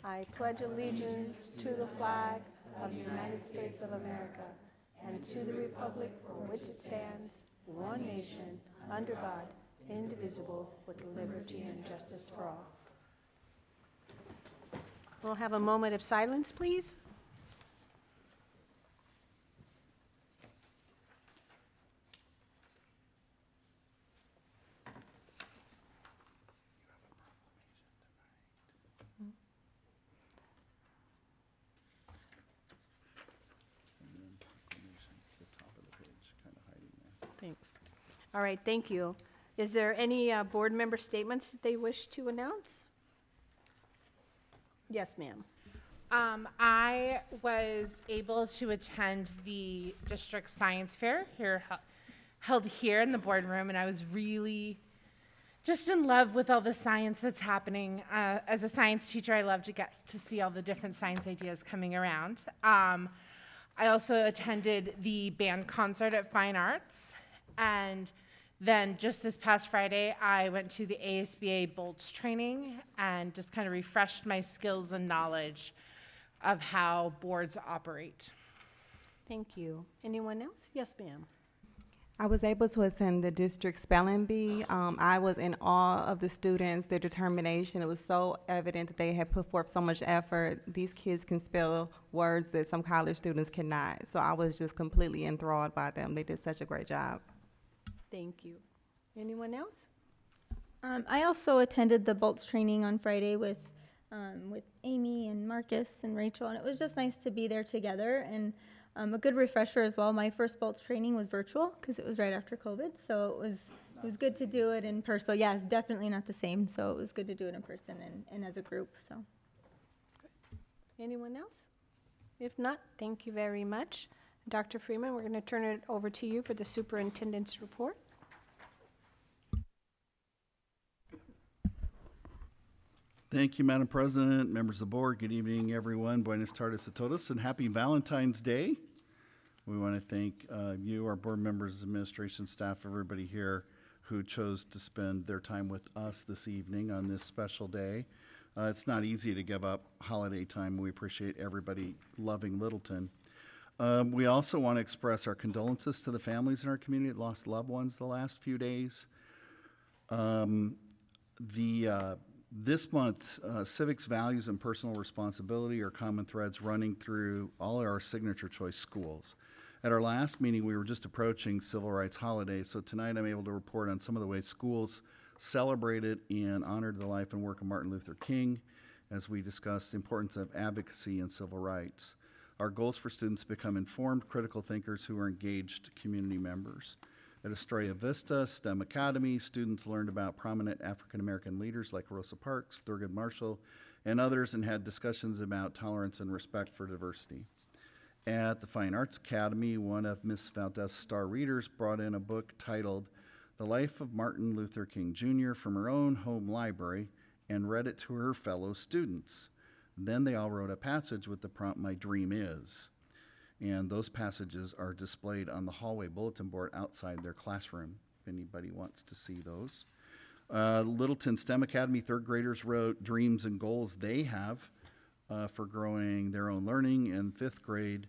I pledge allegiance to the flag of the United States of America and to the republic for which it stands, one nation, under God, indivisible, with liberty and justice for all. We'll have a moment of silence, please. Thanks. All right, thank you. Is there any board member statements that they wish to announce? Yes, ma'am. I was able to attend the district science fair held here in the boardroom, and I was really just in love with all the science that's happening. As a science teacher, I love to get to see all the different science ideas coming around. I also attended the band concert at Fine Arts, and then just this past Friday, I went to the ASBA Bolts training and just kind of refreshed my skills and knowledge of how boards operate. Thank you. Anyone else? Yes, ma'am. I was able to attend the district spelling bee. I was in awe of the students, their determination. It was so evident that they had put forth so much effort. These kids can spell words that some college students cannot. So I was just completely enthralled by them. They did such a great job. Thank you. Anyone else? I also attended the Bolts training on Friday with Amy and Marcus and Rachel, and it was just nice to be there together, and a good refresher as well. My first Bolts training was virtual because it was right after COVID, so it was good to do it in person. Yeah, it's definitely not the same, so it was good to do it in person and as a group. So, Anyone else? If not, thank you very much. Dr. Freeman, we're going to turn it over to you for the superintendent's report. Thank you, Madam President, members of the board. Good evening, everyone. Buenas tardes a todos, and happy Valentine's Day. We want to thank you, our board members, administration staff, everybody here who chose to spend their time with us this evening on this special day. It's not easy to give up holiday time. We appreciate everybody loving Littleton. We also want to express our condolences to the families in our community that lost loved ones the last few days. This month, civics, values, and personal responsibility are common threads running through all our signature choice schools. At our last meeting, we were just approaching Civil Rights Holiday, so tonight I'm able to report on some of the ways schools celebrated and honored the life and work of Martin Luther King as we discussed the importance of advocacy and civil rights. Our goals for students to become informed, critical thinkers who are engaged community members. At Estrella Vista STEM Academy, students learned about prominent African-American leaders like Rosa Parks, Thurgood Marshall, and others, and had discussions about tolerance and respect for diversity. At the Fine Arts Academy, one of Miss Valdez's star readers brought in a book titled The Life of Martin Luther King Jr. from her own home library and read it to her fellow students. Then they all wrote a passage with the prompt, "My dream is." And those passages are displayed on the hallway bulletin board outside their classroom, if anybody wants to see those. Littleton STEM Academy third graders wrote dreams and goals they have for growing their own learning, and fifth grade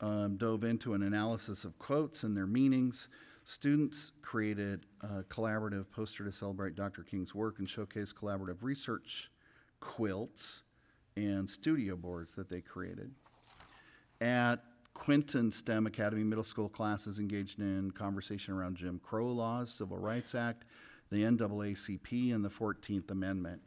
dove into an analysis of quotes and their meanings. Students created a collaborative poster to celebrate Dr. King's work and showcase collaborative research quilts and studio boards that they created. At Quinton STEM Academy middle school classes engaged in conversation around Jim Crow laws, Civil Rights Act, the NAACP, and the 14th Amendment.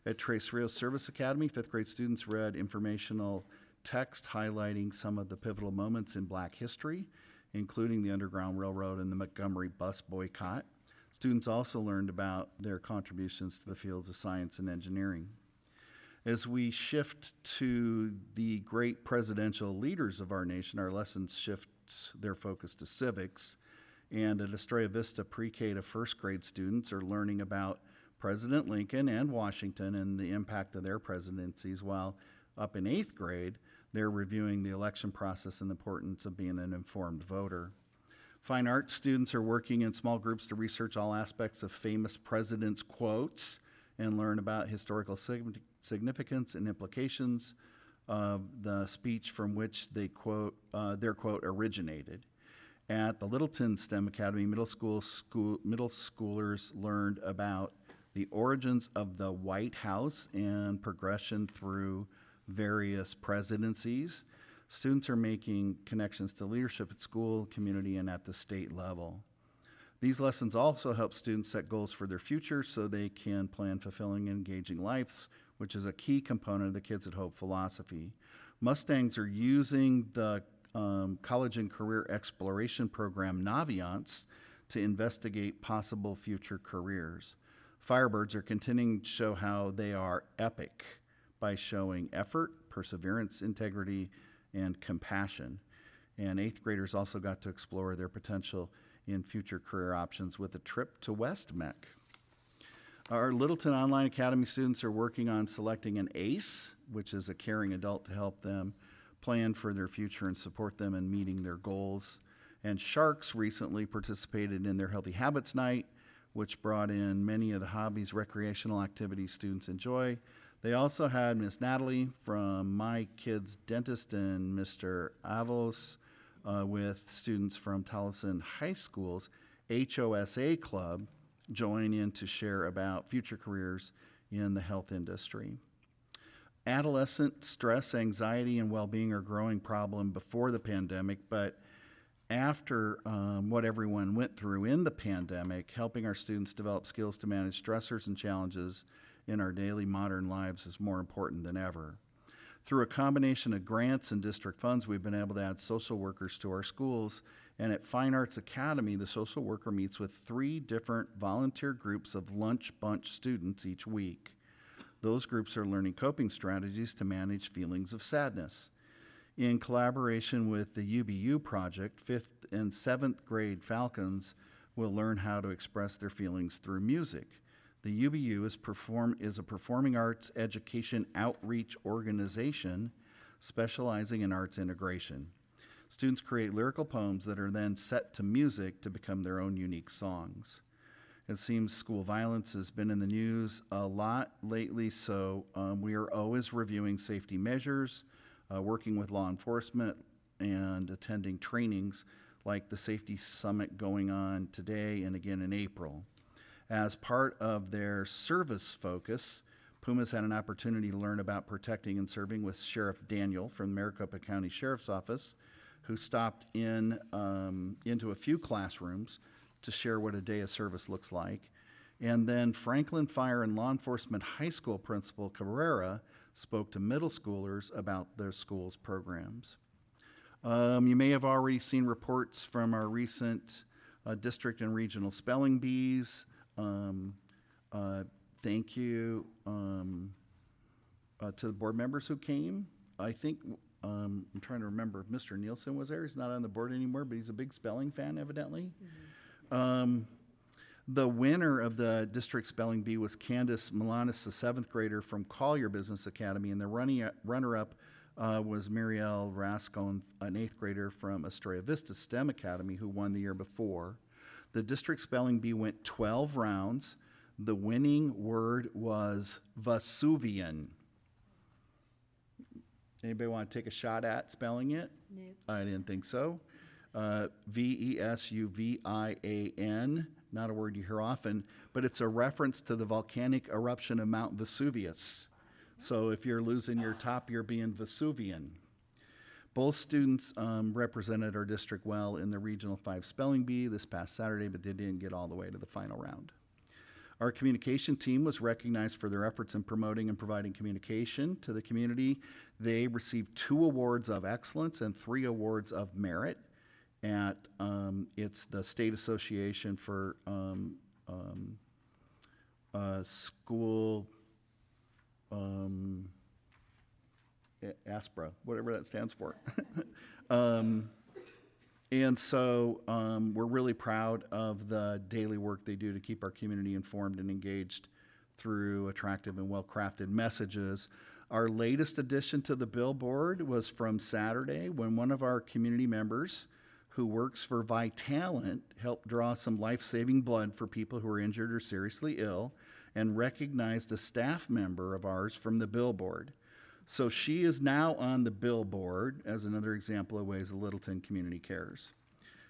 At Tres Rios Service Academy, fifth grade students read informational text highlighting some of the pivotal moments in Black history, including the Underground Railroad and the Montgomery bus boycott. Students also learned about their contributions to the fields of science and engineering. As we shift to the great presidential leaders of our nation, our lessons shift their focus to civics. And at Estrella Vista pre-K to first grade students are learning about President Lincoln and Washington and the impact of their presidencies, while up in eighth grade, they're reviewing the election process and the importance of being an informed voter. Fine arts students are working in small groups to research all aspects of famous presidents' quotes and learn about historical significance and implications of the speech from which they quote, their quote originated. At the Littleton STEM Academy, middle schoolers learned about the origins of the White House and progression through various presidencies. Students are making connections to leadership at school, community, and at the state level. These lessons also help students set goals for their future so they can plan fulfilling and engaging lives, which is a key component of the Kids at Hope philosophy. Mustangs are using the College and Career Exploration Program Naviance to investigate possible future careers. Firebirds are continuing to show how they are epic by showing effort, perseverance, integrity, and compassion. And 8th graders also got to explore their potential in future career options with a trip to West Mech. Our Littleton Online Academy students are working on selecting an ACE, which is a caring adult to help them plan for their future and support them in meeting their goals. And Sharks recently participated in their Healthy Habits Night, which brought in many of the hobbies, recreational activities students enjoy. They also had Miss Natalie from My Kids Dentist and Mr. Avos with students from Towson High School's HOSA Club join in to share about future careers in the health industry. Adolescent stress, anxiety, and well-being are a growing problem before the pandemic, but after what everyone went through in the pandemic, helping our students develop skills to manage stressors and challenges in our daily modern lives is more important than ever. Through a combination of grants and district funds, we've been able to add social workers to our schools, and at Fine Arts Academy, the social worker meets with 3 different volunteer groups of lunch bunch students each week. Those groups are learning coping strategies to manage feelings of sadness. In collaboration with the UBU project, 5th and 7th grade Falcons will learn how to express their feelings through music. The UBU is a performing arts education outreach organization specializing in arts integration. Students create lyrical poems that are then set to music to become their own unique songs. It seems school violence has been in the news a lot lately, so we are always reviewing safety measures, working with law enforcement, and attending trainings like the Safety Summit going on today and again in April. As part of their service focus, Puma's had an opportunity to learn about protecting and serving with Sheriff Daniel from Maricopa County Sheriff's Office, who stopped in into a few classrooms to share what a day of service looks like. And then Franklin Fire and Law Enforcement High School Principal Cabrera spoke to middle schoolers about their school's programs. You may have already seen reports from our recent district and regional spelling bees. Thank you to the board members who came. I think, I'm trying to remember if Mr. Nielsen was there. He's not on the board anymore, but he's a big spelling fan, evidently. The winner of the district spelling bee was Candace Milanis, a 7th grader from Collier Business Academy, and the runner-up was Marielle Rascon, an 8th grader from Astoria Vista STEM Academy, who won the year before. The district spelling bee went 12 rounds. The winning word was Vesuvian. Anybody want to take a shot at spelling it? No. I didn't think so. Vesuvian, not a word you hear often, but it's a reference to the volcanic eruption of Mount Vesuvius. So if you're losing your top, you're being Vesuvian. Both students represented our district well in the Regional 5 Spelling Bee this past Saturday, but they didn't get all the way to the final round. Our communication team was recognized for their efforts in promoting and providing communication to the community. They received 2 awards of excellence and 3 awards of merit at it's the State Association for School ASPRA, whatever that stands for. And so we're really proud of the daily work they do to keep our community informed and engaged through attractive and well-crafted messages. Our latest addition to the billboard was from Saturday when one of our community members who works for Vitalent helped draw some life-saving blood for people who are injured or seriously ill. and recognized a staff member of ours from the billboard. So she is now on the billboard as another example of ways the Littleton community cares.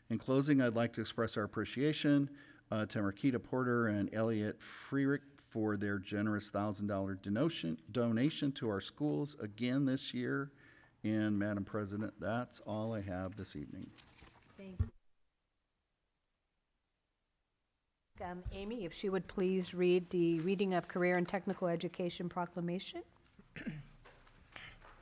In closing, I'd like to express our appreciation to Marquita Porter and Elliot Freerick for their generous $1,000 donation to our schools again this year. And Madam President, that's all I have this evening. Thank you. Amy, if she would please read the reading of Career and Technical Education Proclamation.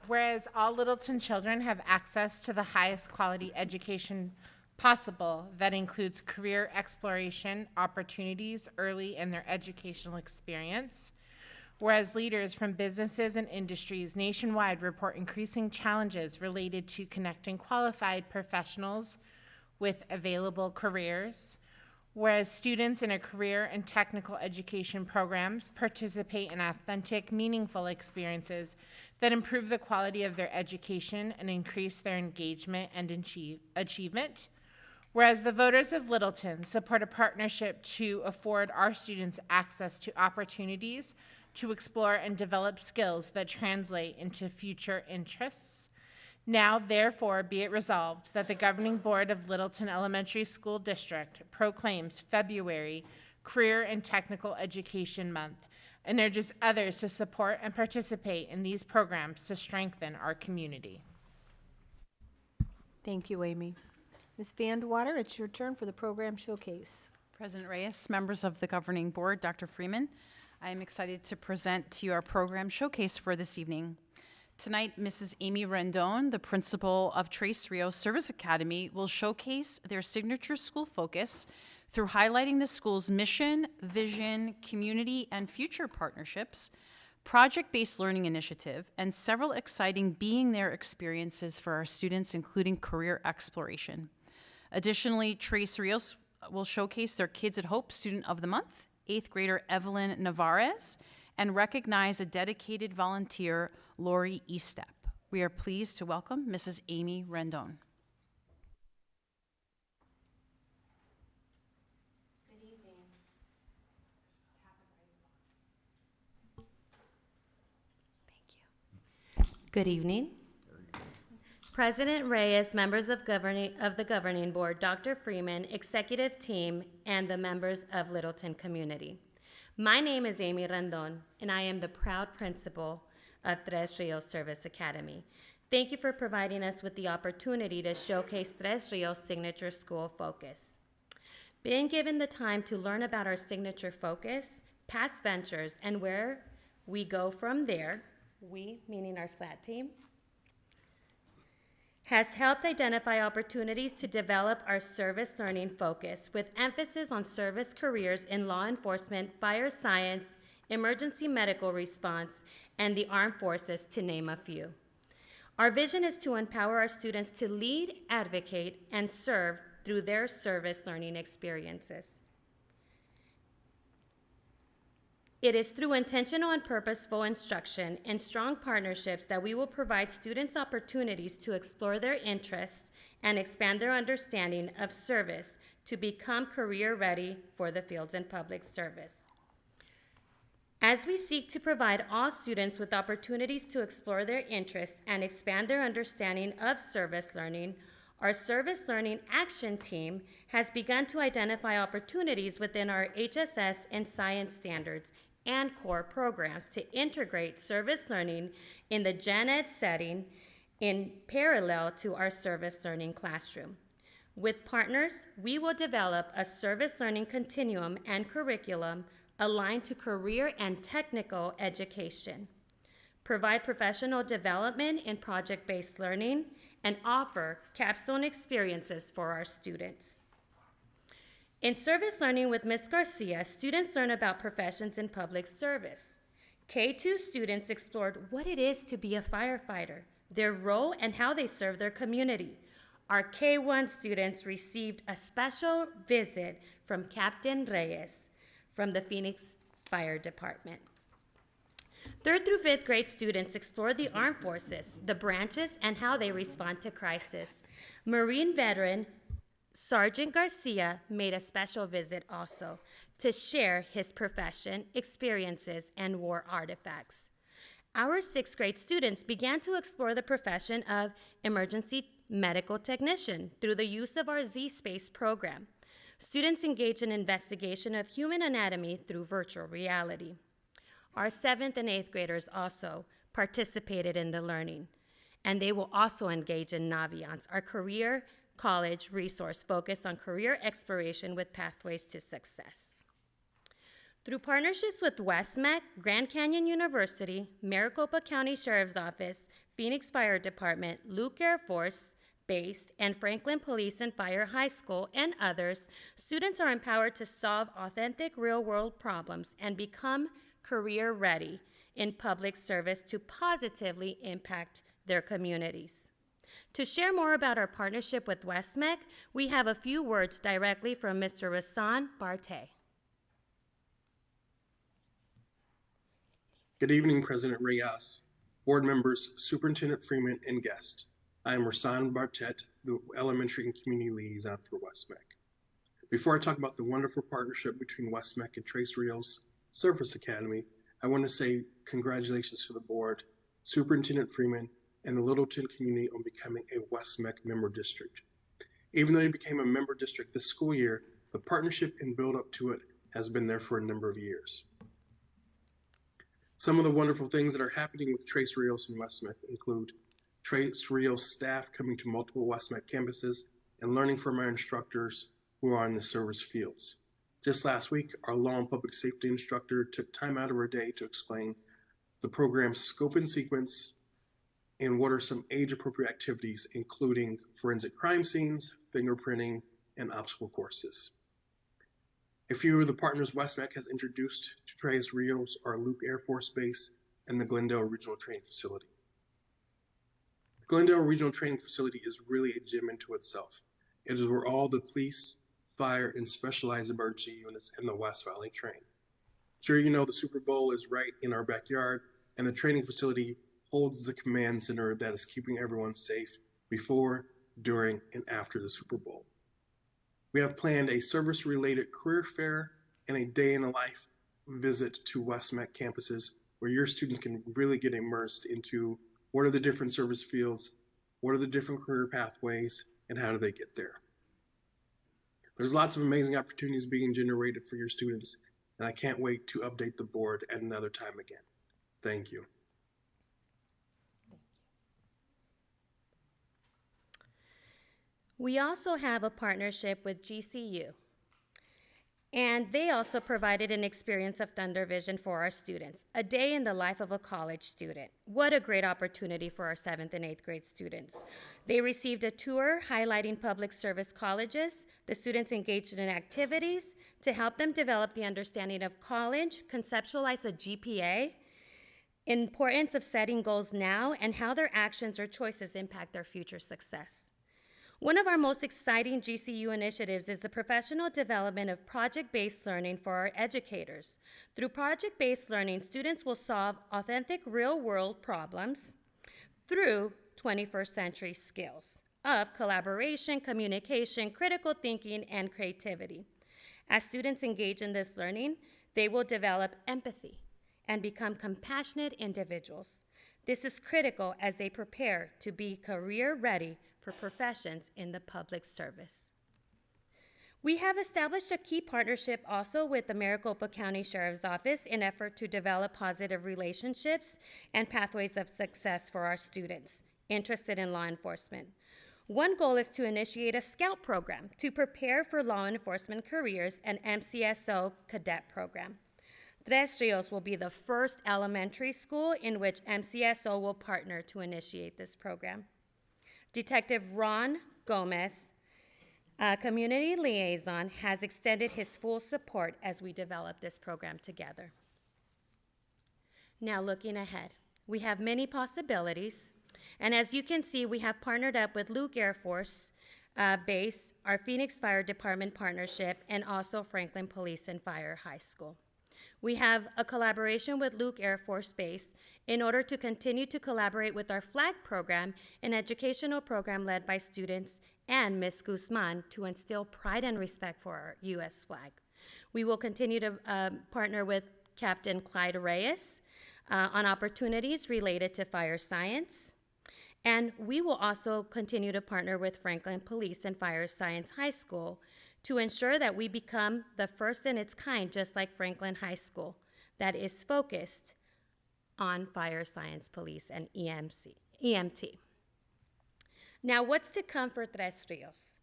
Whereas all Littleton children have access to the highest quality education possible that includes career exploration opportunities early in their educational experience. Whereas leaders from businesses and industries nationwide report increasing challenges related to connecting qualified professionals with available careers. Whereas students in a career and technical education programs participate in authentic, meaningful experiences that improve the quality of their education and increase their engagement and achievement. Whereas the voters of Littleton support a partnership to afford our students access to opportunities to explore and develop skills that translate into future interests. Now, therefore, be it resolved that the Governing Board of Littleton Elementary School District proclaims February Career and Technical Education Month and urges others to support and participate in these programs to strengthen our community. Thank you, Amy. Ms. Vandewater, it's your turn for the program showcase. President Reyes, members of the Governing Board, Dr. Freeman, I am excited to present to you our program showcase for this evening. Tonight, Mrs. Amy Rendon, the principal of Tres Rios Service Academy, will showcase their signature school focus through highlighting the school's mission, vision, community, and future partnerships, project-based learning initiative, and several exciting being there experiences for our students, including career exploration. Additionally, Tres Rios will showcase their Kids at Hope Student of the Month, 8th grader Evelyn Navarez, and recognize a dedicated volunteer, Lori Estep. We are pleased to welcome Mrs. Amy Rendon. Good evening. Thank you. Good evening. President Reyes, members of the Governing Board, Dr. Freeman, executive team, and the members of Littleton community. My name is Amy Rendon, and I am the proud principal of Tres Rios Service Academy. Thank you for providing us with the opportunity to showcase Tres Rios' signature school focus. Being given the time to learn about our signature focus, past ventures, and where we go from there, we, meaning our SLAT team, has helped identify opportunities to develop our service learning focus with emphasis on service careers in law enforcement, fire science, emergency medical response, and the armed forces, to name a few. Our vision is to empower our students to lead, advocate, and serve through their service learning experiences. It is through intentional and purposeful instruction and strong partnerships that we will provide students opportunities to explore their interests and expand their understanding of service to become career ready for the fields in public service. As we seek to provide all students with opportunities to explore their interests and expand their understanding of service learning, our Service Learning Action Team has begun to identify opportunities within our HSS and science standards and core programs to integrate service learning in the Gen Ed setting in parallel to our service learning classroom. With partners, we will develop a service learning continuum and curriculum aligned to career and technical education, provide professional development in project-based learning, and offer capstone experiences for our students. In service learning with Ms. Garcia, students learn about professions in public service. K2 students explored what it is to be a firefighter, their role, and how they serve their community. Our K1 students received a special visit from Captain Reyes from the Phoenix Fire Department. 3rd through 5th grade students explored the armed forces, the branches, and how they respond to crisis. Marine veteran Sergeant Garcia made a special visit also to share his profession, experiences, and war artifacts. Our 6th grade students began to explore the profession of emergency medical technician through the use of our Z-Space program. Students engaged in investigation of human anatomy through virtual reality. Our 7th and 8th graders also participated in the learning, and they will also engage in Naviance, our career college resource focused on career exploration with pathways to success. Through partnerships with WestMec, Grand Canyon University, Maricopa County Sheriff's Office, Phoenix Fire Department, Luke Air Force Base, and Franklin Police and Fire High School, and others, students are empowered to solve authentic real-world problems and become career-ready in public service to positively impact their communities. To share more about our partnership with WestMec, we have a few words directly from Mr. Rasan Barte. Good evening, President Reyes, board members, Superintendent Freeman, and guests. I am Rasan Bartet, the Elementary and Community Liaison for WestMec. Before I talk about the wonderful partnership between WestMec and Trace Rios Service Academy, I want to say congratulations to the board, Superintendent Freeman, and the Littleton community on becoming a WestMec member district. Even though you became a member district this school year, the partnership and build up to it has been there for a number of years. Some of the wonderful things that are happening with Trace Rios and WestMec include Trace Rios staff coming to multiple WestMec campuses and learning from our instructors who are in the service fields. Just last week, our law and public safety instructor took time out of her day to explain the program's scope and sequence and what are some age-appropriate activities, including forensic crime scenes, fingerprinting, and obstacle courses. A few of the partners WestMec has introduced to Trace Rios are Luke Air Force Base and the Glendale Regional Training Facility. The Glendale Regional Training Facility is really a gym into itself. It is where all the police, fire, and specialized emergency units in the West Valley train. Sure, you know the Super Bowl is right in our backyard, and the training facility holds the command center that is keeping everyone safe before, during, and after the Super Bowl. We have planned a service-related career fair and a day in the life visit to WestMec campuses where your students can really get immersed into what are the different service fields, what are the different career pathways, and how do they get there. There's lots of amazing opportunities being generated for your students, and I can't wait to update the board at another time again. Thank you. We also have a partnership with GCU, and they also provided an experience of Thunder Vision for our students, a day in the life of a college student. What a great opportunity for our 7th and 8th grade students. They received a tour highlighting public service colleges. The students engaged in activities to help them develop the understanding of college, conceptualize a GPA, importance of setting goals now, and how their actions or choices impact their future success. One of our most exciting GCU initiatives is the professional development of project-based learning for our educators. Through project-based learning, students will solve authentic real-world problems through 21st century skills of collaboration, communication, critical thinking, and creativity. As students engage in this learning, they will develop empathy and become compassionate individuals. This is critical as they prepare to be career-ready for professions in the public service. We have established a key partnership also with the Maricopa County Sheriff's Office in effort to develop positive relationships and pathways of success for our students interested in law enforcement. One goal is to initiate a scout program to prepare for law enforcement careers and MCSO cadet program. Tres Rios will be the first elementary school in which MCSO will partner to initiate this program. Detective Ron Gomez, community liaison, has extended his full support as we develop this program together. Now looking ahead, we have many possibilities, and as you can see, we have partnered up with Luke Air Force Base, our Phoenix Fire Department partnership, and also Franklin Police and Fire High School. We have a collaboration with Luke Air Force Base in order to continue to collaborate with our FLAG program, an educational program led by students and Ms. Guzman to instill pride and respect for our U.S. flag. We will continue to partner with Captain Clyde Reyes on opportunities related to fire science. And we will also continue to partner with Franklin Police and Fire Science High School to ensure that we become the first in its kind, just like Franklin High School, that is focused on fire science, police, and EMT. Now, what's to come for Tres Rios?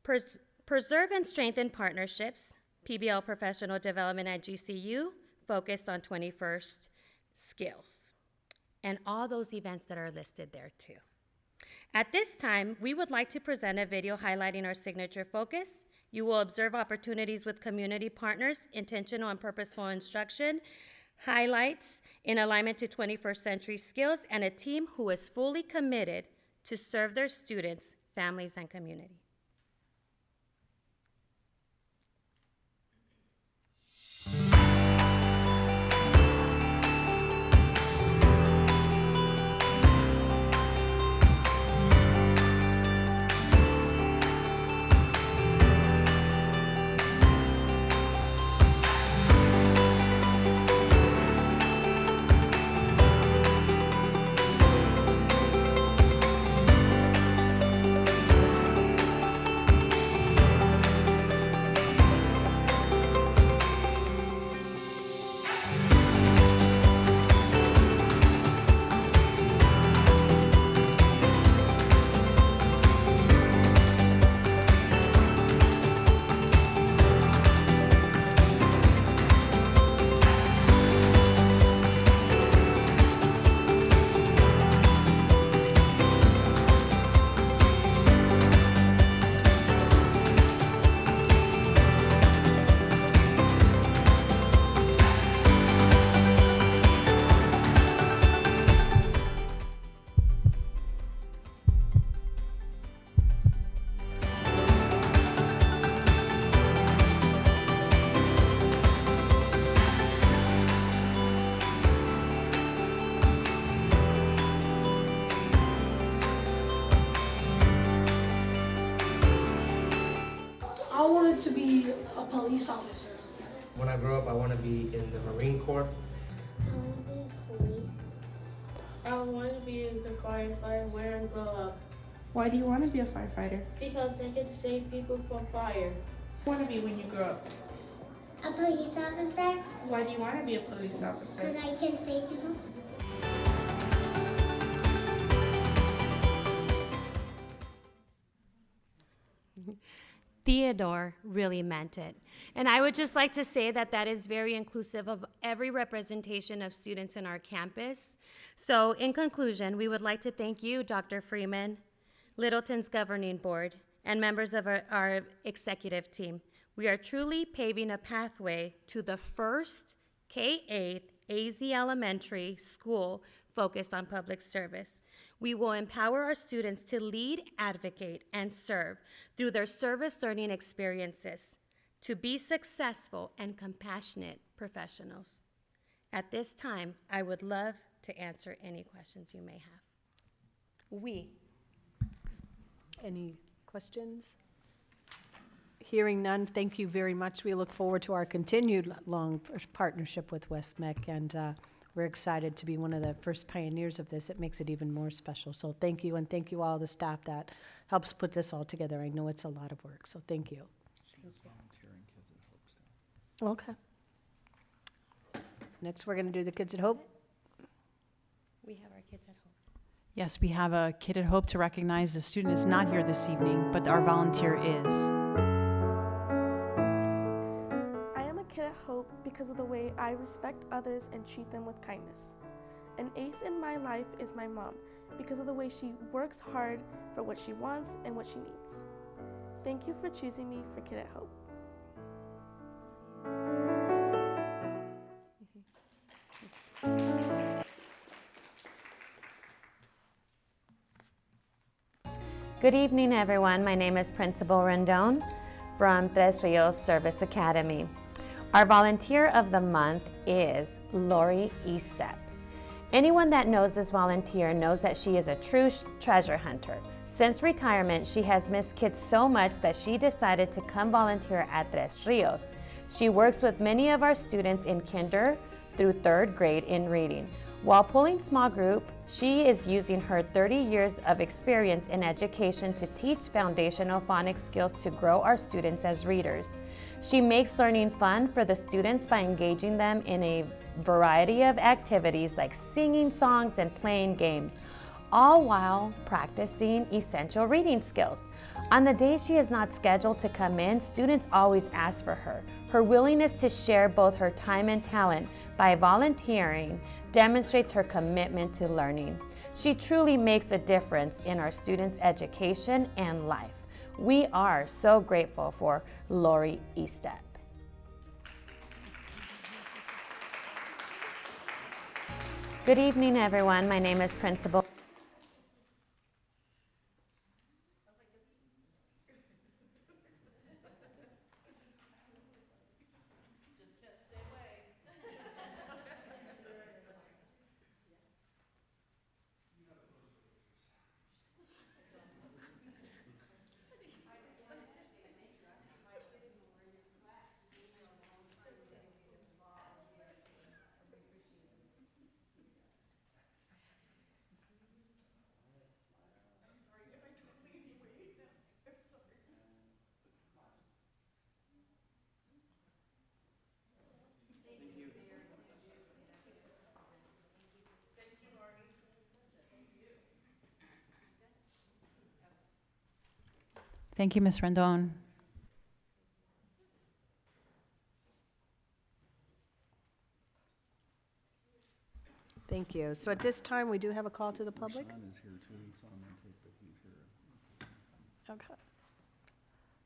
Preserve and strengthen partnerships, PBL professional development at GCU, focused on 21st skills, and all those events that are listed there too. At this time, we would like to present a video highlighting our signature focus. You will observe opportunities with community partners, intentional and purposeful instruction, highlights in alignment to 21st century skills, and a team who is fully committed to serve their students, families, and community. I wanted to be a police officer. When I grow up, I want to be in the Marine Corps. I want to be a police. I want to be the firefighter when I grow up. Why do you want to be a firefighter? Because I can save people from fire. What do you want to be when you grow up? A police officer. Why do you want to be a police officer? Because I can save people. Theodore really meant it. And I would just like to say that that is very inclusive of every representation of students in our campus. So in conclusion, we would like to thank you, Dr. Freeman, Littleton's governing board, and members of our executive team. We are truly paving a pathway to the first K-8 AZ Elementary school focused on public service. We will empower our students to lead, advocate, and serve through their service learning experiences to be successful and compassionate professionals. At this time, I would love to answer any questions you may have. Any questions? Hearing none, thank you very much. We look forward to our continued long partnership with Westmec, and we're excited to be one of the first pioneers of this. It makes it even more special. So thank you, and thank you all the staff that helps put this all together. I know it's a lot of work, so thank you. She's volunteering Kids at Hope still. Okay. Next, we're going to do the Kids at Hope. We have our Kids at Hope. Yes, we have a Kid at Hope to recognize. The student is not here this evening, but our volunteer is. I am a Kid at Hope because of the way I respect others and treat them with kindness. An ace in my life is my mom because of the way she works hard for what she wants and what she needs. Thank you for choosing me for Kid at Hope. Good evening, everyone. My name is Principal Rendon from Tres Rios Service Academy. Our volunteer of the month is Lori Estep. Anyone that knows this volunteer knows that she is a true treasure hunter. Since retirement, she has missed kids so much that she decided to come volunteer at Tres Rios She works with many of our students in kinder through 3rd grade in reading. While pulling small group, she is using her 30 years of experience in education to teach foundational phonics skills to grow our students as readers. She makes learning fun for the students by engaging them in a variety of activities like singing songs and playing games, all while practicing essential reading skills. On the days she is not scheduled to come in, students always ask for her. Her willingness to share both her time and talent by volunteering demonstrates her commitment to learning. She truly makes a difference in our students' education and life. We are so grateful for Lori Estep. Good evening, everyone. My name is Principal. Thank you, Ms. Rendon. Thank you. So at this time, we do have a call to the public. Sean is here too. He's on my tape, but he's here. Okay.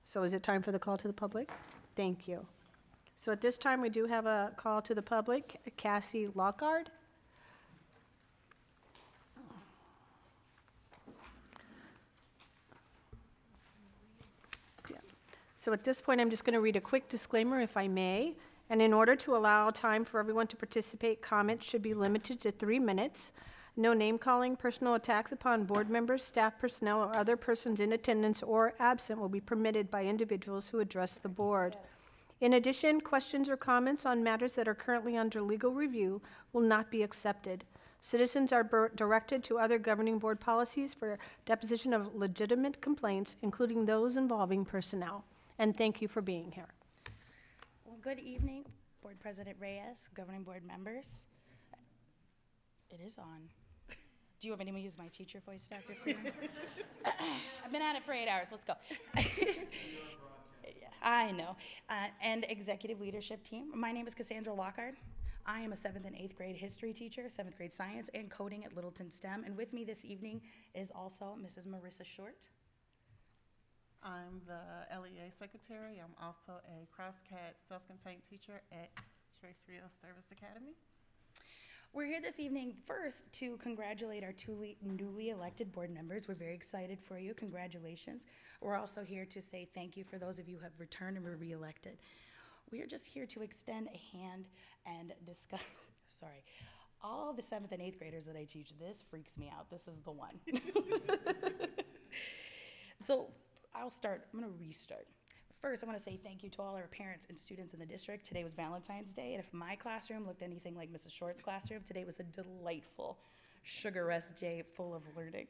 So is it time for the call to the public? Thank you. So at this time, we do have a call to the public. Cassie Lockhart. Yeah. So at this point, I'm just going to read a quick disclaimer, if I may. And in order to allow time for everyone to participate, comments should be limited to 3 minutes. No name-calling, personal attacks upon board members, staff personnel, or other persons in attendance or absent will be permitted by individuals who address the board. In addition, questions or comments on matters that are currently under legal review will not be accepted. Citizens are directed to other governing board policies for deposition of legitimate complaints, including those involving personnel. And thank you for being here. Well, good evening, Board President Reyes, governing board members. It is on. Do you want me to use my teacher voice, Dr. Freeman? I've been at it for 8 hours. Let's go. Yeah, I know. And executive leadership team. My name is Cassandra Lockhart. I am a 7th and 8th grade history teacher, 7th grade science, and coding at Littleton STEM. And with me this evening is also Mrs. Marissa Short. I'm the LEA secretary. I'm also a cross-CAD self-contained teacher at Trace Rios Service Academy. We're here this evening first to congratulate our two newly elected board members. We're very excited for you. Congratulations. We're also here to say thank you for those of you who have returned and were reelected. We are just here to extend a hand and discuss, sorry, all the 7th and 8th graders that I teach, this freaks me out. This is the one. So I'll start, I'm gonna restart. First, I want to say thank you to all our parents and students in the district. Today was Valentine's Day, and if my classroom looked anything like Mrs. Short's classroom, today was a delightful sugar rush day full of learning.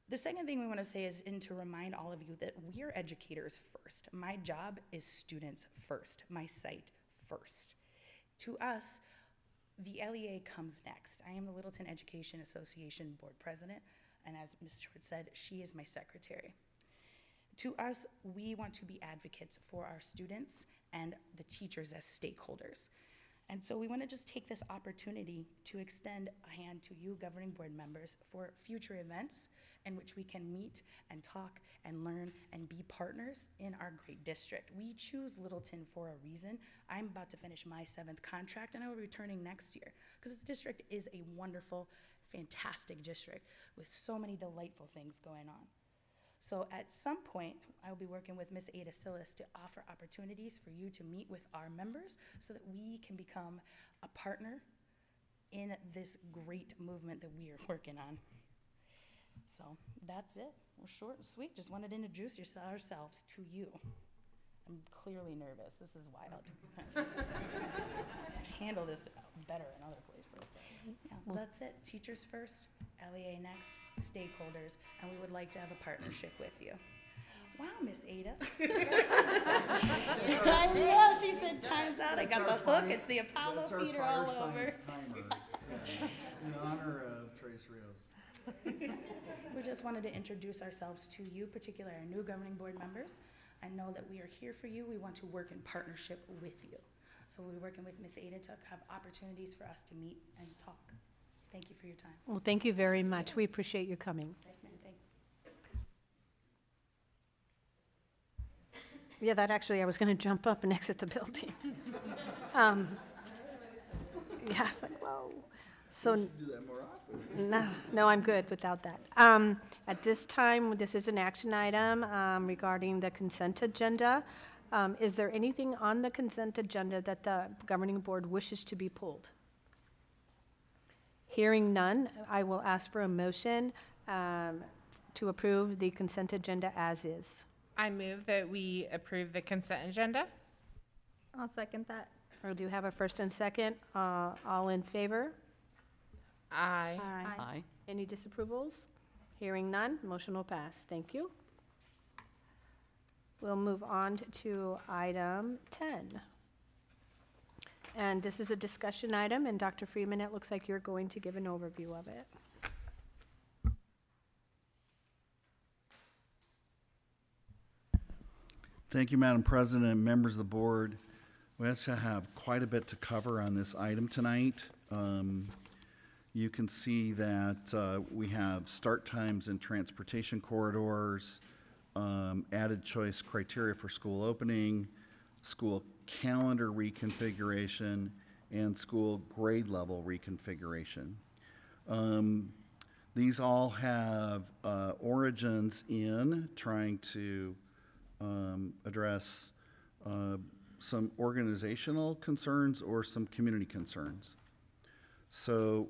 The second thing we want to say is to remind all of you that we are educators first. My job is students first, my site first. To us, the LEA comes next. I am the Littleton Education Association board president, and as Ms. Short said, she is my secretary. To us, we want to be advocates for our students and the teachers as stakeholders. And so we want to just take this opportunity to extend a hand to you, governing board members, for future events in which we can meet and talk and learn and be partners in our great district. We choose Littleton for a reason. I'm about to finish my 7th contract, and I will be returning next year because this district is a wonderful, fantastic district with so many delightful things going on. So at some point, I will be working with Ms. Ada Sillis to offer opportunities for you to meet with our members so that we can become a partner in this great movement that we are working on. So that's it. We're short and sweet. Just wanted to introduce ourselves to you. I'm clearly nervous. This is wild. Handle this better in other places. Yeah, well, that's it. Teachers first, LEA next, stakeholders, and we would like to have a partnership with you. Wow, Miss Ada. I know, she said time's out. I got the hook. It's the Apollo feeder all over. In honor of Trace Rios. We just wanted to introduce ourselves to you, particularly our new governing board members, and know that we are here for you. We want to work in partnership with you. So we're working with Miss Ada to have opportunities for us to meet and talk. Thank you for your time. Well, thank you very much. We appreciate you coming. Yes, ma'am, thanks. Yeah, that actually, I was going to jump up and exit the building. Yeah, it's like, whoa. So, Do that more often. no, I'm good without that. At this time, this is an action item regarding the consent agenda. Is there anything on the consent agenda that the governing board wishes to be pulled? Hearing none, I will ask for a motion to approve the consent agenda as is. I move that we approve the consent agenda. I'll second that. Or do you have a first and second? All in favor? Aye. Aye. Any disapprovals? Hearing none, motion will pass. Thank you. We'll move on to item 10. And this is a discussion item, and Dr. Freeman, it looks like you're going to give an overview of it. Thank you, Madam President, and members of the board. We actually have quite a bit to cover on this item tonight. You can see that we have start times and transportation corridors, added choice criteria for school opening, school calendar reconfiguration, and school grade level reconfiguration. These all have origins in trying to address some organizational concerns or some community concerns. So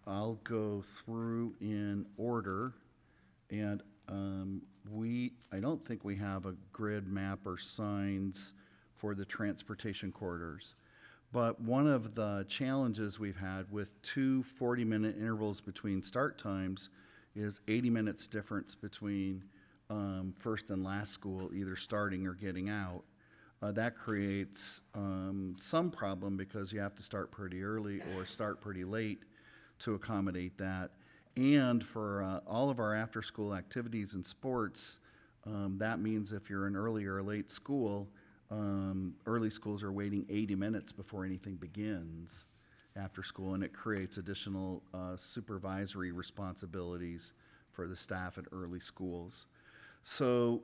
I'll go through in order, and I don't think we have a grid map or signs for the transportation corridors. But one of the challenges we've had with two 40-minute intervals between start times is 80 minutes difference between first and last school, either starting or getting out. That creates some problem because you have to start pretty early or start pretty late to accommodate that. And for all of our after-school activities and sports, that means if you're an early or late school, early schools are waiting 80 minutes before anything begins after school, and it creates additional supervisory responsibilities for the staff at early schools. So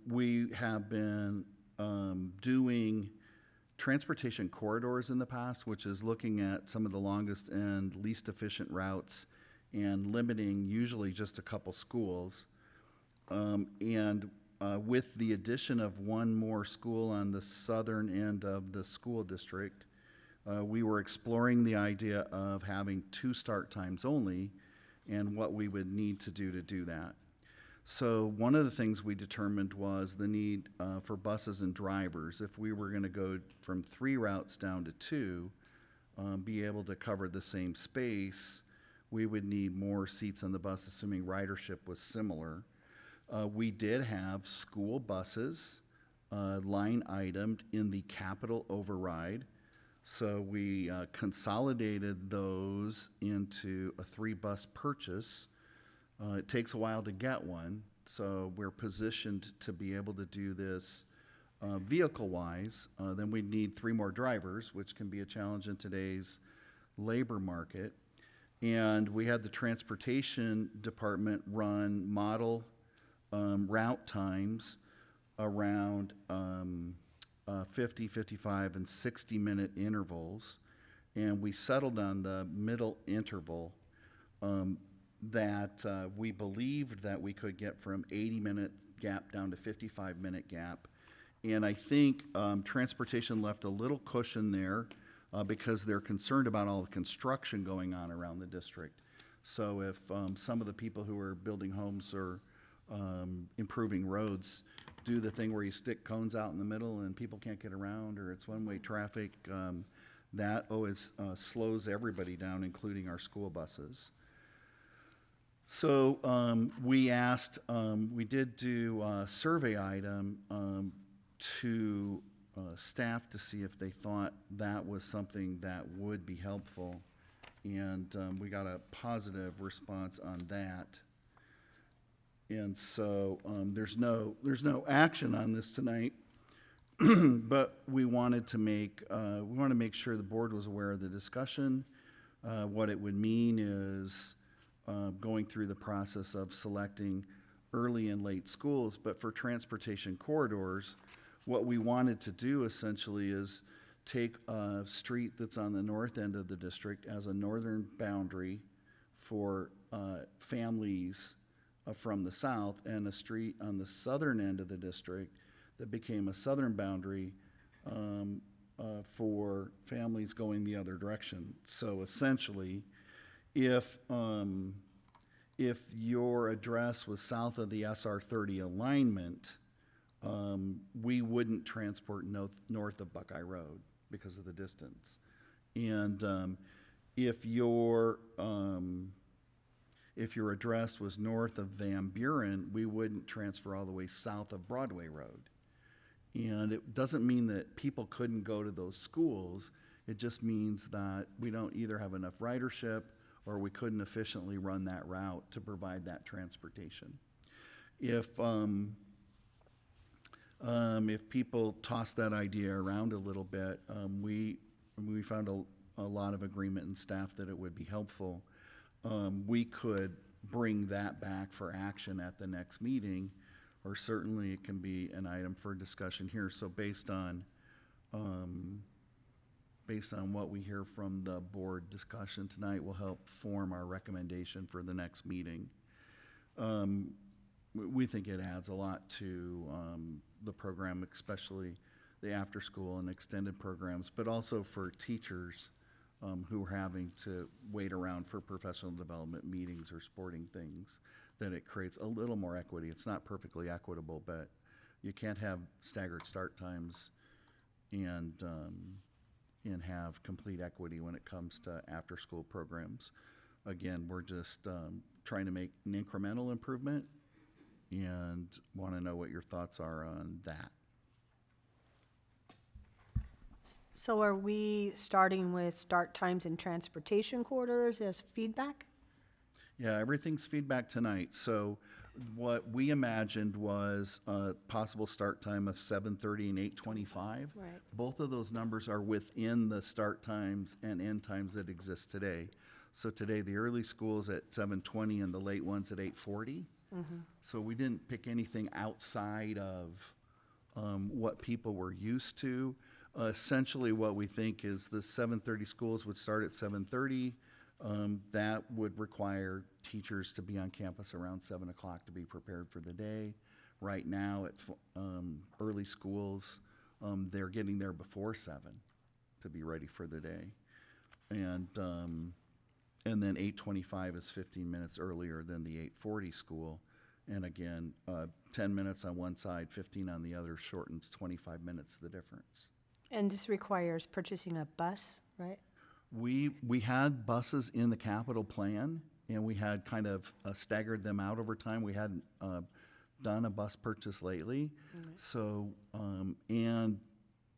we have been doing transportation corridors in the past, which is looking at some of the longest and least efficient routes and limiting usually just a couple schools. With the addition of one more school on the southern end of the school district, we were exploring the idea of having two start times only and what we would need to do that. So one of the things we determined was the need for buses and drivers. If we were going to go from 3 routes down to 2, be able to cover the same space, we would need more seats on the bus, assuming ridership was similar. We did have school buses line itemed in the capital override. So we consolidated those into a 3-bus purchase. It takes a while to get one, so we're positioned to be able to do this vehicle-wise. Then we'd need 3 more drivers, which can be a challenge in today's labor market. And we had the transportation department run model route times around 50, 55, and 60-minute intervals. And we settled on the middle interval that we believed that we could get from 80-minute gap down to 55-minute gap. And I think transportation left a little cushion there because they're concerned about all the construction going on around the district. So if some of the people who are building homes or improving roads do the thing where you stick cones out in the middle and people can't get around, or it's one-way traffic, that always slows everybody down, including our school buses. So we asked, we did do a survey item to staff to see if they thought that was something that would be helpful. And we got a positive response on that. And so there's no action on this tonight, but we wanted to make sure the board was aware of the discussion. What it would mean is going through the process of selecting early and late schools, but for transportation corridors, what we wanted to do essentially is take a street that's on the north end of the district as a northern boundary for families from the south, and a street on the southern end of the district that became a southern boundary for families going the other direction. So essentially, if your address was south of the SR 30 alignment, we wouldn't transport north of Buckeye Road because of the distance. And if your address was north of Van Buren, we wouldn't transfer all the way south of Broadway Road. And it doesn't mean that people couldn't go to those schools. It just means that we don't either have enough ridership or we couldn't efficiently run that route to provide that transportation. If people toss that idea around a little bit, we found a lot of agreement in staff that it would be helpful. We could bring that back for action at the next meeting, or certainly it can be an item for discussion here. So based on what we hear from the board discussion tonight will help form our recommendation for the next meeting. We think it adds a lot to the program, especially the after school and extended programs, but also for teachers who are having to wait around for professional development meetings or sporting things, that it creates a little more equity. It's not perfectly equitable, but you can't have staggered start times and have complete equity when it comes to after school programs. Again, we're just trying to make an incremental improvement and want to know what your thoughts are on that. So are we starting with start times and transportation corridors as feedback? Yeah, everything's feedback tonight. So what we imagined was a possible start time of 7:30 and 8:25. Right. Both of those numbers are within the start times and end times that exist today. So today, the early school's at 7:20 and the late one's at 8:40. So we didn't pick anything outside of what people were used to. Essentially, what we think is the 7:30 schools would start at 7:30. That would require teachers to be on campus around 7 o'clock to be prepared for the day. Right now, at early schools, they're getting there before 7 to be ready for the day. And then 8:25 is 15 minutes earlier than the 8:40 school. And again, 10 minutes on one side, 15 on the other shortens 25 minutes the difference. And this requires purchasing a bus, right? We had buses in the capital plan, and we had kind of staggered them out over time. We hadn't done a bus purchase lately. So, and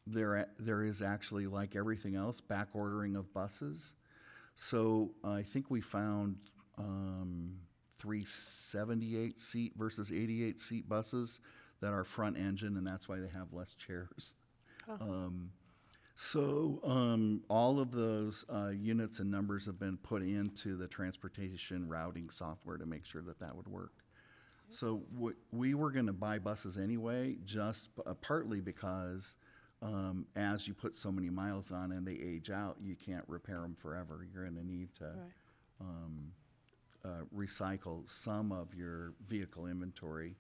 there is actually, like everything else, back ordering of buses. So I think we found 3 78-seat versus 88-seat buses that are front engine, and that's why they have less chairs. All of those units and numbers have been put into the transportation routing software to make sure that that would work. So we were going to buy buses anyway, just partly because as you put so many miles on and they age out, you can't repair them forever. You're going to need to recycle some of your vehicle inventory,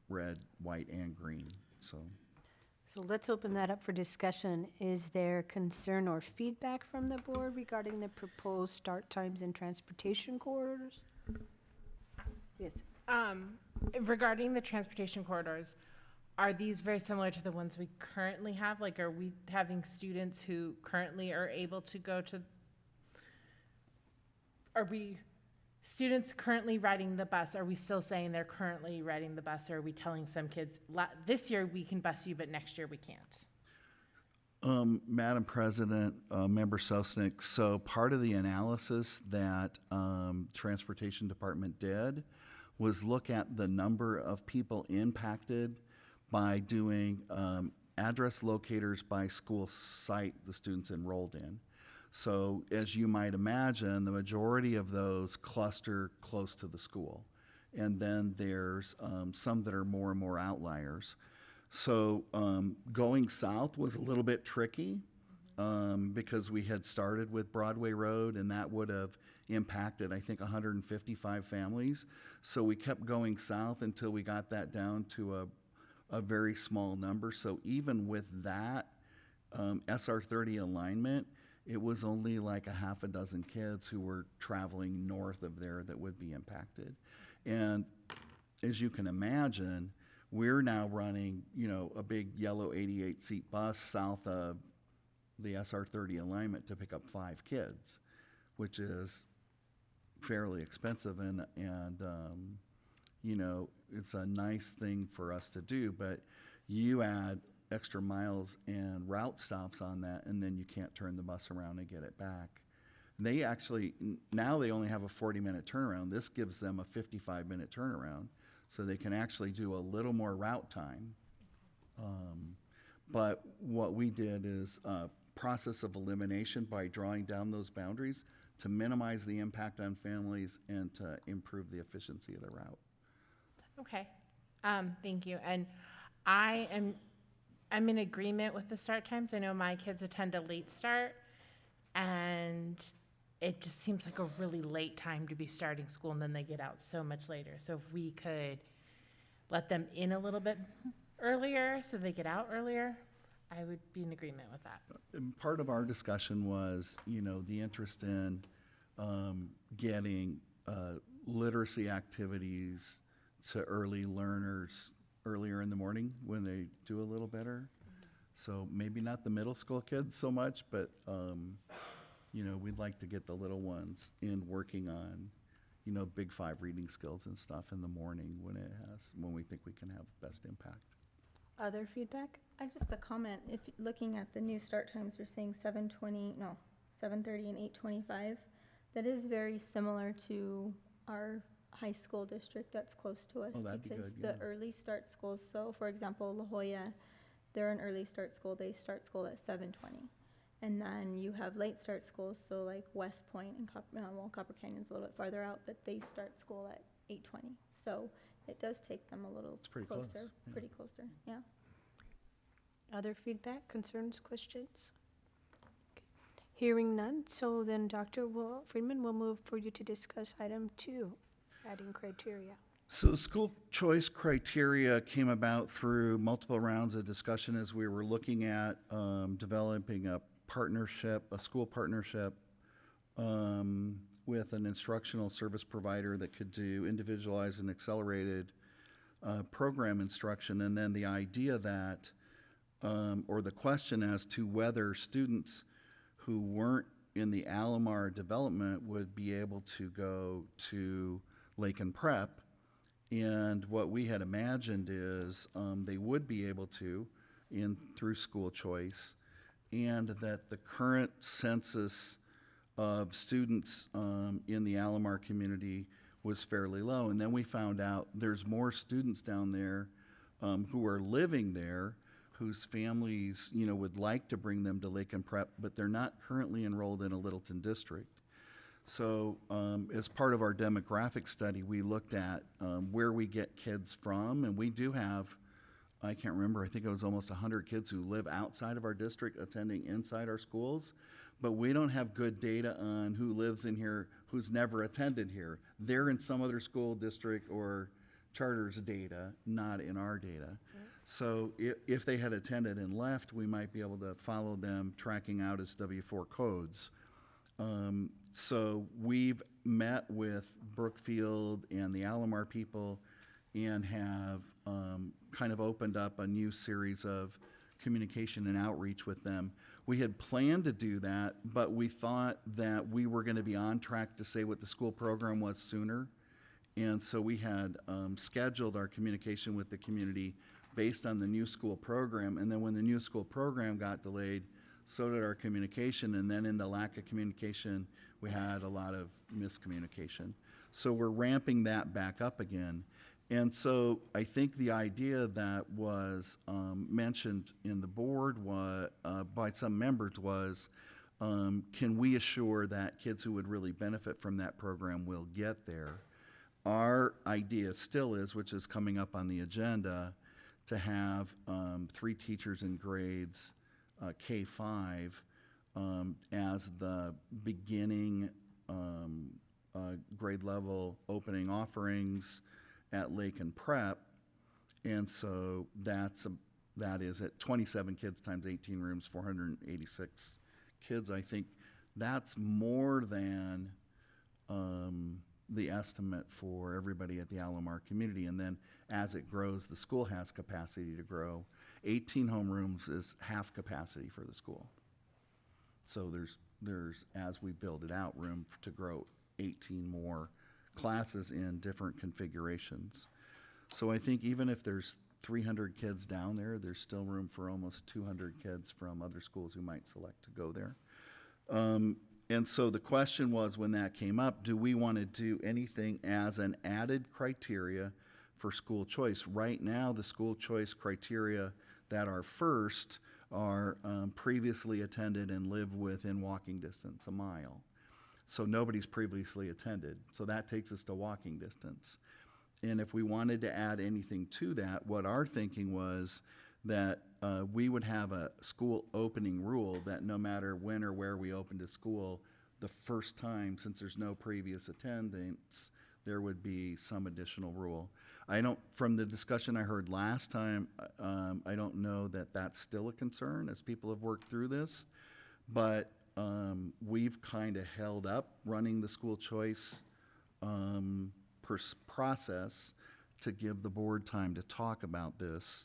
red, white, and green. So let's open that up for discussion. Is there concern or feedback from the board regarding the proposed start times and transportation corridors? Yes. regarding the transportation corridors, are these very similar to the ones we currently have? Like, are we having students who currently are able to go to, are we, students currently riding the bus, are we still saying they're currently riding the bus, or are we telling some kids, this year we can bus you, but next year we can't? Madam President, Member Sosnick, so part of the analysis that Transportation Department did was look at the number of people impacted by doing address locators by school site the students enrolled in. So as you might imagine, the majority of those cluster close to the school. And then there's some that are more and more outliers. So going south was a little bit tricky because we had started with Broadway Road, and that would have impacted, I think, 155 families. So we kept going south until we got that down to a very small number. So even with that SR 30 alignment, it was only like a half a dozen kids who were traveling north of there that would be impacted. And as you can imagine, we're now running, you know, a big yellow 88-seat bus south of the SR 30 alignment to pick up 5 kids, which is fairly expensive, and you know, it's a nice thing for us to do, but you add extra miles and route stops on that, and then you can't turn the bus around and get it back. They actually, now they only have a 40-minute turnaround. This gives them a 55-minute turnaround, so they can actually do a little more route time. But what we did is a process of elimination by drawing down those boundaries to minimize the impact on families and to improve the efficiency of the route. Okay, thank you. And I'm in agreement with the start times. I know my kids attend a late start, and it just seems like a really late time to be starting school, and then they get out so much later. So if we could let them in a little bit earlier so they get out earlier, I would be in agreement with that. And part of our discussion was, you know, the interest in getting literacy activities to early learners earlier in the morning when they do a little better. So maybe not the middle school kids so much, but you know, we'd like to get the little ones in working on, you know, big 5 reading skills and stuff in the morning when we think we can have best impact. Other feedback? Just a comment, if looking at the new start times, you're saying 7:30 and 8:25. That is very similar to our high school district that's close to us. Oh, that'd be because good, the yeah. early start schools, so for example, La Jolla, they're an early start school, they start school at 7:20. And then you have late start schools, so like West Point and Copper Canyon's a little bit farther out, but they start school at 8:20. So it does take them a little pretty closer, close, yeah. pretty closer, yeah. Other feedback, concerns, questions? Okay. Hearing none, so then Dr. Friedman will move for you to discuss item 2, adding criteria. So school choice criteria came about through multiple rounds of discussion as we were looking at developing a school partnership with an instructional service provider that could do individualized and accelerated program instruction. And then the idea that, or the question as to whether students who weren't in the Alomar development would be able to go to Lakin Prep. And what we had imagined is they would be able to through school choice, and that the current census of students in the Alomar community was fairly low. And then we found out there's more students down there who are living there whose families, you know, would like to bring them to Lakin Prep, but they're not currently enrolled in a Littleton district. So as part of our demographic study, we looked at where we get kids from, and we do have, I can't remember, I think it was almost 100 kids who live outside of our district attending inside our schools, but we don't have good data on who lives in here who's never attended here. They're in some other school district or charter's data, not in our data. Mm-hmm. So if they had attended and left, we might be able to follow them tracking out as W4 codes. So we've met with Brookfield and the Alomar people and have kind of opened up a new series of communication and outreach with them. We had planned to do that, but we thought that we were going to be on track to say what the school program was sooner. And so we had scheduled our communication with the community based on the new school program. And then when the new school program got delayed, so did our communication. And then in the lack of communication, we had a lot of miscommunication. So we're ramping that back up again. And so I think the idea that was mentioned in the board by some members was, can we assure that kids who would really benefit from that program will get there? Our idea still is, which is coming up on the agenda, to have 3 teachers in grades K-5 as the beginning grade level opening offerings at Lake and Prep. And so that is at 27 kids times 18 rooms, 486 kids. I think that's more than the estimate for everybody at the Alomar community. And then as it grows, the school has capacity to grow. 18 homerooms is half capacity for the school. So there's, as we build it out, room to grow 18 more classes in different configurations. So I think even if there's 300 kids down there, there's still room for almost 200 kids from other schools who might select to go there. And so the question was, when that came up, do we want to do anything as an added criteria for school choice? Right now, the school choice criteria that are first are previously attended and live within walking distance, a mile. So nobody's previously attended. So that takes us to walking distance. And if we wanted to add anything to that, what our thinking was that we would have a school opening rule that no matter when or where we opened a school, the first time, since there's no previous attendance, there would be some additional rule. From the discussion I heard last time, I don't know that that's still a concern as people have worked through this, but we've kind of held up running the school choice process to give the board time to talk about this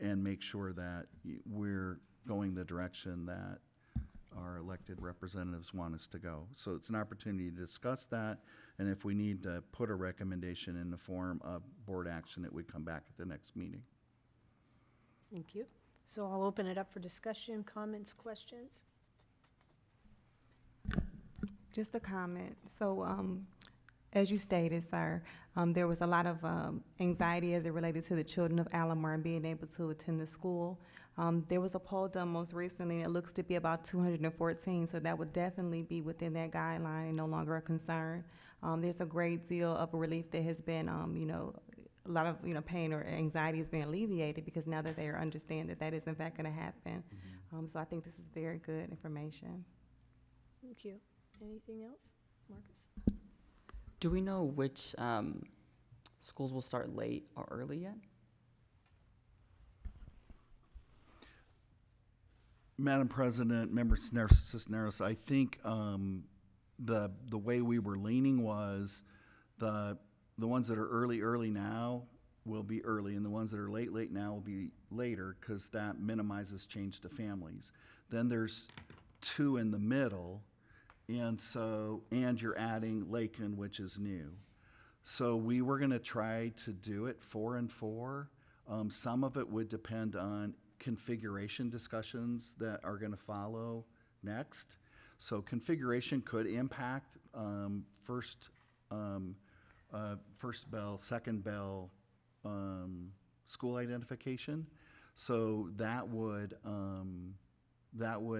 and make sure that we're going the direction that our elected representatives want us to go. So it's an opportunity to discuss that, and if we need to put a recommendation in the form of board action, it would come back at the next meeting. Thank you. So I'll open it up for discussion, comments, questions. Just a comment. So, as you stated, sir, there was a lot of anxiety as it related to the children of Alomar and being able to attend the school. There was a poll done most recently, and it looks to be about 214, so that would definitely be within that guideline and no longer a concern. There's a great deal of relief that has been, a lot of, pain or anxiety is being alleviated because now that they understand that that is in fact going to happen. So I think this is very good information. Thank you. Anything else, Marcus? Do we know which schools will start late or early yet? Madam President, Member Cisneros, I think the way we were leaning was the ones that are early now will be early, and the ones that are late now will be later, because that minimizes change to families. Then there's 2 in the middle, and you're adding Lakeland, which is new. So we were going to try to do it 4 and 4. Some of it would depend on configuration discussions that are going to follow next. So configuration could impact first bell, second bell school identification. So that would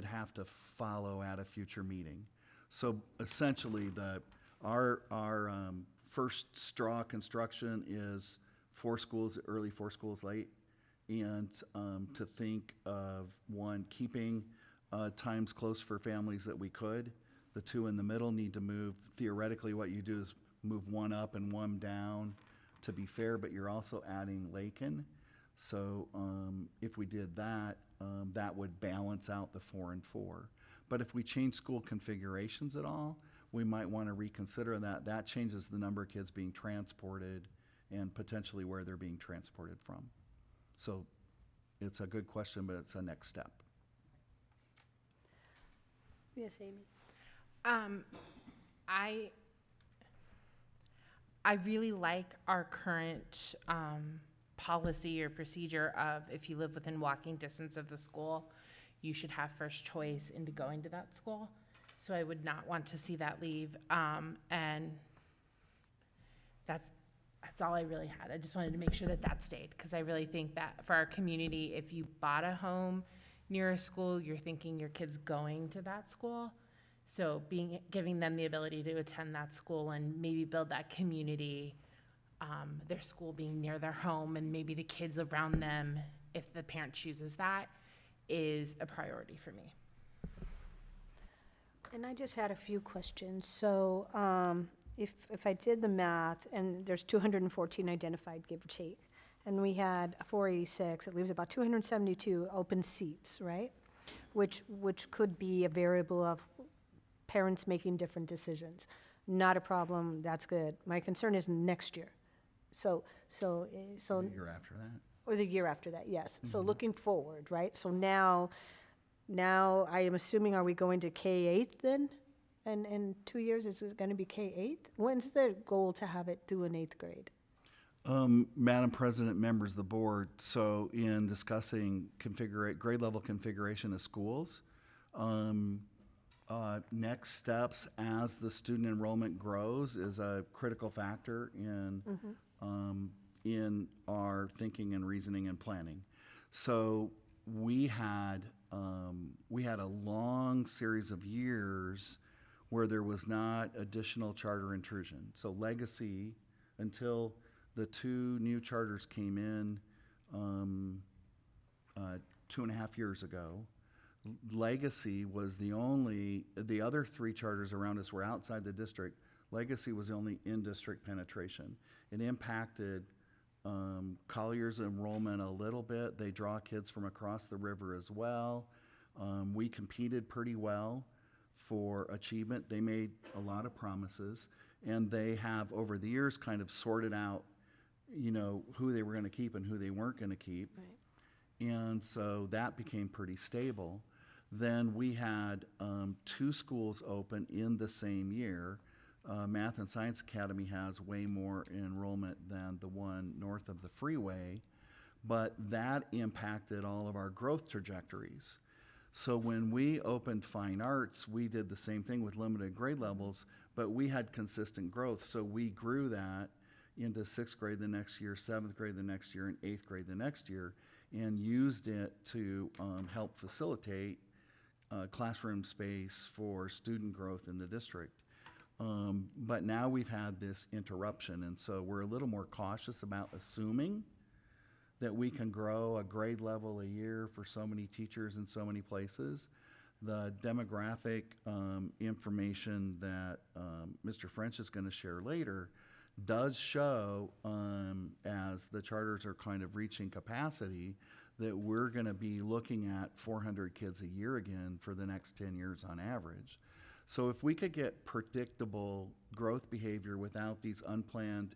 have to follow at a future meeting. So essentially, our first straw construction is 4 schools early, 4 schools late, and to think of one, keeping times close for families that we could. The 2 in the middle need to move. Theoretically, what you do is move 1 up and 1 down to be fair, but you're also adding Lakin. So if we did that, that would balance out the 4 and 4. But if we change school configurations at all, we might want to reconsider that. That changes the number of kids being transported and potentially where they're being transported from. So it's a good question, but it's a next step. Yes, Amy. I really like our current policy or procedure of if you live within walking distance of the school, you should have first choice into going to that school. So I would not want to see that leave. And that's all I really had. I just wanted to make sure that that stayed, because I really think that for our community, if you bought a home near a school, you're thinking your kid's going to that school. So giving them the ability to attend that school and maybe build that community, their school being near their home and maybe the kids around them, if the parent chooses that, is a priority for me. And I just had a few questions. So if I did the math, and there's 214 identified, give or take, and we had 486, it leaves about 272 open seats, right? Which could be a variable of parents making different decisions. Not a problem, that's good. My concern is next year. So The year after that. or the year after that, yes. So looking forward, right? So now I am assuming, are we going to K-8 then? And in 2 years, is it going to be K-8? When's the goal to have it do an 8th grade? Madam President, members of the board, so in discussing grade level configuration of schools, next steps as the student enrollment grows is a critical factor in our thinking and reasoning and planning. So we had a long series of years where there was not additional charter intrusion. So legacy, until the 2 new charters came in 2.5 years ago, Legacy was the other 3 charters around us were outside the district. Legacy was the only in-district penetration. It impacted Collier's enrollment a little bit. They draw kids from across the river as well. We competed pretty well for achievement. They made a lot of promises, and they have over the years kind of sorted out, who they were going to keep and who they weren't going to keep. Right. And so that became pretty stable. Then we had 2 schools open in the same year. Math and Science Academy has way more enrollment than the one north of the freeway, but that impacted all of our growth trajectories. So when we opened Fine Arts, we did the same thing with limited grade levels, but we had consistent growth. So we grew that into 6th grade the next year, 7th grade the next year, and 8th grade the next year, and used it to help facilitate classroom space for student growth in the district. But now we've had this interruption, and so we're a little more cautious about assuming that we can grow a grade level a year for so many teachers in so many places. The demographic information that Mr. French is going to share later does show, as the charters are kind of reaching capacity, that we're going to be looking at 400 kids a year again for the next 10 years on average. So if we could get predictable growth behavior without these unplanned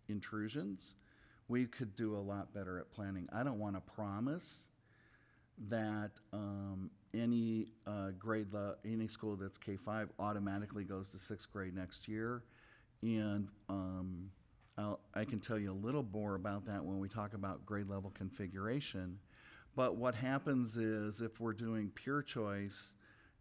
intrusions, we could do a lot better at planning. I don't want to promise that any school that's K-5 automatically goes to 6th grade next year. And I can tell you a little more about that when we talk about grade level configuration. But what happens is if we're doing pure choice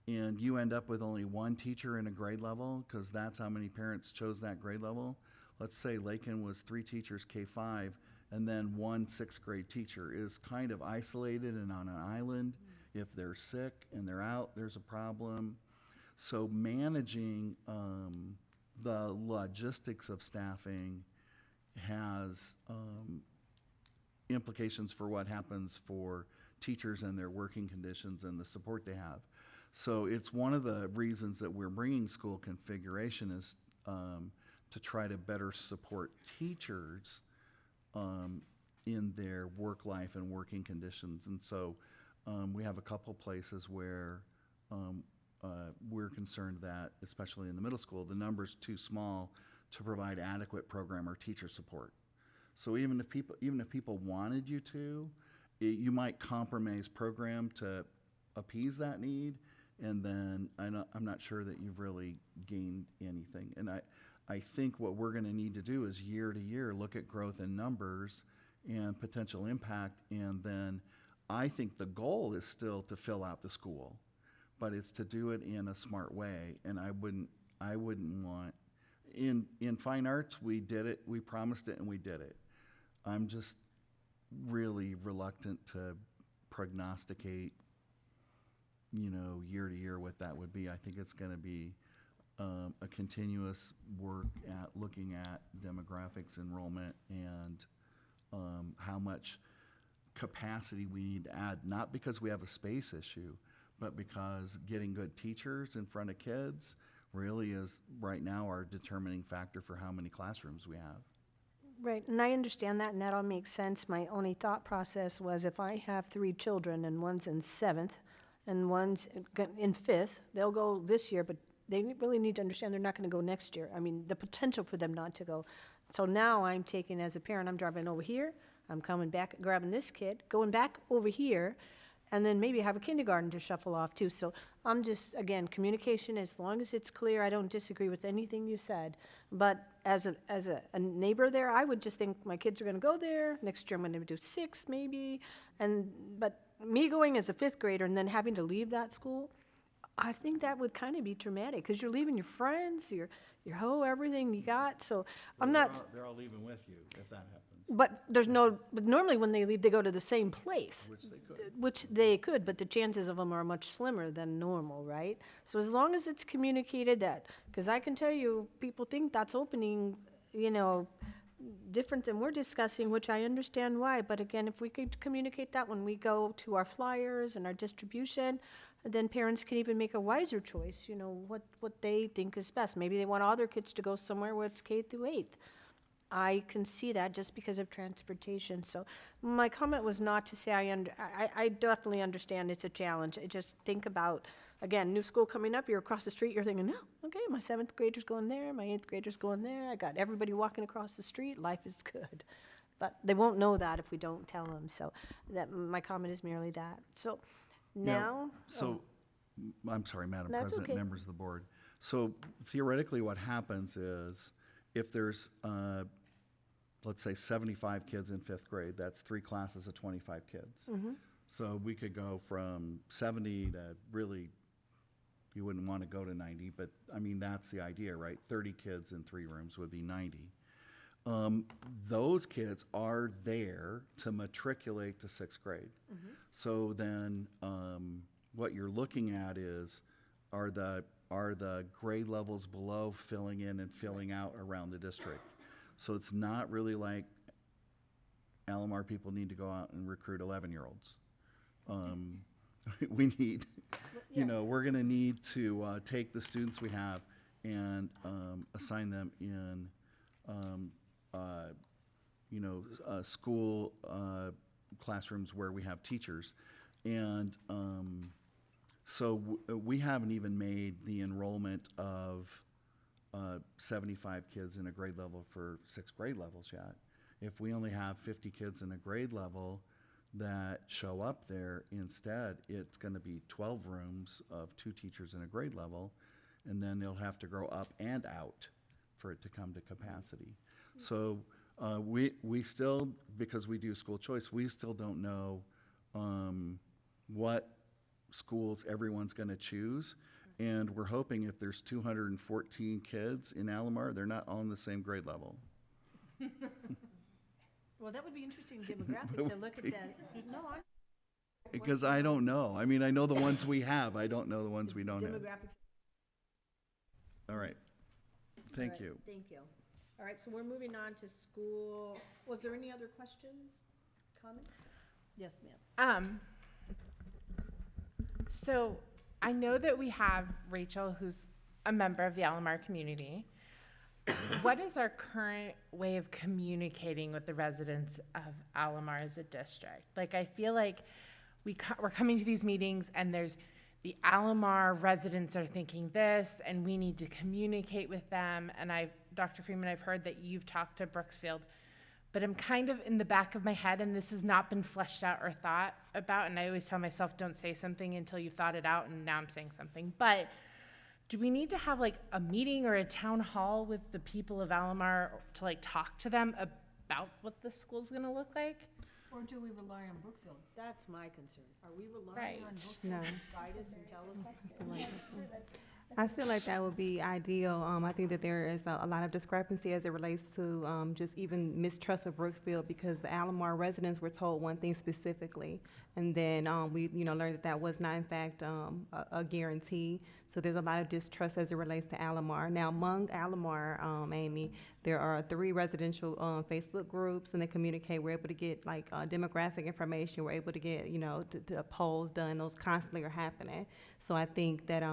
and you end up with only 1 teacher in a grade level, because that's how many parents chose that grade level. Let's say Lakin was 3 teachers K-5 and then 1 6th grade teacher is kind of isolated and on an island. If they're sick and they're out, there's a problem. So managing the logistics of staffing has implications for what happens for teachers and their working conditions and the support they have. So it's one of the reasons that we're bringing school configuration is to try to better support teachers in their work life and working conditions. And so we have a couple places where we're concerned that, especially in the middle school, the number's too small to provide adequate program or teacher support. So even if people wanted you to, you might compromise program to appease that need, and then I'm not sure that you've really gained anything. And I think what we're going to need to do is year to year look at growth in numbers and potential impact, and then I think the goal is still to fill out the school, but it's to do it in a smart way. And I wouldn't want, in fine arts, we did it, we promised it, and we did it. I'm just really reluctant to prognosticate, year to year what that would be. I think it's going to be a continuous work at looking at demographics, enrollment, and how much capacity we need to add, not because we have a space issue, but because getting good teachers in front of kids really is right now our determining factor for how many classrooms we have. Right, and I understand that, and that all makes sense. My only thought process was if I have 3 children and one's in 7th and one's in 5th, they'll go this year, but they really need to understand they're not going to go next year. I mean, the potential for them not to go. So now I'm taking, as a parent, I'm driving over here, I'm coming back, grabbing this kid, going back over here, and then maybe have a kindergarten to shuffle off too. So I'm just, again, communication, as long as it's clear, I don't disagree with anything you said. But as a neighbor there, I would just think my kids are going to go there. Next year I'm going to do 6 maybe. But me going as a 5th grader and then having to leave that school, I think that would kind of be traumatic because you're leaving your friends, your everything you got. So I'm not. They're all leaving with you if that happens. But normally when they leave, they go to the same place. Which they could, but the chances of them are much slimmer than normal, right? So as long as it's communicated that, because I can tell you, people think that's opening, different than we're discussing, which I understand why. But again, if we could communicate that when we go to our flyers and our distribution, then parents can even make a wiser choice, what they think is best. Maybe they want all their kids to go somewhere where it's K through 8th. I can see that just because of transportation. So my comment was not to say I definitely understand it's a challenge. I just think about, again, new school coming up, you're across the street, you're thinking, no, okay, my 7th grader's going there, my 8th grader's going there, I got everybody walking across the street, life is good. But they won't know that if we don't tell them. So that my comment is merely that. So now. I'm sorry, Madam That's President, okay. members of the board. So theoretically what happens is if there's, let's say 75 kids in 5th grade, that's 3 classes of 25 kids. Mm-hmm. So we could go from 70 to really, you wouldn't want to go to 90, but I mean, that's the idea, right? 30 kids in 3 rooms would be 90. Those kids are there to matriculate to 6th grade. Mm-hmm. So then what you're looking at is, are the grade levels below filling in and filling out around the district? So it's not really like Alomar people need to go out and recruit 11-year-olds. We need, we're going to need to take the students we have and assign them in, school classrooms where we have teachers. And so we haven't even made the enrollment of 75 kids in a grade level for 6th grade levels yet. If we only have 50 kids in a grade level that show up there instead, it's going to be 12 rooms of 2 teachers in a grade level, and then they'll have to grow up and out for it to come to capacity. So we still, because we do school choice, we still don't know what schools everyone's going to choose. And we're hoping if there's 214 kids in Alomar, they're not all in the same grade level. Well, that would be interesting demographic to look at that. No, Because I don't know. I mean, I know the ones we have. I don't know the ones we don't have. demographics. All right. Thank All right, you. Thank you. All right, so we're moving on to school. Was there any other questions, comments? Yes, ma'am. So I know that we have Rachel, who's a member of the Alomar community. What is our current way of communicating with the residents of Alomar as a district? Like, I feel like we're coming to these meetings and there's the Alomar residents are thinking this and we need to communicate with them. And Dr. Freeman, I've heard that you've talked to Brooksfield but I'm kind of in the back of my head, and this has not been fleshed out or thought about, and I always tell myself, don't say something until you've thought it out, and now I'm saying something. But do we need to have like a meeting or a town hall with the people of Alomar to like talk to them about what the school's gonna look like? Or do we rely on Brookfield? That's my concern. Are we relying on Brookfield No. to guide us and tell us? I feel like that would be ideal. I think that there is a lot of discrepancy as it relates to just even mistrust of Brookfield, because the Alomar residents were told one thing specifically, and then we learned that that was not in fact a guarantee. So there's a lot of distrust as it relates to Alomar. Now, among Alomar, Amy, there are 3 residential Facebook groups, and they communicate. We're able to get like demographic information. We're able to get to polls done. Those constantly are happening. So I think that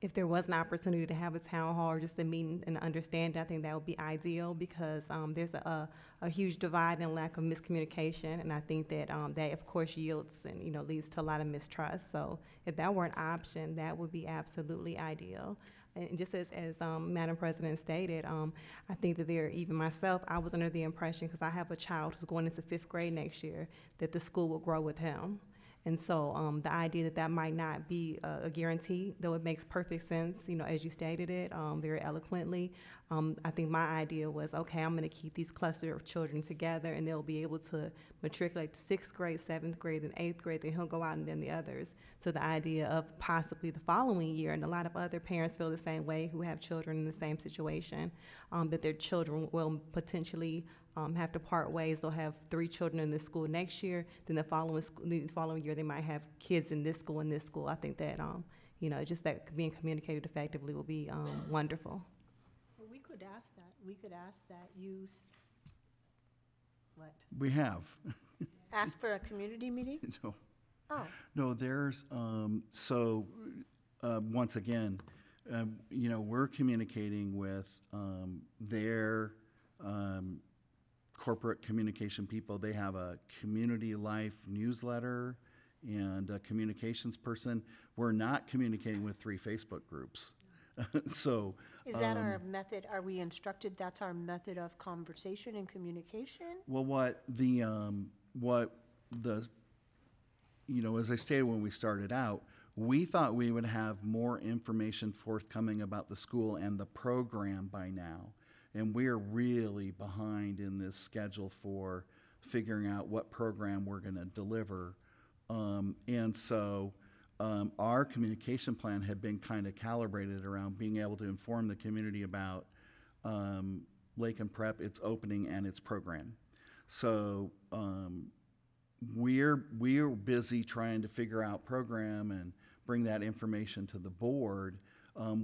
if there was an opportunity to have a town hall or just a meeting and understanding, I think that would be ideal, because there's a huge divide and lack of miscommunication, and I think that that of course yields and leads to a lot of mistrust. So if that were an option, that would be absolutely ideal. And just as Madam President stated, I think that even myself, I was under the impression, because I have a child who's going into 5th grade next year, that the school will grow with him. And so the idea that that might not be a guarantee, though it makes perfect sense, as you stated it very eloquently, I think my idea was, okay, I'm going to keep these cluster of children together, and they'll be able to matriculate to 6th grade, 7th grade, then 8th grade, then he'll go out and then the others. So the idea of possibly the following year, and a lot of other parents feel the same way who have children in the same situation, that their children will potentially have to part ways. They'll have 3 children in this school next year, then the following year they might have kids in this school and this school. I think that just that being communicated effectively will be wonderful. Well, we could ask that. We could ask that use, what? We have. Ask for a community meeting? No. Oh. No, there's, once again, we're communicating with their corporate communication people. They have a community life newsletter and a communications person. We're not communicating with 3 Facebook groups. So. Is that our method? Are we instructed that's our method of conversation and communication? Well, as I stated when we started out, we thought we would have more information forthcoming about the school and the program by now. And we're really behind in this schedule for figuring out what program we're going to deliver. And so our communication plan had been kind of calibrated around being able to inform the community about Lakin Prep, its opening, and its program. So we're busy trying to figure out program and bring that information to the board.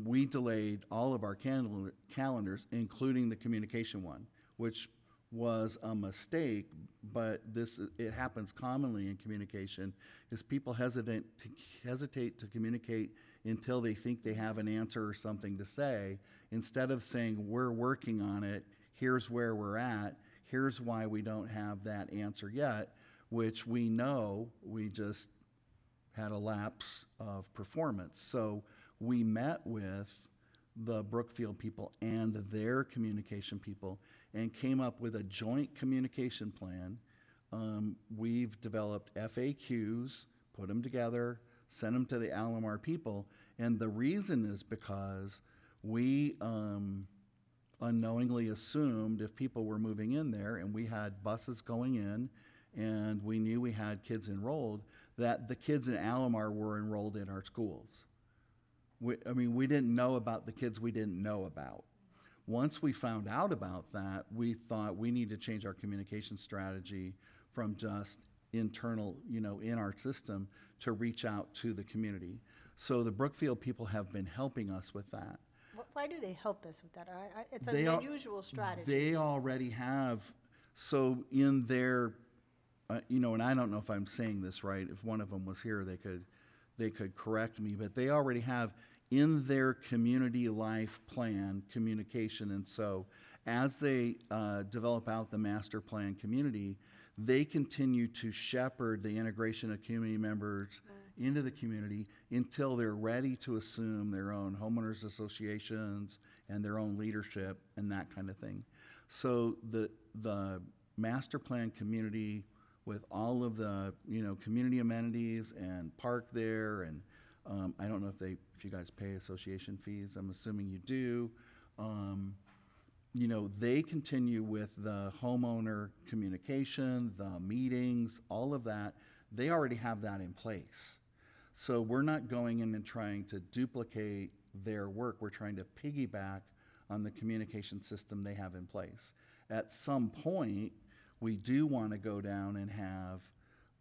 We delayed all of our calendars, including the communication one, which was a mistake, but it happens commonly in communication, is people hesitate to communicate until they think they have an answer or something to say, instead of saying, we're working on it, here's where we're at, here's why we don't have that answer yet, which we know we just had a lapse of performance. So we met with the Brookfield people and their communication people and came up with a joint communication plan. We've developed FAQs, put them together, sent them to the Alomar people, and the reason is because we unknowingly assumed if people were moving in there and we had buses going in and we knew we had kids enrolled, that the kids in Alomar were enrolled in our schools. We didn't know about the kids we didn't know about. Once we found out about that, we thought we need to change our communication strategy from just internal, in our system, to reach out to the community. So the Brookfield people have been helping us with that. Why do they help us with that? It's an unusual strategy. They already have, so in their, and I don't know if I'm saying this right. If one of them was here, they could correct me, but they already have in their community life plan communication. And so as they develop out the master plan community, they continue to shepherd the integration of community members into the community until they're ready to assume their own homeowners associations and their own leadership and that kind of thing. So the master plan community with all of the, community amenities and park there. And I don't know if you guys pay association fees. I'm assuming you do. They continue with the homeowner communication, the meetings, all of that. They already have that in place. So we're not going in and trying to duplicate their work. We're trying to piggyback on the communication system they have in place. At some point, we do want to go down and have,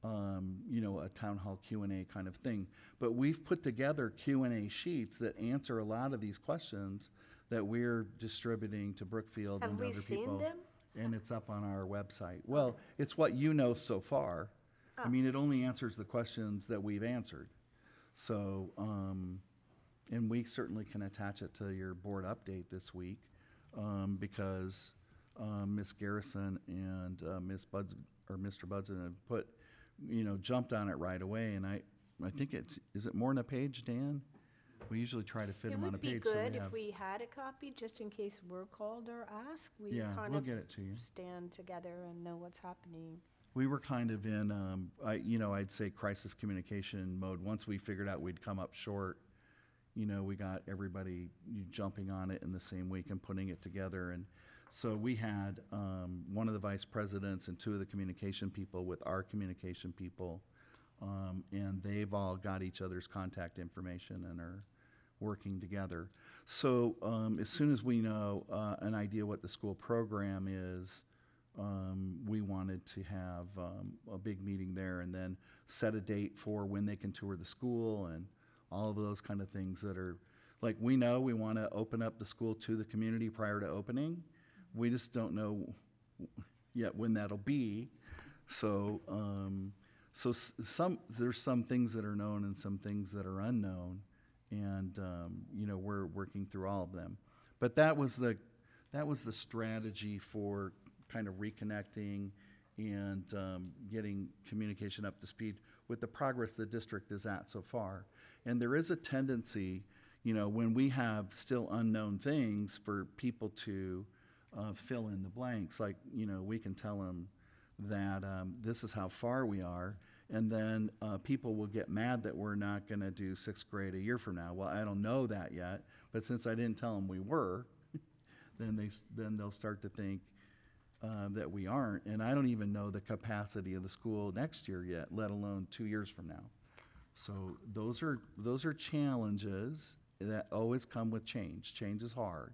a town hall Q&A kind of thing. But we've put together Q&A sheets that answer a lot of these questions that we're distributing to Brookfield and Have other we seen people. them? And it's up on our website. Well, it's what you know so far. I mean, it only answers the questions that we've answered. So, and we certainly can attach it to your board update this week, because Ms. Garrison and Mr. Budson have put, jumped on it right away. And I think is it more than a page, Dan? We usually try to fit them on a page. It would so be we good if have- we had a copy, just in case we're called or asked. We Yeah, kind we'll of get it to you. stand together and know what's happening. We were kind of in, I'd say crisis communication mode. Once we figured out we'd come up short, we got everybody jumping on it in the same week and putting it together. And so we had one of the vice presidents and two of the communication people with our communication people, and they've all got each other's contact information and are working together. So as soon as we know an idea what the school program is, we wanted to have a big meeting there and then set a date for when they can tour the school and all of those kind of things that are, like, we know we want to open up the school to the community prior to opening. We just don't know yet when that'll be. So, there's some things that are known and some things that are unknown, and we're working through all of them. But that was the strategy for kind of reconnecting and getting communication up to speed with the progress the district is at so far. And there is a tendency, when we have still unknown things, for people to fill in the blanks. Like, we can tell them that this is how far we are, and then people will get mad that we're not going to do sixth grade a year from now. Well, I don't know that yet, but since I didn't tell them we were, then they'll start to think that we aren't. And I don't even know the capacity of the school next year yet, let alone 2 years from now. So those are challenges that always come with change. Change is hard.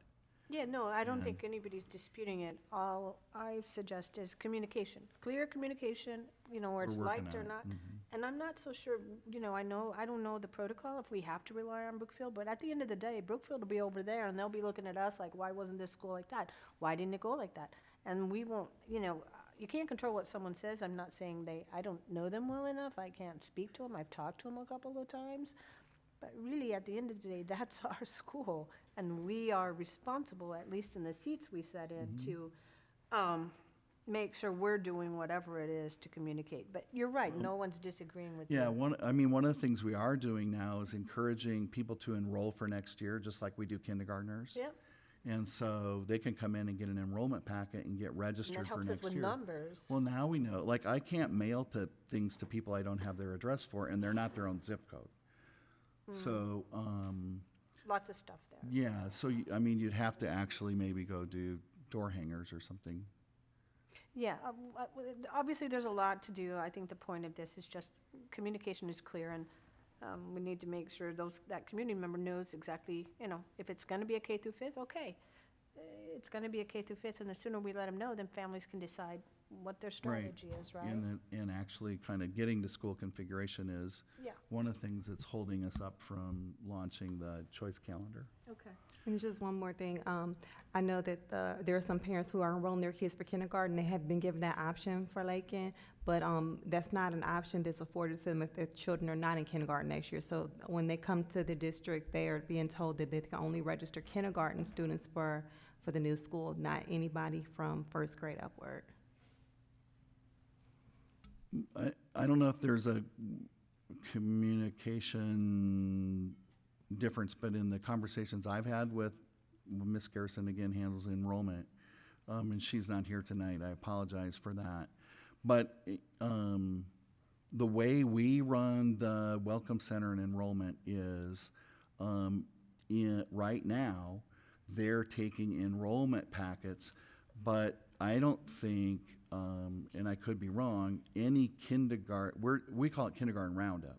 Yeah, no, I don't think anybody's disputing it. All I suggest is communication, clear communication, where it's We're working liked or on it. not. Mhm. And I'm not so sure, I don't know the protocol if we have to rely on Brookfield, but at the end of the day, Brookfield will be over there and they'll be looking at us like, why wasn't this school like that? Why didn't it go like that? And we won't, you can't control what someone says. I'm not saying I don't know them well enough. I can't speak to them. I've talked to them a couple of times. But really, at the end of the day, that's our school, and we are responsible, at least in the seats we set in, to make sure we're doing whatever it is to communicate. But you're right, no one's disagreeing with Yeah, you. one of the things we are doing now is encouraging people to enroll for next year, just like we do kindergartners. Yep, And so they can come in and get an enrollment packet and get and registered that for helps next us with year. numbers. Well, now we know. Like, I can't mail things to people I don't have their address for, and they're not their own zip code. So, Lots of stuff there. yeah, so, you'd have to actually maybe go do door hangers or something. Yeah, obviously, there's a lot to do. I think the point of this is just communication is clear, and we need to make sure that community member knows exactly, if it's going to be a K through fifth, okay. It's going to be a K through fifth, and the sooner we let them know, then families can decide what their strategy is, right? And actually kind of getting to school configuration is Yeah. one of the things that's holding us up from launching the choice calendar. Okay. And just one more thing. I know that there are some parents who are enrolling their kids for kindergarten. They have been given that option for Lakin, but that's not an option that's afforded to them if their children are not in kindergarten next year. So when they come to the district, they are being told that they can only register kindergarten students for the new school, not anybody from first grade upward. I don't know if there's a communication difference, but in the conversations I've had with Ms. Garrison, again, handles enrollment, and she's not here tonight. I apologize for that. But the way we run the Welcome Center and enrollment is right now, they're taking enrollment packets, but I don't think, and I could be wrong, any kindergarten, we call it kindergarten roundup.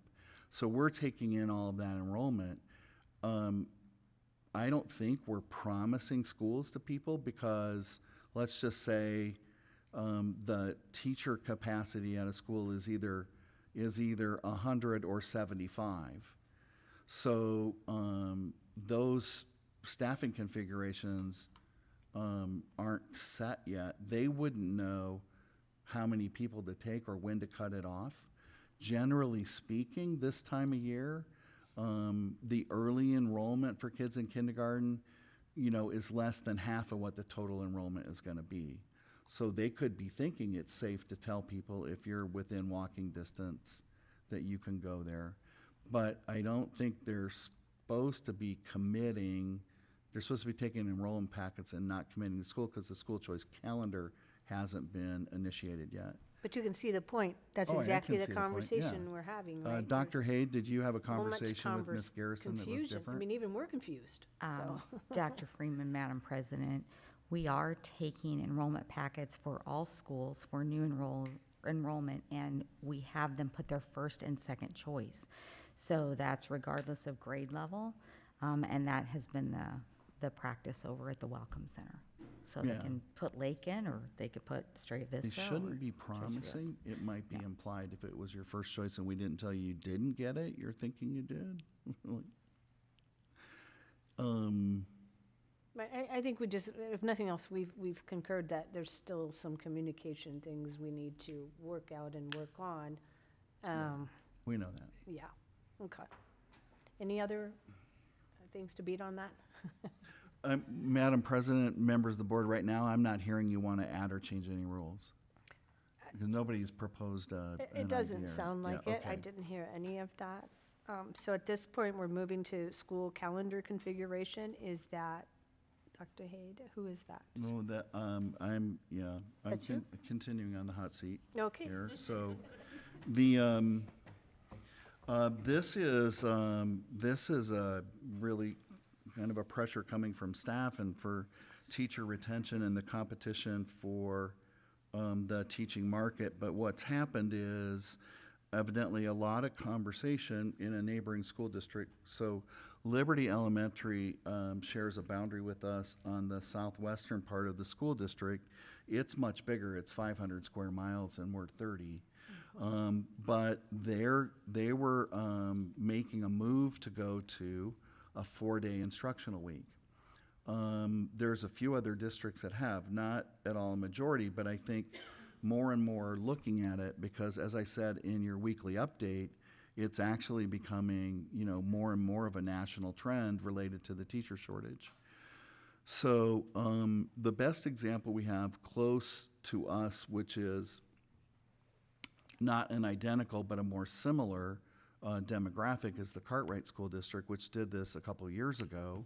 So we're taking in all of that enrollment. I don't think we're promising schools to people because let's just say the teacher capacity at a school is either 100 or 75. So those staffing configurations aren't set yet. They wouldn't know how many people to take or when to cut it off. Generally speaking, this time of year, the early enrollment for kids in kindergarten, is less than half of what the total enrollment is going to be. So they could be thinking it's safe to tell people if you're within walking distance that you can go there. But I don't think they're supposed to be committing. They're supposed to be taking enrollment packets and not committing to school because the school choice calendar hasn't been initiated yet. But you can see the point. That's Oh, I exactly can the see the point, conversation yeah. we're having, right? Dr. Haid, did you have a So much conversation with Ms. Garrison that was confusion. different? I mean, even we're confused. So. Dr. Freeman, Madam President, we are taking enrollment packets for all schools for new enrollment, and we have them put their first and second choice. So that's regardless of grade level, and that has been the practice over at the Welcome Center. So Yeah. they can put Lake in, or they could put Straight Vista. They or shouldn't be Tres Rios. promising. It might be implied if it was your first choice and we didn't tell you didn't get it, you're thinking you did. But I think we just, if nothing else, we've concurred that there's still some communication things we need to work out and work on. We know that. Yeah, okay. Any other things to beat on that? Madam President, members of the board, right now, I'm not hearing you want to add or change any rules. Because nobody's proposed an It doesn't idea. sound like Yeah, it. I okay. didn't hear any of that. So at this point, we're moving to school calendar configuration. Is that Dr. Haid? Who is that? No, that, I'm That's you? continuing on the hot seat. Okay. Here, so, this is a really kind of a pressure coming from staff and for teacher retention and the competition for the teaching market. But what's happened is evidently a lot of conversation in a neighboring school district. So Liberty Elementary shares a boundary with us on the southwestern part of the school district. It's much bigger. It's 500 square miles and we're 30. But they were making a move to go to a 4-day instructional week. There's a few other districts that have, not at all a majority, but I think more and more are looking at it because, as I said in your weekly update, it's actually becoming, more and more of a national trend related to the teacher shortage. So the best example we have close to us, which is not an identical but a more similar demographic, is the Cartwright School District, which did this a couple of years ago.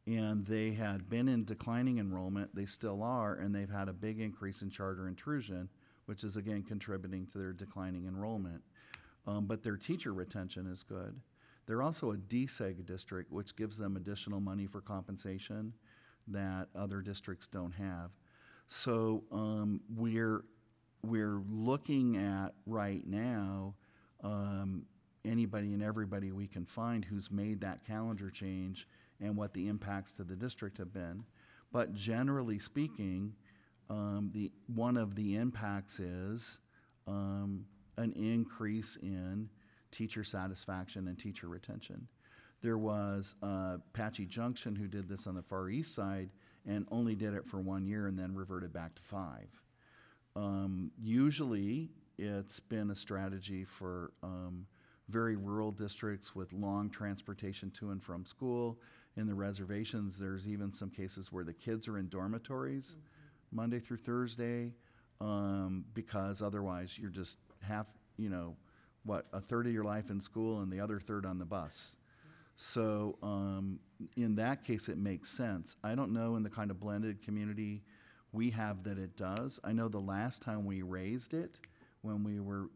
And they had been in declining enrollment, they still are, and they've had a big increase in charter intrusion, which is again contributing to their declining enrollment. But their teacher retention is good. They're also a DSEG district, which gives them additional money for compensation that other districts don't have. So we're looking at right now anybody and everybody we can find who's made that calendar change and what the impacts to the district have been. But generally speaking, one of the impacts is an increase in teacher satisfaction and teacher retention. There was Patchy Junction who did this on the Far East Side and only did it for 1 year and then reverted back to 5. Usually it's been a strategy for very rural districts with long transportation to and from school. In the reservations, there's even some cases where the kids are in dormitories Monday through Thursday because otherwise you're just a third of your life in school and the other third on the bus. So in that case, it makes sense. I don't know in the kind of blended community we have that it does. I know the last time we raised it, when we were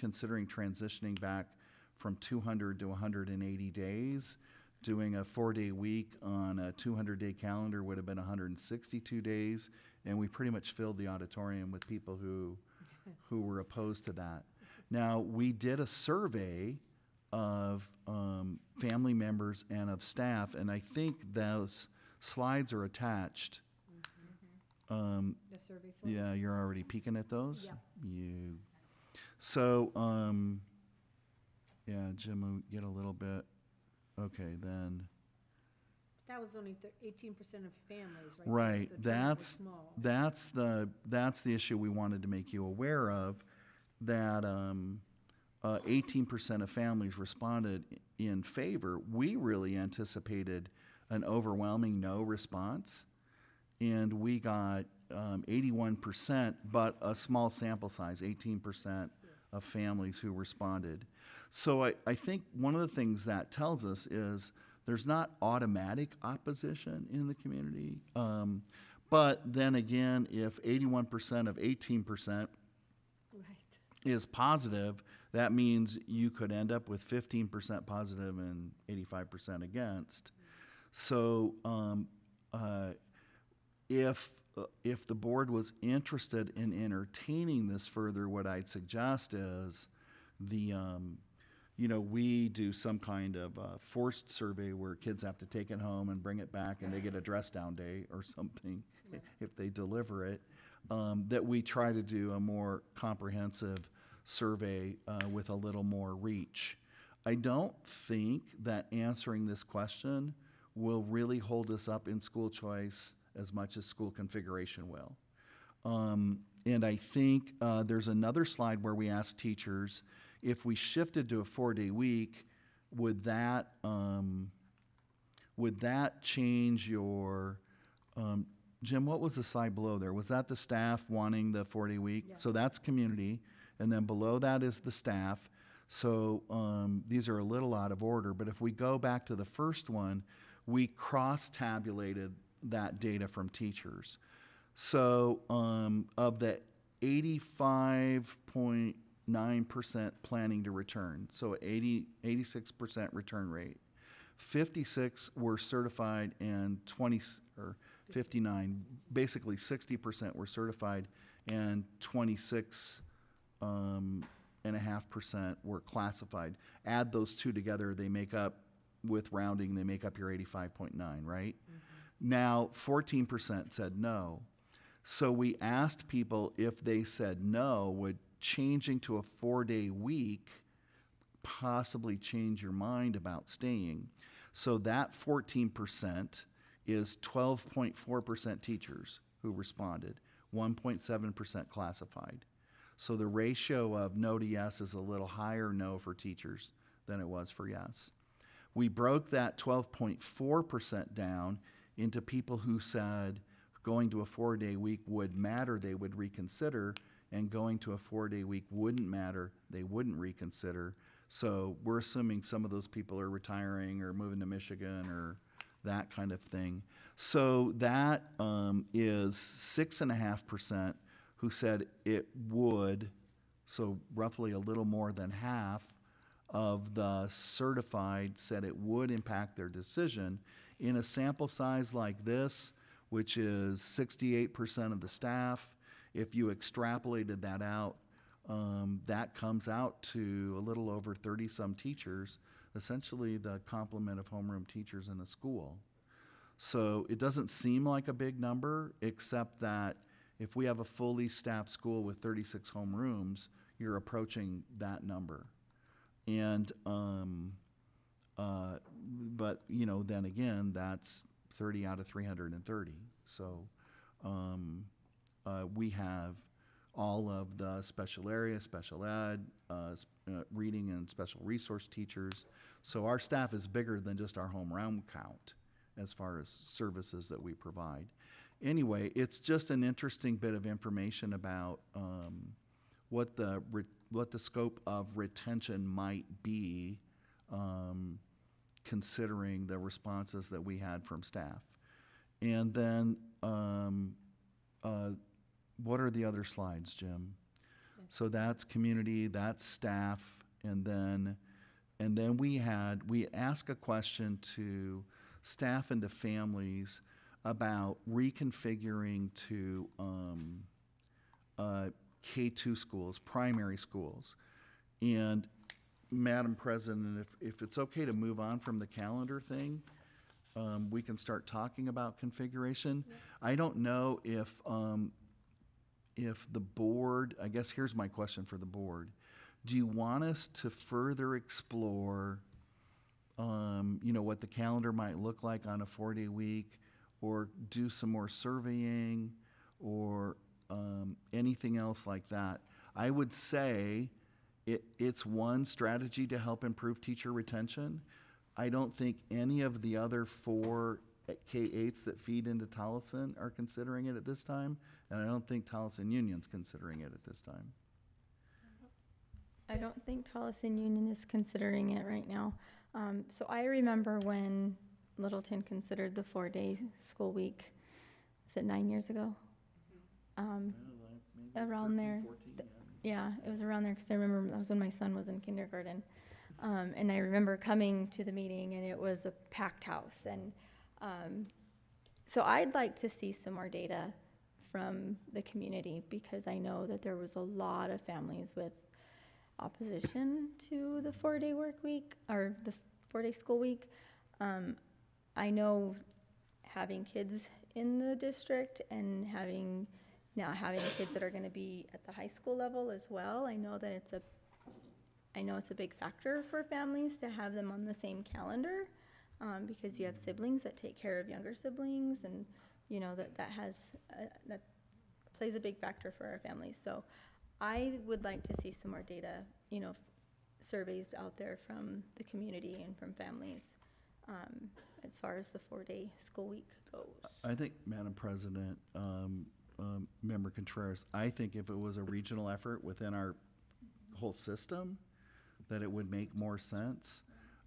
considering transitioning back from 200 to 180 days, doing a 4-day week on a 200-day calendar would have been 162 days, and we pretty much filled the auditorium with people who were opposed to that. Now, we did a survey of family members and of staff, and I think those slides are attached. The survey slides? Yeah, you're already peeking at those? Yep. So, yeah, Jim, will get a little bit. Okay, then. That was only 18% of families, right? So Right, the turnout was small. that's the issue we wanted to make you aware of, that 18% of families responded in favor. We really anticipated an overwhelming no response, and we got 81%, but a small sample size, 18% of families who responded. So I think one of the things that tells us is there's not automatic opposition in the community. But then again, if 81% of 18% is positive, that means you could end up with 15% positive and 85% against. So if the board was interested in entertaining this further, what I'd suggest is we do some kind of forced survey where kids have to take it home and bring it back, and they get a dress down day or something if they deliver it, that we try to do a more comprehensive survey with a little more reach. I don't think that answering this question will really hold us up in school choice as much as school configuration will. And I think there's another slide where we ask teachers, if we shifted to a 4-day week, would that change your, Jim, what was the slide below there? Was that the staff wanting the 4-day week? Yeah. So that's community, and then below that is the staff. So these are a little out of order, but if we go back to the first one, we cross-tabulated that data from teachers. So of the 85.9% planning to return, so 86% return rate, 56 were certified and 59, basically 60% were certified, and 26.5% were classified. Add those two together, they make up, with rounding, they make up your 85.9, right? Mm-hmm. Now, 14% said no. So we asked people if they said no, would changing to a 4-day week possibly change your mind about staying? So that 14% is 12.4% teachers who responded, 1.7% classified. So the ratio of no to yes is a little higher no for teachers than it was for yes. We broke that 12.4% down into people who said going to a 4-day week would matter, they would reconsider, and going to a 4-day week wouldn't matter, they wouldn't reconsider. So we're assuming some of those people are retiring or moving to Michigan or that kind of thing. So that is 6.5% who said it would, so roughly a little more than half of the certified said it would impact their decision. In a sample size like this, which is 68% of the staff, if you extrapolated that out, that comes out to a little over 30-some teachers, essentially the complement of homeroom teachers in a school. So it doesn't seem like a big number, except that if we have a fully staffed school with 36 homerooms, you're approaching that number. And, but, then again, that's 30 out of 330. So we have all of the special area, special ed, reading and special resource teachers. So our staff is bigger than just our homeroom count as far as services that we provide. Anyway, it's just an interesting bit of information about what the scope of retention might be, considering the responses that we had from staff. And then what are the other slides, Jim? So that's community, that's staff, and then we asked a question to staff and to families about reconfiguring to K-2 schools, primary schools. And Madam President, if it's okay to move on from the calendar thing, we can start talking about configuration. Yeah. I don't know if the board, I guess here's my question for the board. Do you want us to further explore, what the calendar might look like on a 4-day week, or do some more surveying, or anything else like that? I would say it's one strategy to help improve teacher retention. I don't think any of the other 4 K-8s that feed into Tolleson are considering it at this time, and I don't think Tolleson Union's considering it at this time. I don't think Tolleson Union is considering it right now. So I remember when Littleton considered the 4-day school week. Was it 9 years ago? Around 13, there. 14, yeah, it was around there because I remember that was when my son was in kindergarten. And I remember coming to the meeting and it was a packed house. And so I'd like to see some more data from the community, because I know that there was a lot of families with opposition to the 4-day work week or the 4-day school week. I know having kids in the district and having kids that are going to be at the high school level as well, I know it's a big factor for families to have them on the same calendar, because you have siblings that take care of younger siblings, and that plays a big factor for our families. So I would like to see some more data, surveys out there from the community and from families, as far as the 4-day school week goes. I think, Madam President, Member Contreras, I think if it was a regional effort within our whole system, that it would make more sense.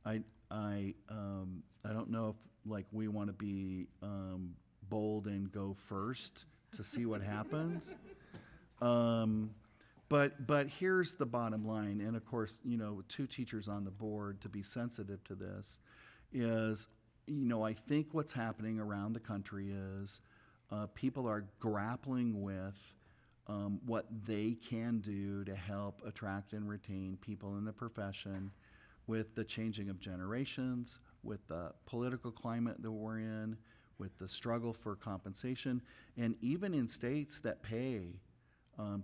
I don't know if we want to be bold and go first to see what happens. But here's the bottom line, and of course, 2 teachers on the board to be sensitive to this is, I think what's happening around the country is people are grappling with what they can do to help attract and retain people in the profession with the changing of generations, with the political climate that we're in, with the struggle for compensation, and even in states that pay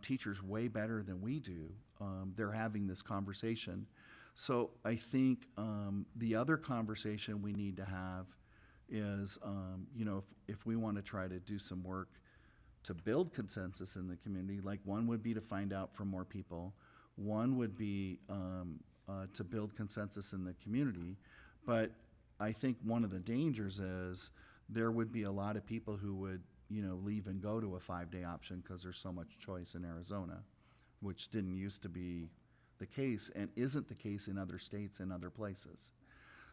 teachers way better than we do, they're having this conversation. So I think the other conversation we need to have is, if we want to try to do some work to build consensus in the community, one would be to find out from more people. One would be to build consensus in the community. But I think one of the dangers is there would be a lot of people who would, leave and go to a 5-day option because there's so much choice in Arizona, which didn't used to be the case and isn't the case in other states and other places.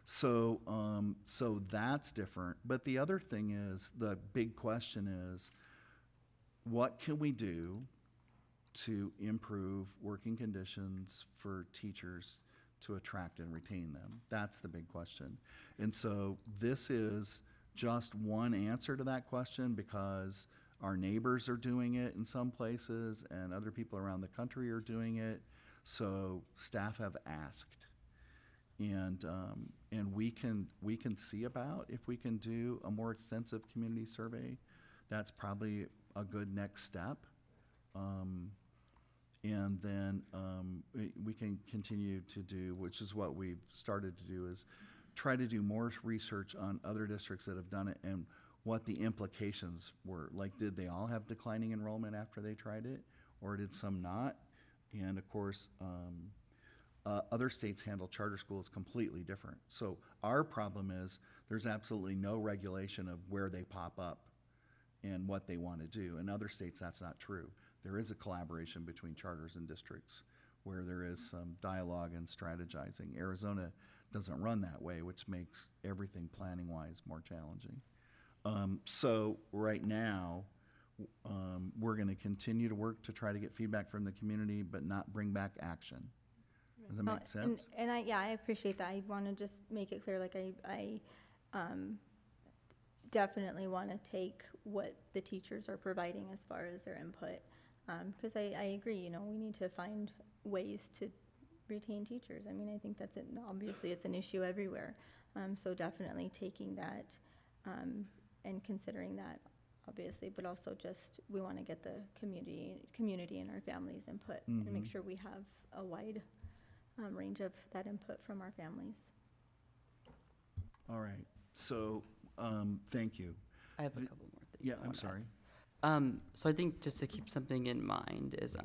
So that's different. But the other thing is, the big question is, what can we do to improve working conditions for teachers to attract and retain them? That's the big question. And so this is just one answer to that question, because our neighbors are doing it in some places and other people around the country are doing it. So staff have asked, and we can see about if we can do a more extensive community survey. That's probably a good next step. And then we can continue to do, which is what we've started to do, is try to do more research on other districts that have done it and what the implications were. Did they all have declining enrollment after they tried it, or did some not? And of course, other states handle charter schools completely different. So our problem is there's absolutely no regulation of where they pop up and what they want to do. In other states, that's not true. There is a collaboration between charters and districts where there is some dialogue and strategizing. Arizona doesn't run that way, which makes everything planning-wise more challenging. So right now, we're going to continue to work to try to get feedback from the community, but not bring back action. Does that make sense? And I appreciate that. I want to just make it clear, like I definitely want to take what the teachers are providing as far as their input. Because I agree, you know, we need to find ways to retain teachers. I mean, I think that's it. Obviously, it's an issue everywhere. So definitely taking that and considering that, obviously, but also just we want to get the community and our families' input and make sure we have a wide range of that input from our families. All right. So, thank you. I have a couple more things. Yeah, I I'm wanna sorry. add. So I think just to keep something in mind is,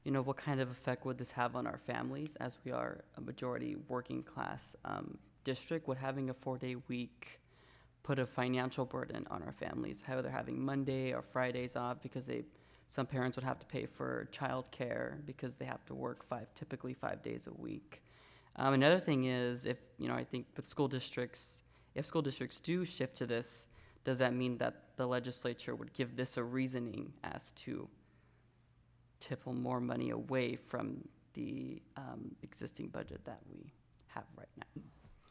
you know, what kind of effect would this have on our families, as we are a majority working class district? Would having a 4-day week put a financial burden on our families, whether having Monday or Fridays off, because some parents would have to pay for childcare because they have to work typically 5 days a week. Another thing is, if, you know, I think with school districts, if school districts do shift to this, does that mean that the legislature would give this a reasoning as to pull more money away from the existing budget that we have right now?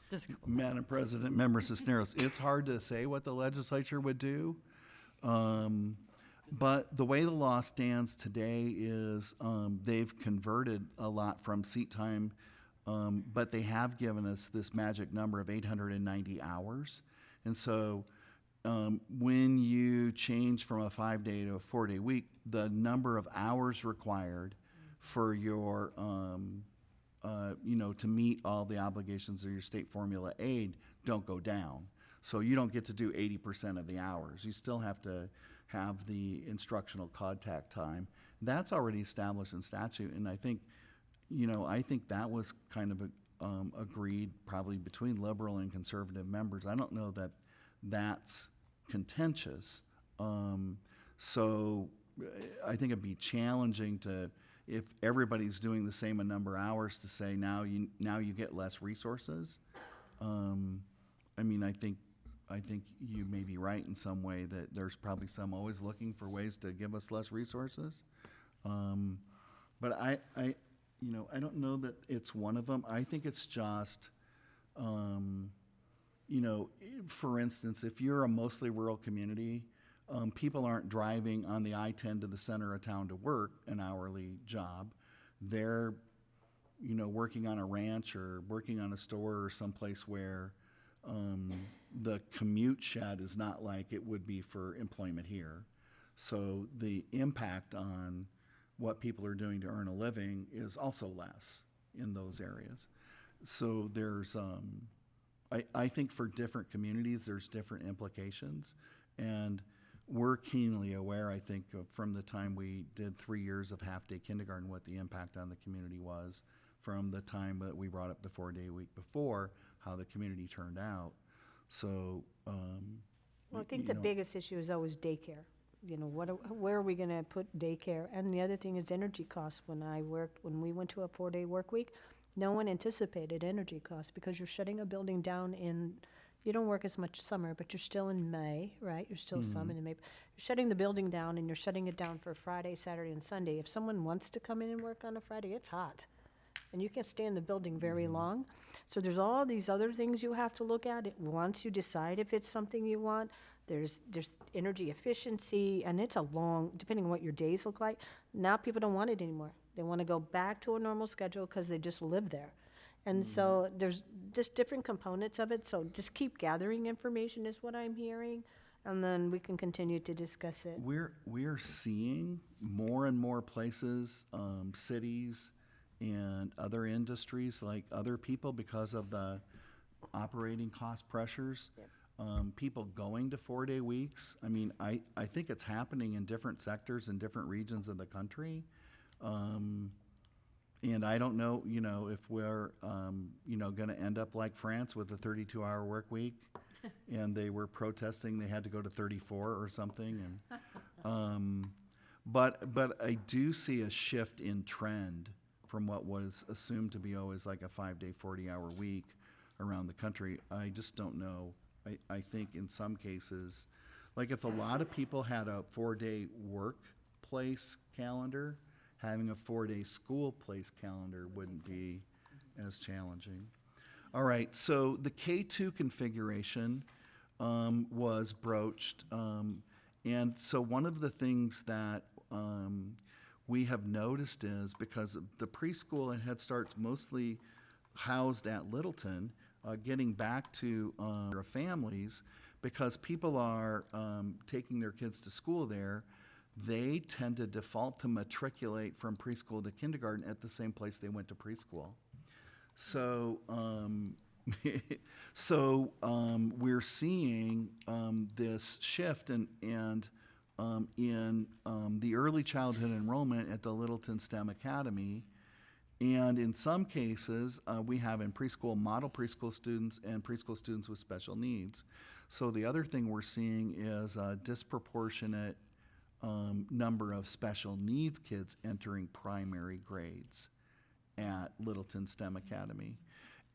Just a couple Madam President, Member Cisneros, it's hard to say what the legislature would do. But the way the law stands today is they've converted a lot from seat time, but they have given us this magic number of 890 hours. And so when you change from a 5-day to a 4-day week, the number of hours required for your, you know, to meet all the obligations of your state formula aid don't go down. So you don't get to do 80% of the hours. You still have to have the instructional contact time. That's already established in statute, and I think, you know, I think that was kind of agreed probably between liberal and conservative members. I don't know that that's contentious. So I think it'd be challenging to, if everybody's doing the same number of hours, to say now you get less resources. I mean, I think you may be right in some way that there's probably some always looking for ways to give us less resources. But I you know, I don't know that it's one of them. I think it's just, you know, for instance, if you're a mostly rural community, people aren't driving on the I-10 to the center of town to work an hourly job. They're, you know, working on a ranch or working on a store or someplace where the commute shed is not like it would be for employment here. So the impact on what people are doing to earn a living is also less in those areas. So there's, I think for different communities, there's different implications. And we're keenly aware, I think, from the time we did 3 years of half-day kindergarten, what the impact on the community was, from the time that we brought up the 4-day week before, how the community turned out. So, well, I think the biggest issue is always daycare. You know, where are we going to put daycare? And the other thing is energy costs. When we went to a 4-day work week, no one anticipated energy costs because you're shutting a building down you don't work as much summer, but you're still in May, right? You're still summer in May. You're shutting the building down, and you're shutting it down for Friday, Saturday, and Sunday. If someone wants to come in and work on a Friday, it's hot. And you can't stay in the building very long. So there's all these other things you have to look at. Once you decide if it's something you want, there's energy efficiency, and it's a long, depending on what your days look like. Now people don't want it anymore. They want to go back to a normal schedule because they just live there. And so there's just different components of it. So just keep gathering information is what I'm hearing, and then we can continue to discuss it. We're seeing more and more places, cities, and other industries, like other people, because of the operating cost pressures, people going to 4-day weeks. I mean, I think it's happening in different sectors in different regions of the country. And I don't know, you know, if we're, you know, going to end up like France with a 32-hour work week, and they were protesting they had to go to 34 or something. And but I do see a shift in trend from what was assumed to be always like a 5-day, 40-hour week around the country. I just don't know. I think in some cases Like if a lot of people had a 4-day workplace calendar, having a 4-day school place calendar wouldn't be as challenging. All right, so the K2 configuration was broached. And so one of the things that we have noticed is because the preschool and Head Start's mostly housed at Littleton, getting back to families, because people are taking their kids to school there, they tend to default to matriculate from preschool to kindergarten at the same place they went to preschool. So, we're seeing this shift in the early childhood enrollment at the Littleton STEM Academy. And in some cases, we have in preschool model preschool students and preschool students with special needs. So the other thing we're seeing is a disproportionate number of special needs kids entering primary grades at Littleton STEM Academy.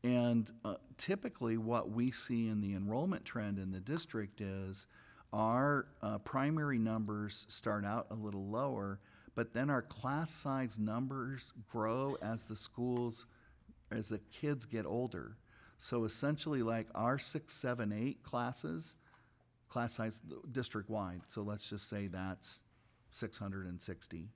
And typically what we see in the enrollment trend in the district is our primary numbers start out a little lower, but then our class size numbers grow as the kids get older. So essentially like our 6, 7, 8 classes, class size district-wide, so let's just say that's 660,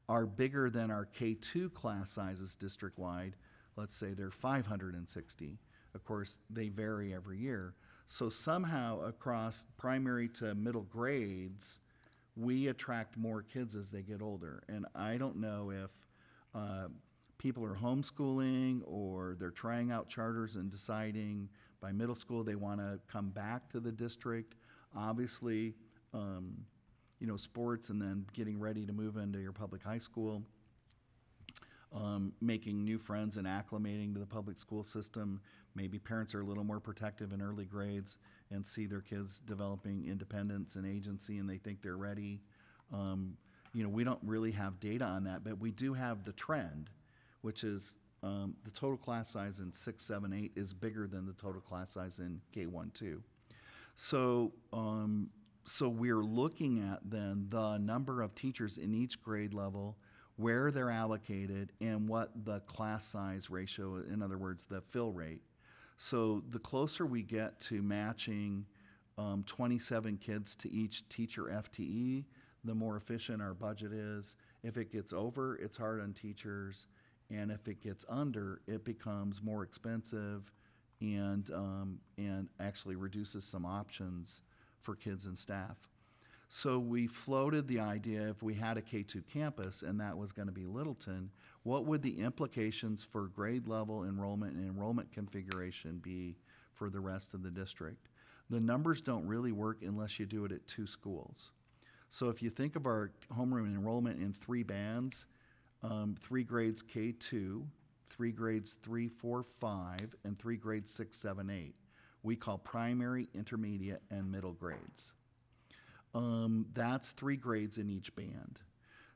are bigger than our K2 class sizes district-wide. Let's say they're 560. Of course, they vary every year. So somehow across primary to middle grades, we attract more kids as they get older. And I don't know if people are homeschooling or they're trying out charters and deciding by middle school they want to come back to the district. Obviously, sports and then getting ready to move into your public high school, making new friends and acclimating to the public school system. Maybe parents are a little more protective in early grades and see their kids developing independence and agency and they think they're ready. We don't really have data on that, but we do have the trend, which is the total class size in 6, 7, 8 is bigger than the total class size in K1, 2. So we're looking at then the number of teachers in each grade level, where they're allocated, and what the class size ratio, in other words, the fill rate. So the closer we get to matching 27 kids to each teacher FTE, the more efficient our budget is. If it gets over, it's hard on teachers, and if it gets under, it becomes more expensive and actually reduces some options for kids and staff. So we floated the idea if we had a K2 campus and that was going to be Littleton, what would the implications for grade level enrollment and enrollment configuration be for the rest of the district? The numbers don't really work unless you do it at 2 schools. So if you think of our homeroom enrollment in 3 bands, 3 grades K2, 3 grades 3, 4, 5, and 3 grades 6, 7, 8. We call primary, intermediate, and middle grades. That's 3 grades in each band.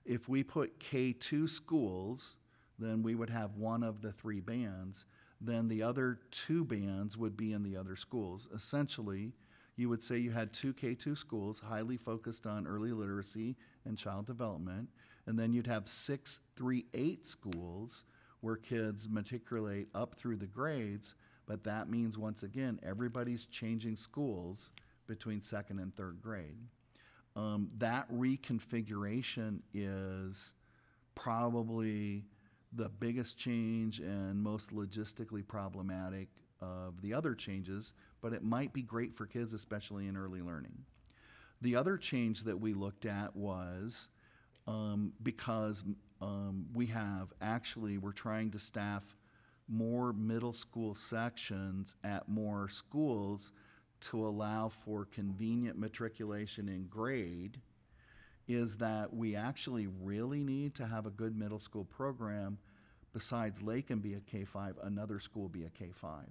If we put K2 schools, then we would have one of the 3 bands. Then the other 2 bands would be in the other schools. Essentially, you would say you had 2 K2 schools highly focused on early literacy and child development, and then you'd have 6 3-8 schools where kids matriculate up through the grades, but that means, once again, everybody's changing schools between 2nd and 3rd grade. That reconfiguration is probably the biggest change and most logistically problematic of the other changes, but it might be great for kids, especially in early learning. The other change that we looked at was because we're trying to staff more middle school sections at more schools to allow for convenient matriculation in grade, is that we actually really need to have a good middle school program. Besides Lakin be a K5, another school be a K5,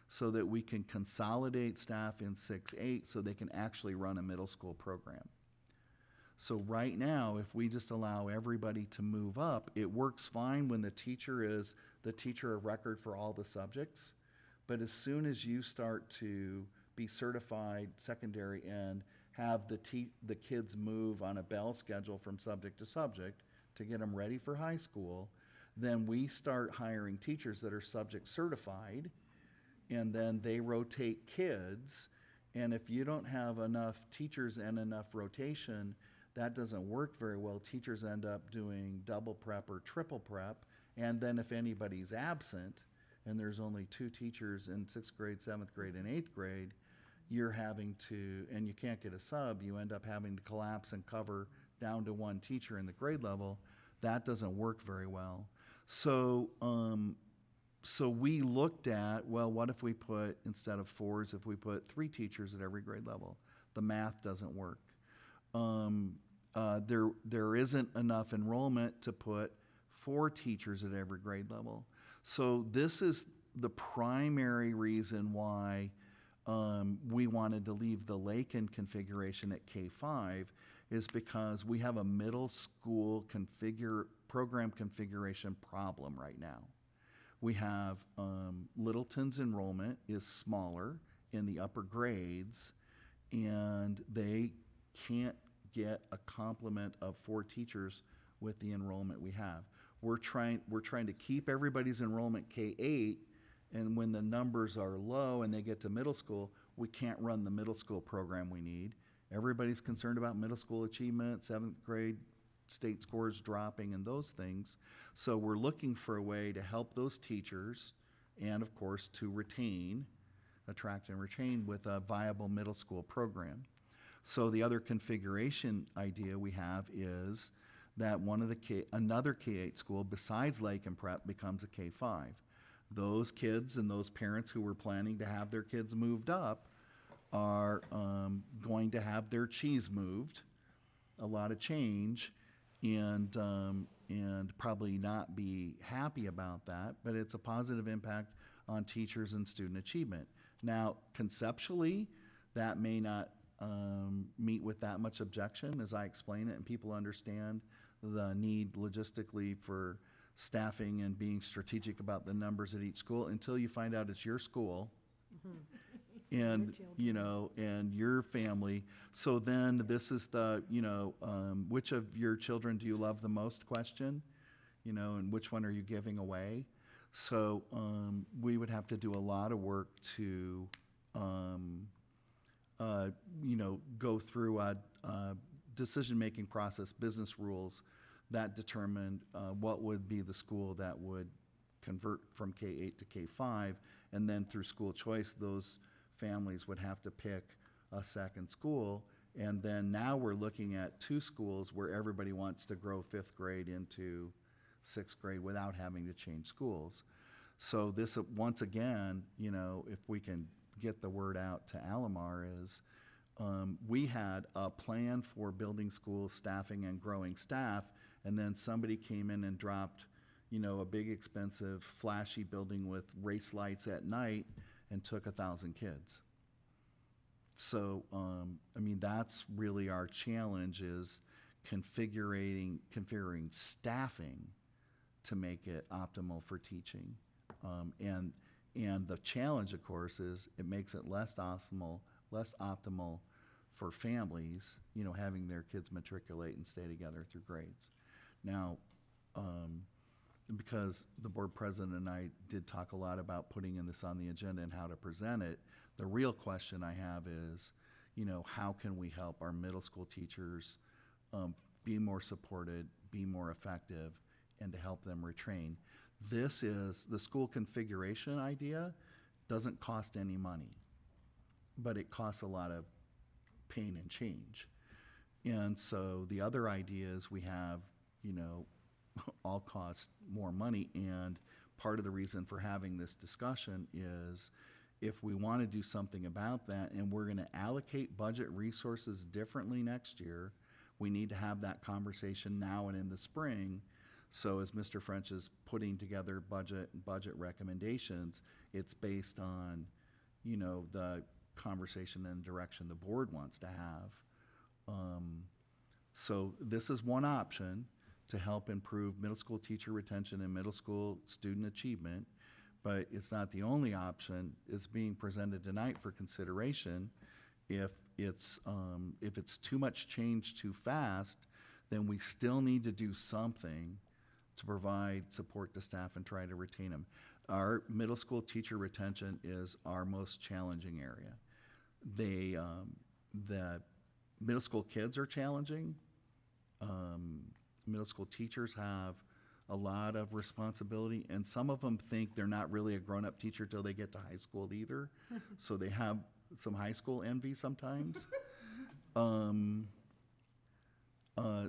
so that we can consolidate staff in 6-8 so they can actually run a middle school program. So right now, if we just allow everybody to move up, it works fine when the teacher is the teacher of record for all the subjects. But as soon as you start to be certified secondary and have the kids move on a bell schedule from subject to subject to get them ready for high school. Then we start hiring teachers that are subject certified, and then they rotate kids. And if you don't have enough teachers and enough rotation, that doesn't work very well. Teachers end up doing double prep or triple prep. And then if anybody's absent, and there's only 2 teachers in 6th grade, 7th grade, and 8th grade, you're having to, and you can't get a sub, you end up having to collapse and cover down to 1 teacher in the grade level. That doesn't work very well. So, so we looked at, well, what if we put, instead of 4s, if we put 3 teachers at every grade level? The math doesn't work. There isn't enough enrollment to put 4 teachers at every grade level. So this is the primary reason why we wanted to leave the Lakin configuration at K5, is because we have a middle school program configuration problem right now. We have Littleton's enrollment is smaller in the upper grades, and they can't get a complement of 4 teachers with the enrollment we have. We're trying to keep everybody's enrollment K8, and when the numbers are low and they get to middle school, we can't run the middle school program we need. Everybody's concerned about middle school achievement, 7th grade state scores dropping and those things. So we're looking for a way to help those teachers, and of course to attract and retain with a viable middle school program. So the other configuration idea we have is that another K8 school besides Lakin Prep becomes a K5. Those kids and those parents who were planning to have their kids moved up are going to have their cheese moved, a lot of change, and probably not be happy about that, but it's a positive impact on teachers and student achievement. Now, conceptually, that may not meet with that much objection as I explain it, and people understand the need logistically for staffing and being strategic about the numbers at each school, until you find out it's your school and and your family. So then this is the which of your children do you love the most question, and which one are you giving away? So we would have to do a lot of work to go through a decision-making process, business rules that determined what would be the school that would convert from K8 to K5, and then through school choice, those families would have to pick a second school. And then now we're looking at 2 schools where everybody wants to grow 5th grade into 6th grade without having to change schools. So this, once again, if we can get the word out to Alamar, is we had a plan for building schools, staffing, and growing staff, and then somebody came in and dropped, a big, expensive, flashy building with race lights at night and took 1,000 kids. So, that's really our challenge, is configuring staffing to make it optimal for teaching. And the challenge, of course, is it makes it less optimal for families, having their kids matriculate and stay together through grades. Now, because the board president and I did talk a lot about putting this on the agenda and how to present it, the real question I have is, how can we help our middle school teachers be more supported, be more effective, and to help them retrain? This is, the school configuration idea doesn't cost any money, but it costs a lot of pain and change. And so the other ideas we have, all cost more money, and part of the reason for having this discussion is if we want to do something about that, and we're going to allocate budget resources differently next year, we need to have that conversation now and in the spring. So as Mr. French is putting together budget recommendations, it's based on, the conversation and direction the board wants to have. So this is one option to help improve middle school teacher retention and middle school student achievement, but it's not the only option. It's being presented tonight for consideration, if it's too much change too fast, then we still need to do something to provide support to staff and try to retain them. Our middle school teacher retention is our most challenging area. The middle school kids are challenging. Middle school teachers have a lot of responsibility, and some of them think they're not really a grown-up teacher till they get to high school either. So they have some high school envy sometimes.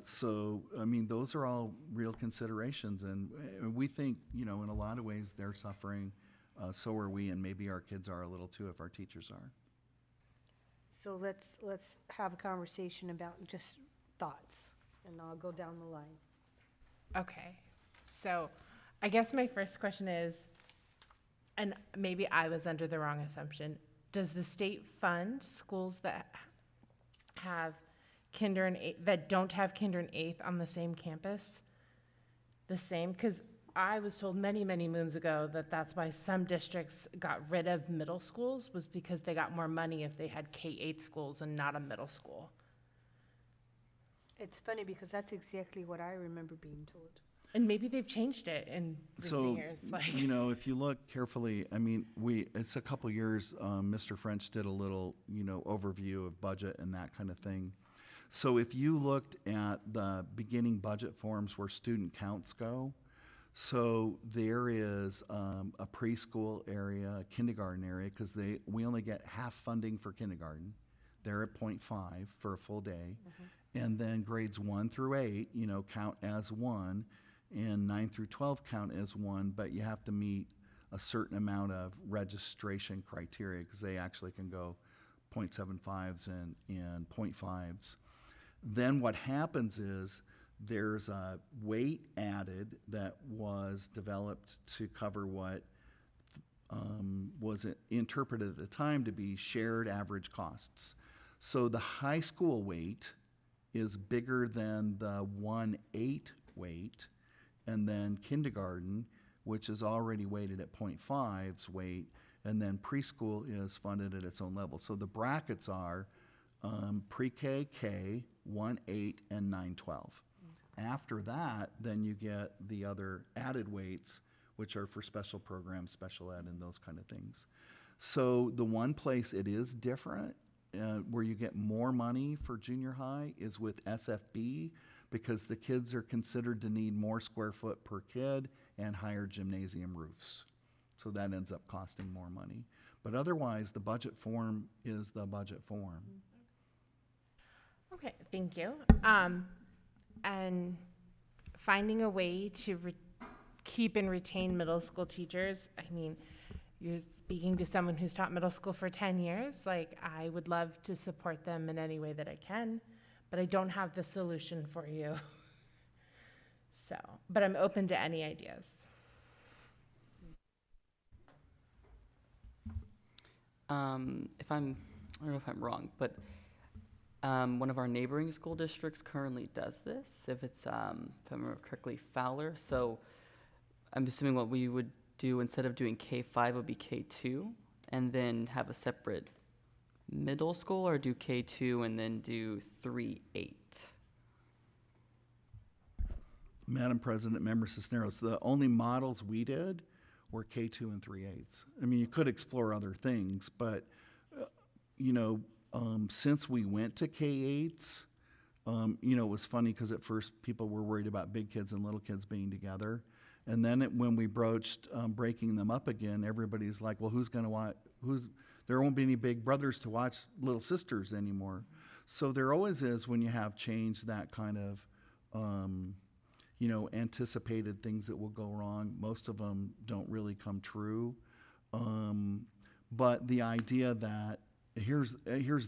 So, I mean, those are all real considerations, and we think, you know, in a lot of ways they're suffering, so are we, and maybe our kids are a little too if our teachers are. So let's have a conversation about just thoughts, and I'll go down the line. Okay. So I guess my first question is, and maybe I was under the wrong assumption, does the state fund schools that have kinder and eighth, that don't have kinder and eighth on the same campus the same? Because I was told many, many moons ago that that's why some districts got rid of middle schools, was because they got more money if they had K-8 schools and not a middle school. It's funny because that's exactly what I remember being told. And maybe they've changed it in recent years. Like, you know, if you look carefully, I mean, it's a couple years, Mr. French did a little, you know, overview of budget and that kind of thing. So if you looked at the beginning budget forms where student counts go, so there is a preschool area, a kindergarten area, because we only get half funding for kindergarten. They're at 0.5 for a full day. And then grades 1 through 8, you know, count as one, and 9 through 12 count as one, but you have to meet a certain amount of registration criteria because they actually can go 0.75s and 0.5s. Then what happens is there's a weight added that was developed to cover what was interpreted at the time to be shared average costs. So the high school weight is bigger than the 1/8 weight, and then kindergarten, which is already weighted at 0.5's weight, and then preschool is funded at its own level. So the brackets are pre-K, K, 1/8, and 9/12. After that, then you get the other added weights, which are for special programs, special ed, and those kind of things. So the one place it is different, where you get more money for junior high, is with SFB, because the kids are considered to need more square foot per kid and higher gymnasium roofs. So that ends up costing more money. But otherwise, the budget form is the budget form. okay, thank you. And finding a way to keep and retain middle school teachers, I mean, you're speaking to someone who's taught middle school for 10 years. Like, I would love to support them in any way that I can, but I don't have the solution for you. So, but I'm open to any ideas. I don't know if I'm wrong, but one of our neighboring school districts currently does this, if I remember correctly, Fowler. So I'm assuming what we would do instead of doing K-5 would be K-2, and then have a separate middle school, or do K-2 and then do 3-8? Madam President, Member Cisneros, the only models we did were K-2 and 3/8. I mean, you could explore other things, but, you know, since we went to K-8s, you know, it was funny because at first people were worried about big kids and little kids being together. And then when we broached breaking them up again, everybody's like, well, who's going to watch? There won't be any big brothers to watch little sisters anymore. So there always is, when you have change, that kind of, you know, anticipated things that will go wrong. Most of them don't really come true. But the idea that, here's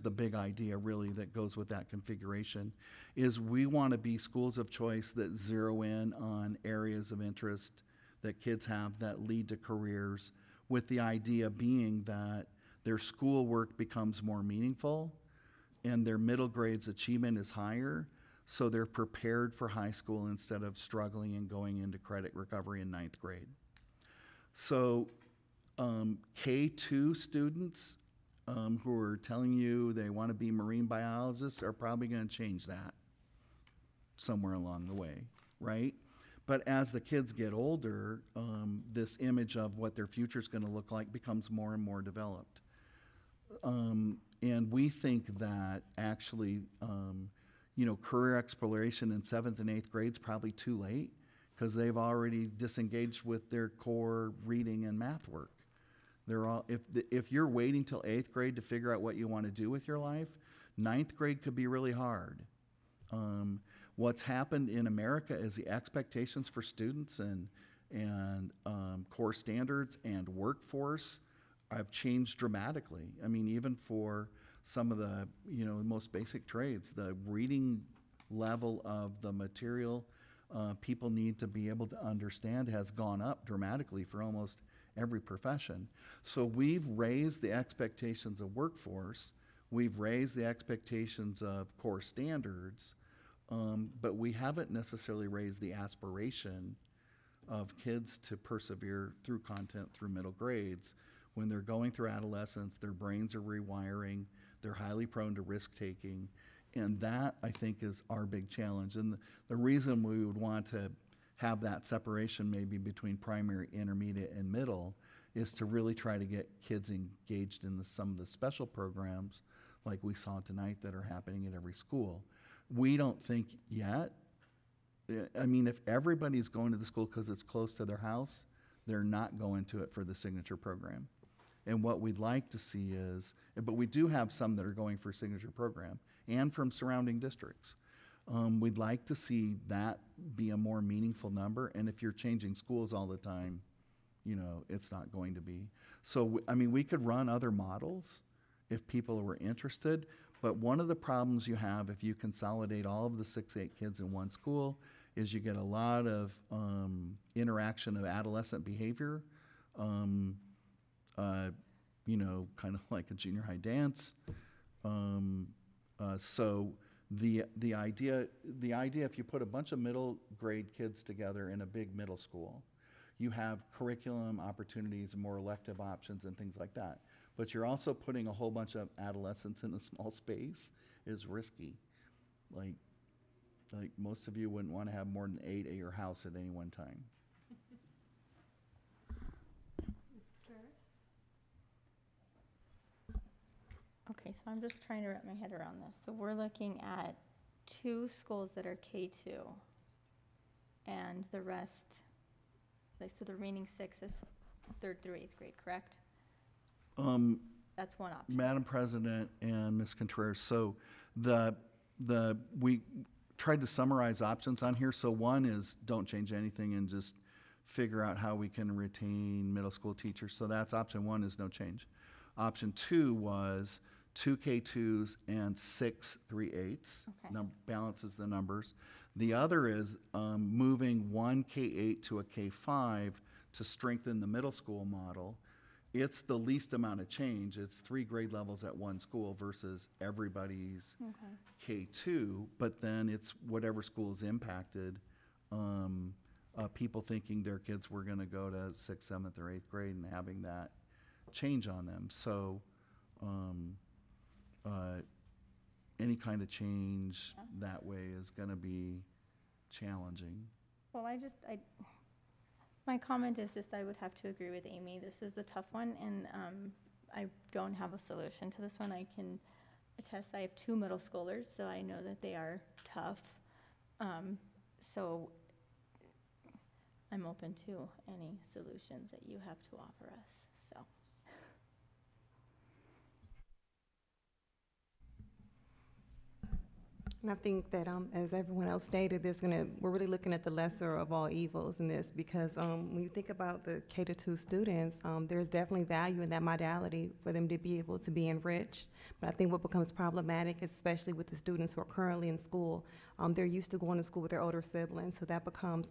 the big idea really that goes with that configuration, is we want to be schools of choice that zero in on areas of interest that kids have that lead to careers, with the idea being that their schoolwork becomes more meaningful and their middle grades achievement is higher, so they're prepared for high school instead of struggling and going into credit recovery in 9th grade. So K-2 students who are telling you they want to be marine biologists are probably going to change that somewhere along the way, right? But as the kids get older, this image of what their future is going to look like becomes more and more developed. And we think that actually, career exploration in 7th and 8th grade is probably too late because they've already disengaged with their core reading and math work. They're all, if you're waiting till 8th grade to figure out what you want to do with your life, 9th grade could be really hard. What's happened in America is the expectations for students and core standards and workforce have changed dramatically. I mean, even for some of the most basic trades, the reading level of the material people need to be able to understand has gone up dramatically for almost every profession. So we've raised the expectations of workforce, we've raised the expectations of core standards, but we haven't necessarily raised the aspiration of kids to persevere through content through middle grades. When they're going through adolescence, their brains are rewiring, they're highly prone to risk-taking, and that, I think, is our big challenge. And the reason we would want to have that separation maybe between primary, intermediate, and middle is to really try to get kids engaged in some of the special programs like we saw tonight that are happening at every school. We don't think yet, I mean, if everybody's going to the school because it's close to their house, they're not going to it for the signature program. And what we'd like to see is, but we do have some that are going for signature program and from surrounding districts. We'd like to see that be a more meaningful number. And if you're changing schools all the time, it's not going to be. So, I mean, we could run other models if people were interested. But one of the problems you have if you consolidate all of the 6-8 kids in one school is you get a lot of interaction of adolescent behavior, kind of like a junior high dance. So the idea if you put a bunch of middle grade kids together in a big middle school, you have curriculum opportunities and more elective options and things like that. But you're also putting a whole bunch of adolescents in a small space is risky. Like most of you wouldn't want to have more than 8 at your house at any one time. Okay, so I'm just trying to wrap my head around this. So we're looking at 2 schools that are K2, and the rest, so the remaining 6 is 3rd through 8th grade, correct? That's one option. Madam President and Ms. Contreras, so we tried to summarize options on here. So one is don't change anything and just figure out how we can retain middle school teachers. So that's option 1 is no change. Option 2 was 2 K2s and 6 3/8. Okay. Balances the numbers. The other is moving 1 K8 to a K5 to strengthen the middle school model. It's the least amount of change. It's 3 grade levels at one school versus everybody's K2, but then it's whatever school is impacted. People thinking their kids were going to go to 6th, 7th, or 8th grade and having that change on them. So any kind of change that way is going to be challenging. Well, my comment is just I would have to agree with Amy. This is a tough one, and I don't have a solution to this one. I can attest I have 2 middle schoolers, so I know that they are tough. So I'm open to any solutions that you have to offer us. So. And I think that, as everyone else stated, we're really looking at the lesser of all evils in this because when you think about the K-2 students, there's definitely value in that modality for them to be able to be enriched. But I think what becomes problematic, especially with the students who are currently in school, they're used to going to school with their older siblings, so that becomes,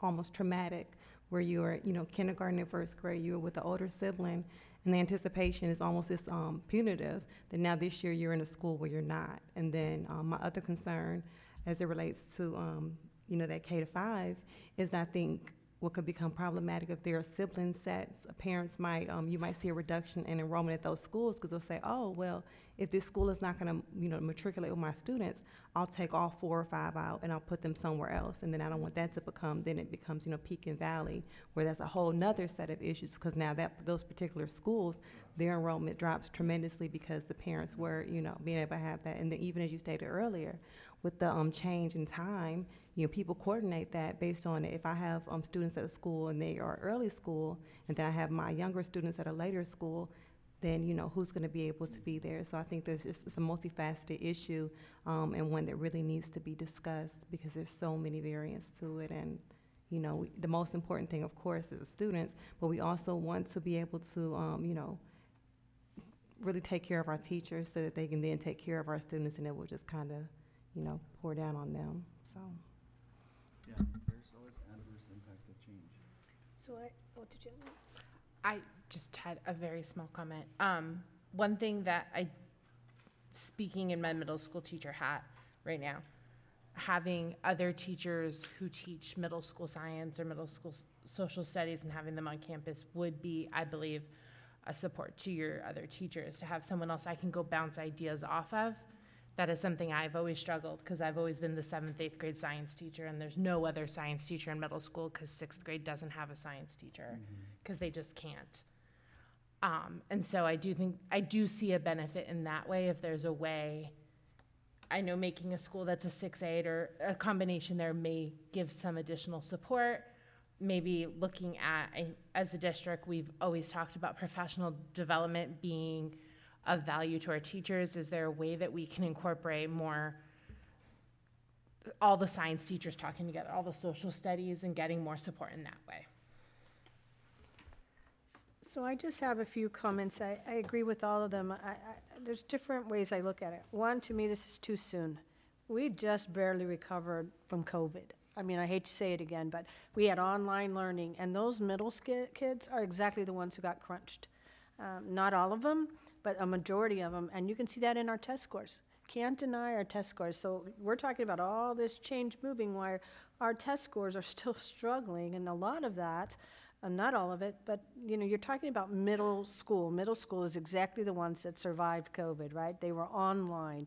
almost traumatic where you are, kindergarten and 1st grade, you're with the older sibling, and the anticipation is almost this punitive that now this year you're in a school where you're not. And then my other concern as it relates to, that K-5 is I think what could become problematic if there are sibling sets. Parents might, you might see a reduction in enrollment at those schools because they'll say, oh, well, if this school is not going to, matriculate with my students, I'll take all 4 or 5 out and I'll put them somewhere else. And then I don't want that to become, then it becomes, peak and valley, where that's a whole nother set of issues because now those particular schools, their enrollment drops tremendously because the parents were, being able to have that. And then even as you stated earlier, with the change in time, people coordinate that based on if I have students at a school and they are early school, and then I have my younger students at a later school, then who's going to be able to be there. So I think it's a multifaceted issue, and one that really needs to be discussed because there's so many variants to it. And the most important thing, of course, is the students, but we also want to be able to really take care of our teachers so that they can then take care of our students, and it will just kind of pour down on them. So. Yeah, there's always adverse impact of change. So did you? I just had a very small comment. One thing that speaking in my middle school teacher hat right now, having other teachers who teach middle school science or middle school social studies and having them on campus would be, I believe, a support to your other teachers, to have someone else I can go bounce ideas off of. That is something I've always struggled because I've always been the 7th, 8th grade science teacher, and there's no other science teacher in middle school because 6th grade doesn't have a science teacher because they just can't. And so I do see a benefit in that way if there's a way. I know making a school that's a 6-8 or a combination there may give some additional support. Maybe looking at, as a district, we've always talked about professional development being of value to our teachers. Is there a way that we can incorporate more, all the science teachers talking together, all the social studies, and getting more support in that way? So I just have a few comments. I agree with all of them. There's different ways I look at it. One, to me, this is too soon. We just barely recovered from COVID. I mean, I hate to say it again, but we had online learning, and those middle kids are exactly the ones who got crunched. Not all of them, but a majority of them, and you can see that in our test scores. Can't deny our test scores. So we're talking about all this change moving while our test scores are still struggling, and a lot of that, not all of it, but you're talking about middle school. Middle school is exactly the ones that survived COVID, right? They were online,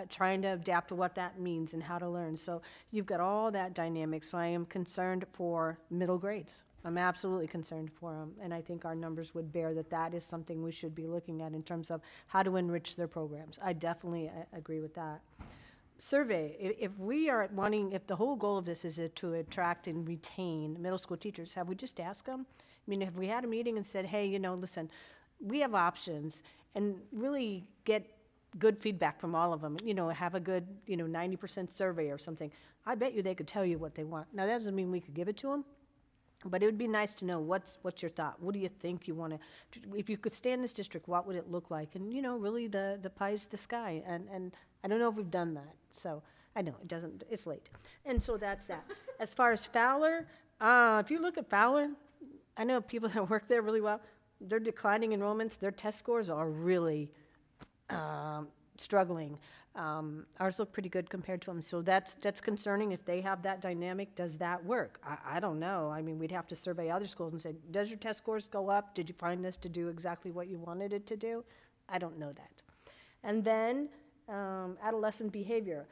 trying to adapt to what that means and how to learn. So you've got all that dynamic. So I am concerned for middle grades. I'm absolutely concerned for them, and I think our numbers would bear that is something we should be looking at in terms of how to enrich their programs. I definitely agree with that. Survey, if we are wanting, if the whole goal of this is to attract and retain middle school teachers, have we just asked them? I mean, if we had a meeting and said, hey, listen, we have options, and really get good feedback from all of them, have a good, 90% survey or something, I bet you they could tell you what they want. Now, that doesn't mean we could give it to them, but it would be nice to know what's your thought. What do you think you want to, if you could stay in this district, what would it look like? And really the pie's the sky. And I don't know if we've done that. So I know it's late. And so that's that. As far as Fowler, if you look at Fowler, I know people that work there really well. They're declining enrollments. Their test scores are really struggling. Ours look pretty good compared to them, so that's concerning. If they have that dynamic, does that work? I don't know. I mean, we'd have to survey other schools and say, does your test scores go up? Did you find this to do exactly what you wanted it to do? I don't know that. And then adolescent behavior.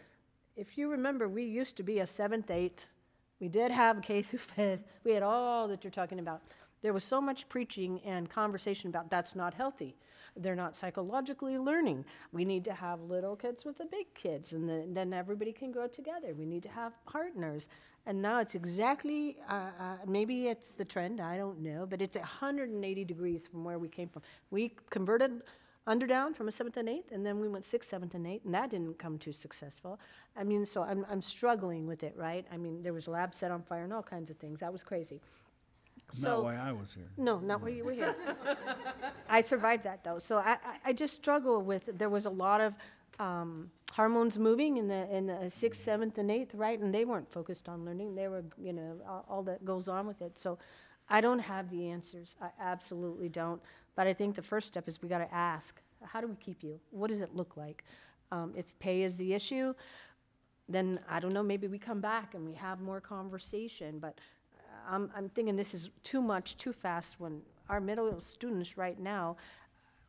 If you remember, we used to be a 7th, 8th. We did have K through 5th. We had all that you're talking about. There was so much preaching and conversation about that's not healthy. They're not psychologically learning. We need to have little kids with the big kids, and then everybody can grow together. We need to have partners. And now it's exactly, maybe it's the trend, I don't know, but it's 180 degrees from where we came from. We converted down from a 7th and 8th, and then we went 6th, 7th, and 8th, and that didn't come too successful. I mean, so I'm struggling with it, right? I mean, there was labs set on fire and all kinds of things. That was crazy. Not why I was here. No, not why you were here. I survived that, though. So I just struggle with, there was a lot of hormones moving in the 6th, 7th, and 8th, right? And they weren't focused on learning. They were, all that goes on with it. So I don't have the answers. I absolutely don't. But I think the first step is we got to ask, how do we keep you? What does it look like? If pay is the issue, then I don't know, maybe we come back and we have more conversation. But I'm thinking this is too much, too fast, when our middle students right now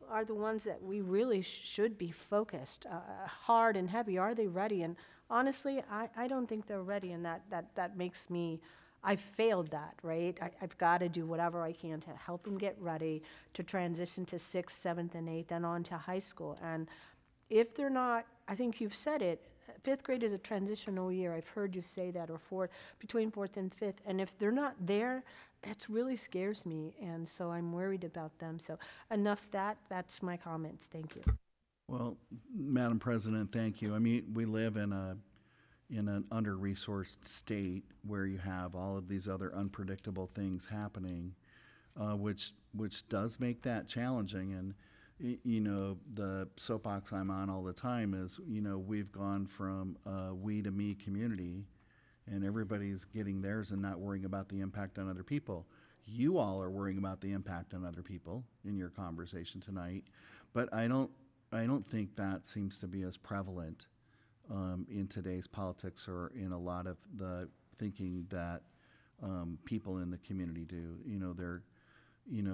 are the ones that we really should be focused, hard and heavy. Are they ready? And honestly, I don't think they're ready, and that makes me, I failed that, right? I've got to do whatever I can to help them get ready to transition to 6th, 7th, and 8th, and on to high school. And if they're not, I think you've said it, 5th grade is a transitional year. I've heard you say that, or between 4th and 5th. And if they're not there, it really scares me. And so I'm worried about them. So enough that's my comments. Thank you. Well, Madam President, thank you. I mean, we live in an under-resourced state where you have all of these other unpredictable things happening, which does make that challenging. And you know, the soapbox I'm on all the time is, you know, we've gone from a we to me community, and everybody's getting theirs and not worrying about the impact on other people. You all are worrying about the impact on other people in your conversation tonight, but I don't think that seems to be as prevalent in today's politics or in a lot of the thinking that people in the community do.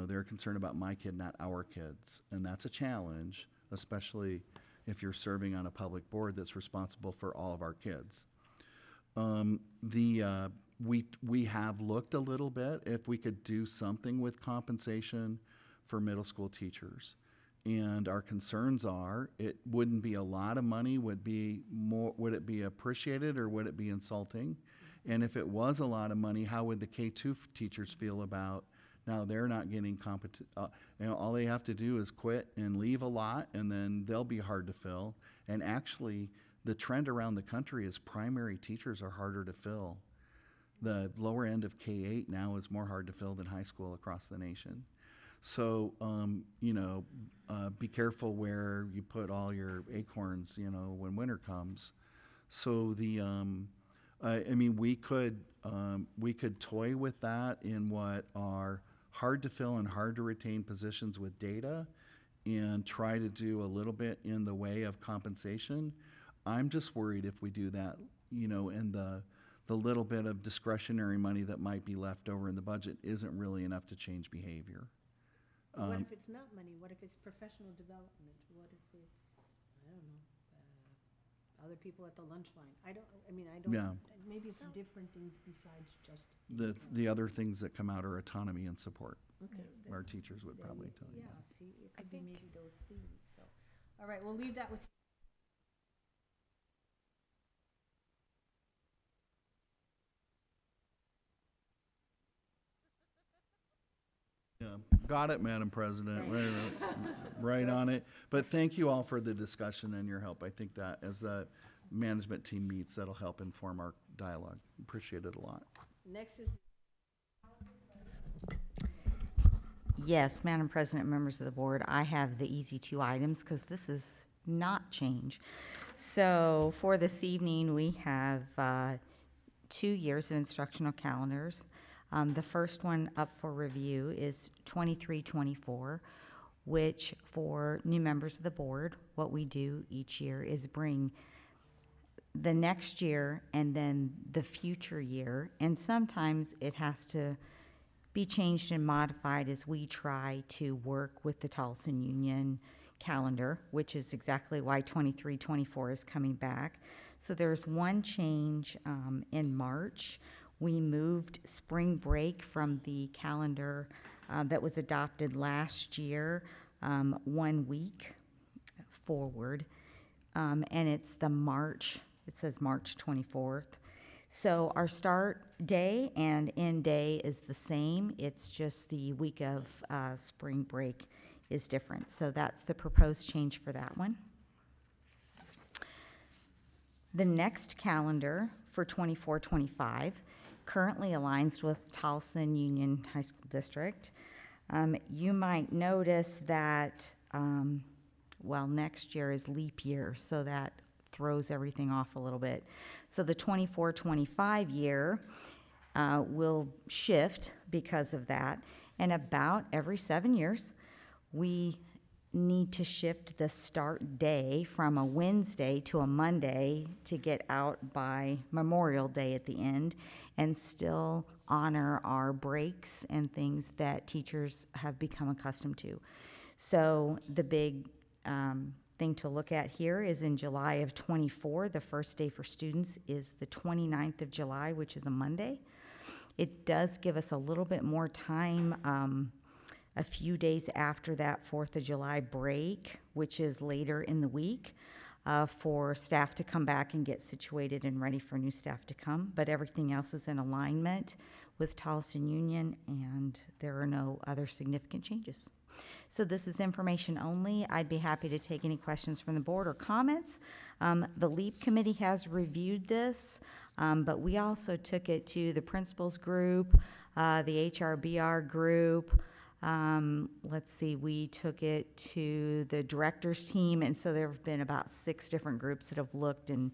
They're concerned about my kid, not our kids, and that's a challenge, especially if you're serving on a public board that's responsible for all of our kids. We have looked a little bit if we could do something with compensation for middle school teachers. And our concerns are, it wouldn't be a lot of money. Would it be appreciated, or would it be insulting? And if it was a lot of money, how would the K-2 teachers feel about, now they're not getting all they have to do is quit and leave a lot, and then they'll be hard to fill. And actually, the trend around the country is primary teachers are harder to fill. The lower end of K-8 now is more hard to fill than high school across the nation. So, be careful where you put all your acorns, when winter comes. So we could toy with that in what are hard to fill and hard to retain positions with data, and try to do a little bit in the way of compensation. I'm just worried if we do that, and the little bit of discretionary money that might be left over in the budget isn't really enough to change behavior. What if it's not money? What if it's professional development? What if it's, I don't know, other people at the lunch line? Yeah. Maybe it's different things besides just. The other things that come out are autonomy and support. Okay. Our teachers would probably tell you Yeah, that. see, it could be maybe those themes, so. All right, we'll leave that with. Yeah, got it, Madam President. Right on it. But thank you all for the discussion and your help. I think that as the management team meets, that'll help inform our dialogue. Appreciate it a lot. Next is. Yes, Madam President, members of the board, I have the easy 2 items because this is not change. So for this evening, we have 2 years of instructional calendars. The first one up for review is 23-24, which for new members of the board, what we do each year is bring the next year and then the future year, and sometimes it has to be changed and modified as we try to work with the Tolleson Union calendar, which is exactly why 23-24 is coming back. So there's one change in March. We moved spring break from the calendar that was adopted last year 1 week forward, and it's the March, it says March 24th. So our start day and end day is the same, it's just the week of spring break is different. So that's the proposed change for that one. The next calendar for 24-25 currently aligns with Tolleson Union High School District. You might notice that, next year is leap year, so that throws everything off a little bit. So the 24-25 year will shift because of that, and about every 7 years, we need to shift the start day from a Wednesday to a Monday to get out by Memorial Day at the end, and still honor our breaks and things that teachers have become accustomed to. So the big thing to look at here is in July of '24, the first day for students is the 29th of July, which is a Monday. It does give us a little bit more time, a few days after that 4th of July break, which is later in the week, for staff to come back and get situated and ready for new staff to come. But everything else is in alignment with Tolleson Union, and there are no other significant changes. So this is information only. I'd be happy to take any questions from the board or comments. The LEAP committee has reviewed this, but we also took it to the principals group, the HRBR group. Let's see, we took it to the director's team, and so there have been about 6 different groups that have looked and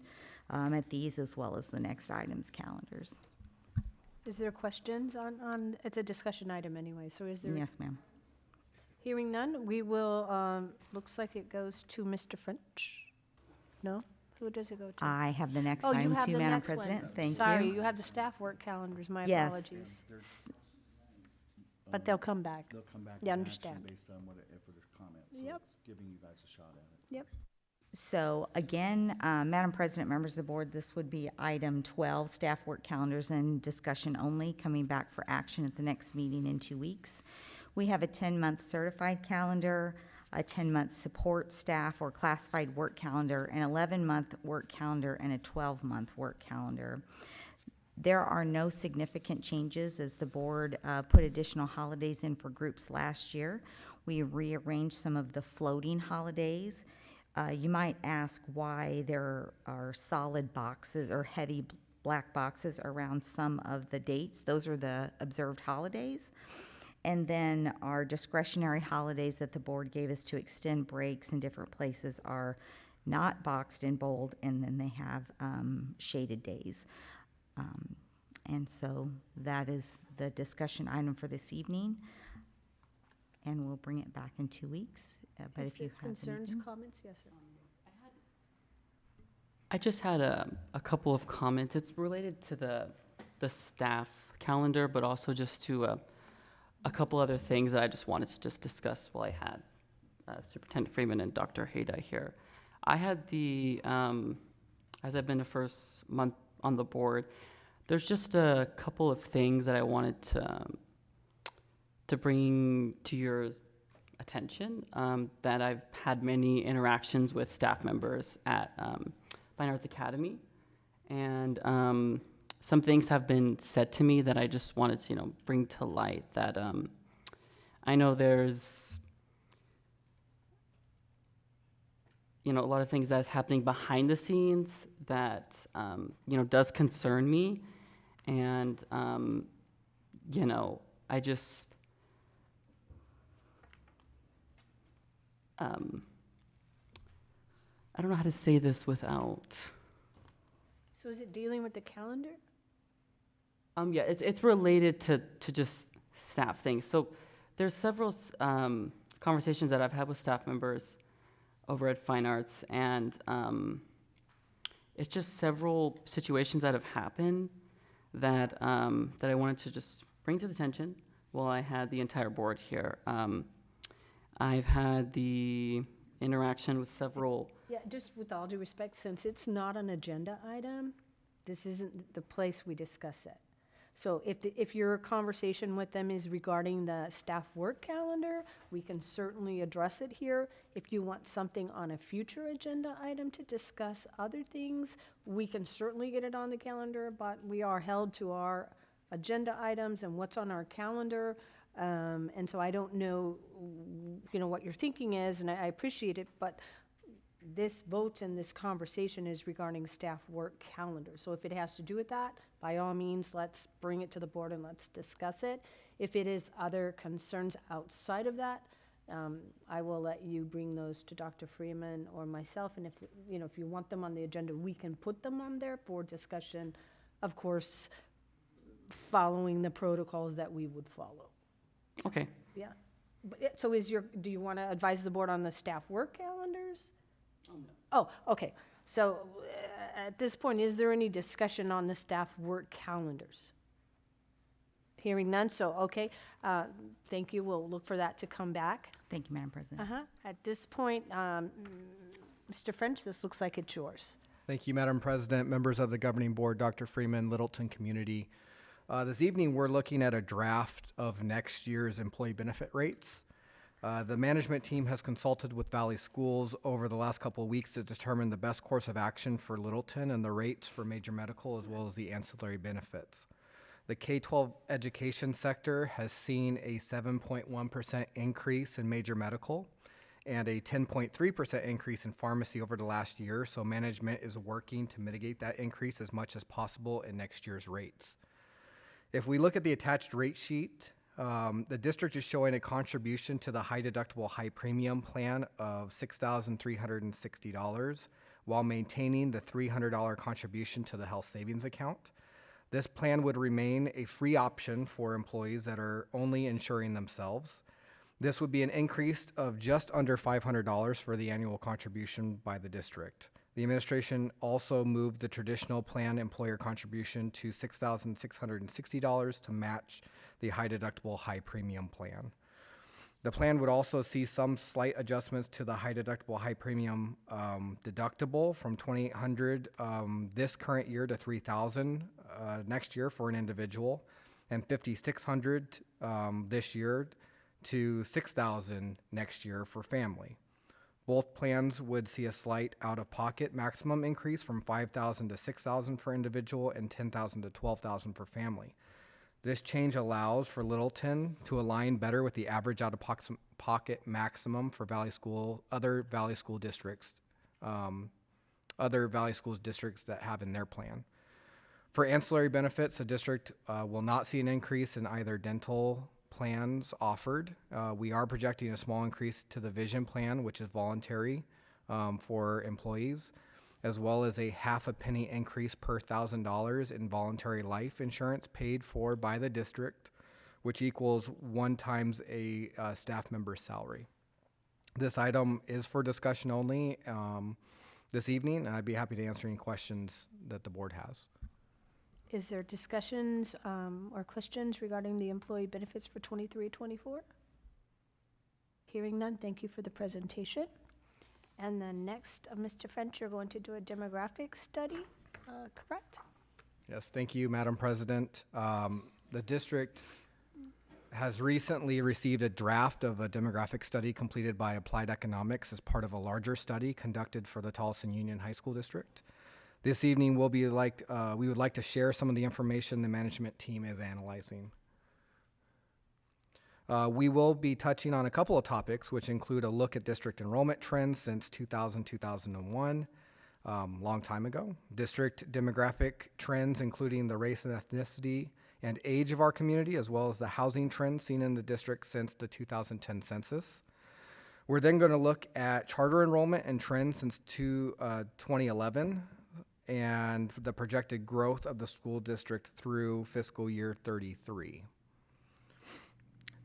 at these as well as the next items calendars. Is there questions on, it's a discussion item anyway, so is there? Yes, ma'am. Hearing none, we will, looks like it goes to Mr. French. No? Who does it go to? I have the next Oh, you item have too, the Madam next one. President. Thank you. Sorry, you have the staff work calendars, my Yes. apologies. But they'll come back. They'll come back Yeah, with understand. action based on what, if there's comments. So Yep. it's giving you guys a shot at it. Yep. So again, Madam President, members of the board, this would be item 12, staff work calendars and discussion only, coming back for action at the next meeting in 2 weeks. We have a 10-month certified calendar, a 10-month support staff or classified work calendar, an 11-month work calendar, and a 12-month work calendar. There are no significant changes as the board put additional holidays in for groups last year. We rearranged some of the floating holidays. You might ask why there are solid boxes or heavy black boxes around some of the dates. Those are the observed holidays. And then our discretionary holidays that the board gave us to extend breaks in different places are not boxed in bold, and then they have shaded days. And so that is the discussion item for this evening, and we'll bring it back in 2 weeks. But if you have concerns, anything. comments, yes, sir. I just had a couple of comments. It's related to the staff calendar, but also just to a couple other things that I just wanted to just discuss while I had Superintendent Freeman and Dr. Hayda here. I had the, as I've been the first month on the board, there's just a couple of things that I wanted to bring to your attention, that I've had many interactions with staff members at Fine Arts Academy, and some things have been said to me that I just wanted to, bring to light. That I know there's, a lot of things that's happening behind the scenes that does concern me, and I just. I don't know how to say this without. So is it dealing with the calendar? Yeah, it's related to just staff things. So there's several conversations that I've had with staff members over at Fine Arts, and it's just several situations that have happened that that I wanted to just bring to the attention while I had the entire board here. I've had the interaction with several. Yeah, just with all due respect, since it's not an agenda item, this isn't the place we discuss it. So if your conversation with them is regarding the staff work calendar, we can certainly address it here. If you want something on a future agenda item to discuss other things, we can certainly get it on the calendar, but we are held to our agenda items and what's on our calendar. And so I don't know, what your thinking is, and I appreciate it, but this vote and this conversation is regarding staff work calendar. So if it has to do with that, by all means, let's bring it to the board and let's discuss it. If it is other concerns outside of that, I will let you bring those to Dr. Freeman or myself. And if you want them on the agenda, we can put them on there for discussion, of course, following the protocols that we would follow. Okay. Yeah. But so do you want to advise the board on the staff work calendars? Oh, no. Oh, okay. So at this point, is there any discussion on the staff work calendars? Hearing none, so, okay. Thank you. We'll look for that to come back. Thank you, Madam President. At this point, Mr. French, this looks like it's yours. Thank you, Madam President, members of the Governing Board, Dr. Freeman, Littleton Community. This evening, we're looking at a draft of next year's employee benefit rates. The management team has consulted with Valley Schools over the last couple of weeks to determine the best course of action for Littleton and the rates for major medical as well as the ancillary benefits. The K-12 education sector has seen a 7.1% increase in major medical and a 10.3% increase in pharmacy over the last year, so management is working to mitigate that increase as much as possible in next year's rates. If we look at the attached rate sheet, the district is showing a contribution to the high deductible, high premium plan of $6,360 while maintaining the $300 contribution to the health savings account. This plan would remain a free option for employees that are only insuring themselves. This would be an increase of just under $500 for the annual contribution by the district. The administration also moved the traditional plan employer contribution to $6,660 to match the high deductible, high premium plan. The plan would also see some slight adjustments to the high deductible, high premium deductible from $2,800 this current year to $3,000 next year for an individual, and $5,600 this year to $6,000 next year for family. Both plans would see a slight out-of-pocket maximum increase from $5,000 to $6,000 for individual and $10,000 to $12,000 for family. This change allows for Littleton to align better with the average out-of-pocket maximum for other Valley School districts that have in their plan. For ancillary benefits, the district will not see an increase in either dental plans offered. We are projecting a small increase to the vision plan, which is voluntary for employees, as well as a half a penny increase per $1,000 in voluntary life insurance paid for by the district, which equals 1 times a staff member's salary. This item is for discussion only this evening, and I'd be happy to answer any questions that the board has. Is there discussions or questions regarding the employee benefits for 23-24? Hearing none, thank you for the presentation. And then next, Mr. French, you're going to do a demographic study, correct? Yes, thank you, Madam President. The district has recently received a draft of a demographic study completed by Applied Economics as part of a larger study conducted for the Tolleson Union High School District. This evening, we would like to share some of the information the management team is analyzing. We will be touching on a couple of topics, which include a look at district enrollment trends since 2000-2001, long time ago. District demographic trends, including the race and ethnicity and age of our community, as well as the housing trends seen in the district since the 2010 census. We're then going to look at charter enrollment and trends since 2011. And the projected growth of the school district through fiscal year 33.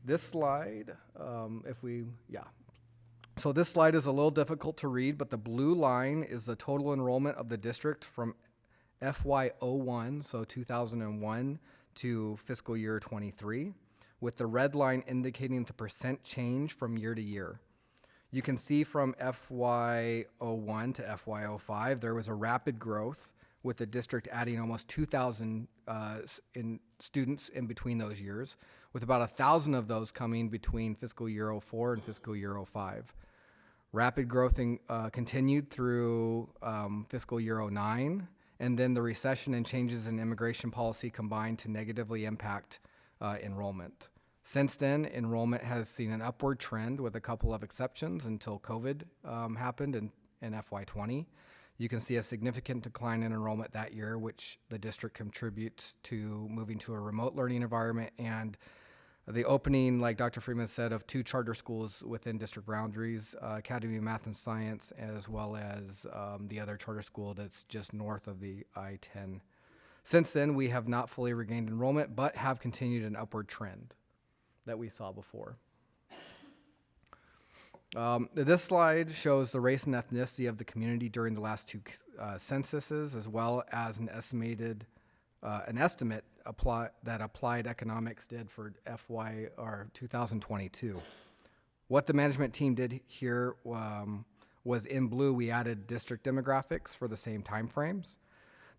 This slide, So this slide is a little difficult to read, but the blue line is the total enrollment of the district from FY01, so 2001, to fiscal year 23, with the red line indicating the percent change from year to year. You can see from FY01 to FY05, there was a rapid growth, with the district adding almost 2,000 in students in between those years, with about 1,000 of those coming between fiscal year 04 and fiscal year 05. Rapid growth continued through fiscal year 09, and then the recession and changes in immigration policy combined to negatively impact enrollment. Since then, enrollment has seen an upward trend with a couple of exceptions until COVID happened in FY20. You can see a significant decline in enrollment that year, which the district contributes to moving to a remote learning environment and the opening, like Dr. Freeman said, of 2 charter schools within district boundaries, Academy of Math and Science, as well as the other charter school that's just north of the I-10. Since then, we have not fully regained enrollment, but have continued an upward trend that we saw before. This slide shows the race and ethnicity of the community during the last 2 censuses, as well as an estimated an estimate that Applied Economics did for FY or 2022. What the management team did here was in blue, we added district demographics for the same timeframes.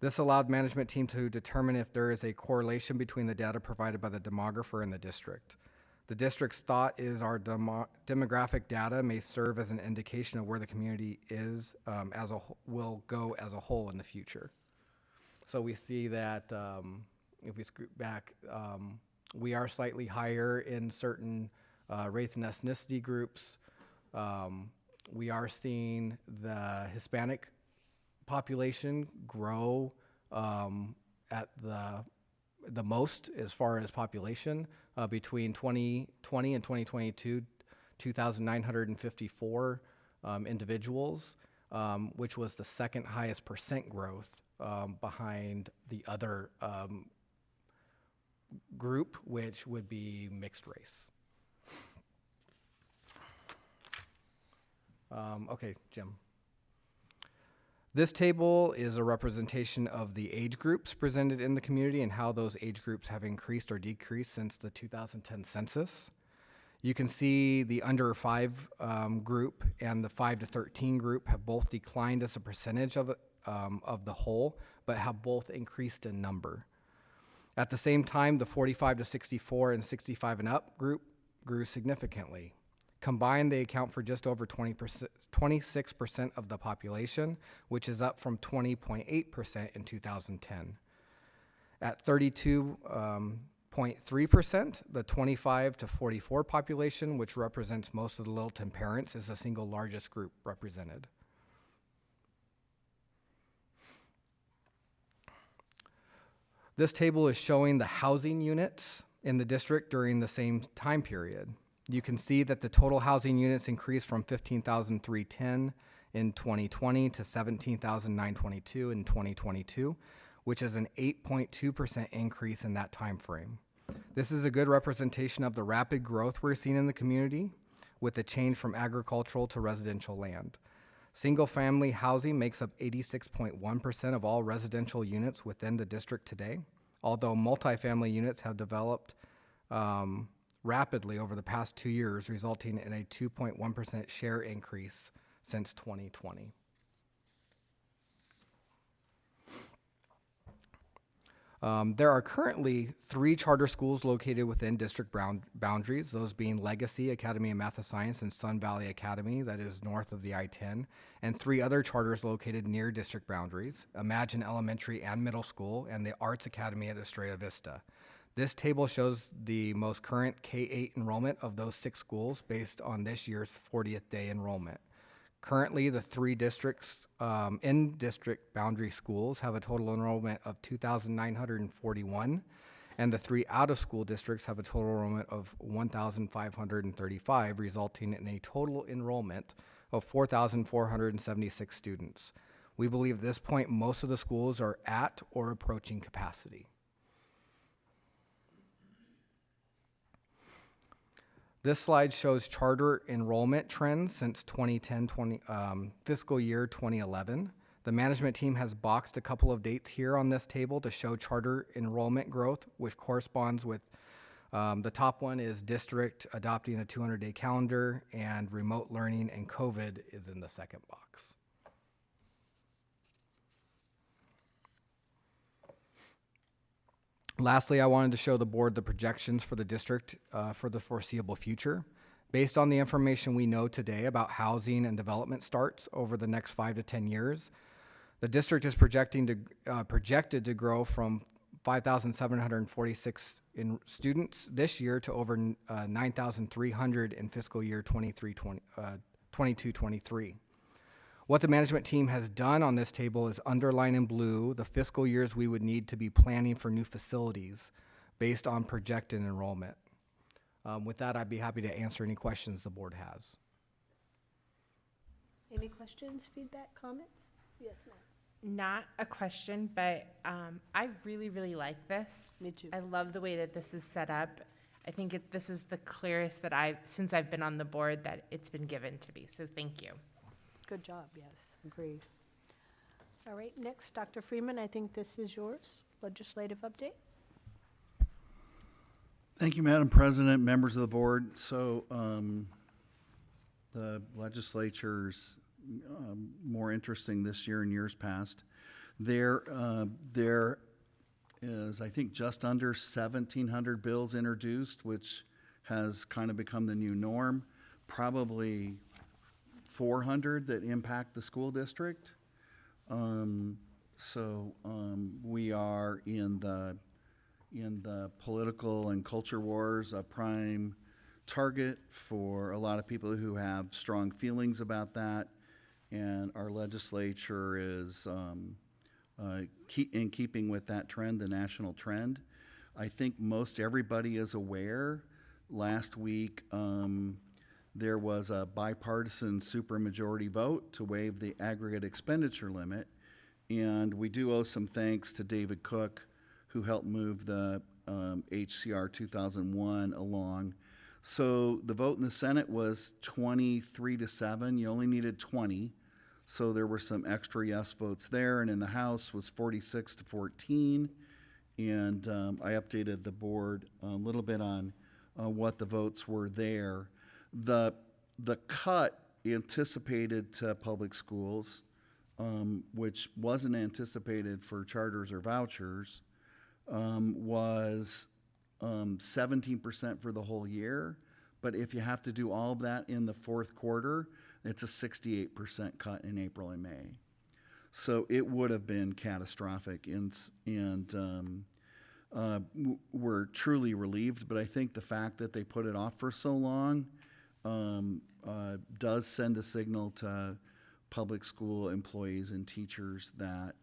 This allowed management team to determine if there is a correlation between the data provided by the demographer and the district. The district's thought is our demographic data may serve as an indication of where the community is will go as a whole in the future. So we see that if we scoot back, we are slightly higher in certain race and ethnicity groups. We are seeing the Hispanic population grow at the most as far as population. Between 2020 and 2022, 2,954 individuals, which was the second highest percent growth behind the other group, which would be mixed race. Okay, Jim. This table is a representation of the age groups presented in the community and how those age groups have increased or decreased since the 2010 census. You can see the under 5 group and the 5 to 13 group have both declined as a percentage of the whole, but have both increased in number. At the same time, the 45 to 64 and 65 and up group grew significantly. Combined, they account for just over 26% of the population, which is up from 20.8% in 2010. At 32.3%, the 25 to 44 population, which represents most of the Littleton parents, is the single largest group represented. This table is showing the housing units in the district during the same time period. You can see that the total housing units increased from 15,310 in 2020 to 17,922 in 2022, which is an 8.2% increase in that time frame. This is a good representation of the rapid growth we're seeing in the community with the change from agricultural to residential land. Single-family housing makes up 86.1% of all residential units within the district today, although multifamily units have developed rapidly over the past 2 years, resulting in a 2.1% share increase since 2020. There are currently 3 charter schools located within district boundaries, those being Legacy Academy of Math and Science and Sun Valley Academy, that is north of the I-10, and 3 other charters located near district boundaries, Imagine Elementary and Middle School, and the Arts Academy at Estrella Vista. This table shows the most current K-8 enrollment of those 6 schools based on this year's 40th day enrollment. Currently, the 3 districts in district boundary schools have a total enrollment of 2,941, and the 3 out-of-school districts have a total enrollment of 1,535, resulting in a total enrollment of 4,476 students. We believe at this point most of the schools are at or approaching capacity. This slide shows charter enrollment trends since 2010, fiscal year 2011. The management team has boxed a couple of dates here on this table to show charter enrollment growth, which corresponds with the top one is district adopting a 200-day calendar, and remote learning and COVID is in the second box. Lastly, I wanted to show the board the projections for the district for the foreseeable future. Based on the information we know today about housing and development starts over the next 5 to 10 years, the district is projected to grow from 5,746 in students this year to over 9,300 in fiscal year 22-23. What the management team has done on this table is underline in blue the fiscal years we would need to be planning for new facilities based on projected enrollment. With that, I'd be happy to answer any questions the board has. Any questions, feedback, comments? Yes, ma'am. Not a question, but I really, really like this. Me too. I love the way that this is set up. I think this is the clearest that since I've been on the board, that it's been given to me, so thank you. Good job, yes, agreed. All right, next, Dr. Freeman, I think this is yours, legislative update. Thank you, Madam President, members of the board. So the legislature's more interesting this year and years past. There is, I think, just under 1,700 bills introduced, which has kind of become the new norm. Probably 400 that impact the school district. We are in the political and culture wars, a prime target for a lot of people who have strong feelings about that, and our legislature is in keeping with that trend, the national trend. I think most everybody is aware. Last week, there was a bipartisan supermajority vote to waive the aggregate expenditure limit, and we do owe some thanks to David Cook, who helped move the HCR 2001 along. So the vote in the Senate was 23-7. You only needed 20. So there were some extra yes votes there. And in the House was 46-14. And I updated the board a little bit on what the votes were there. The cut anticipated to public schools, which wasn't anticipated for charters or vouchers, was 17% for the whole year. But if you have to do all of that in the fourth quarter, it's a 68% cut in April and May. So it would have been catastrophic, and we're truly relieved. But I think the fact that they put it off for so long does send a signal to public school employees and teachers that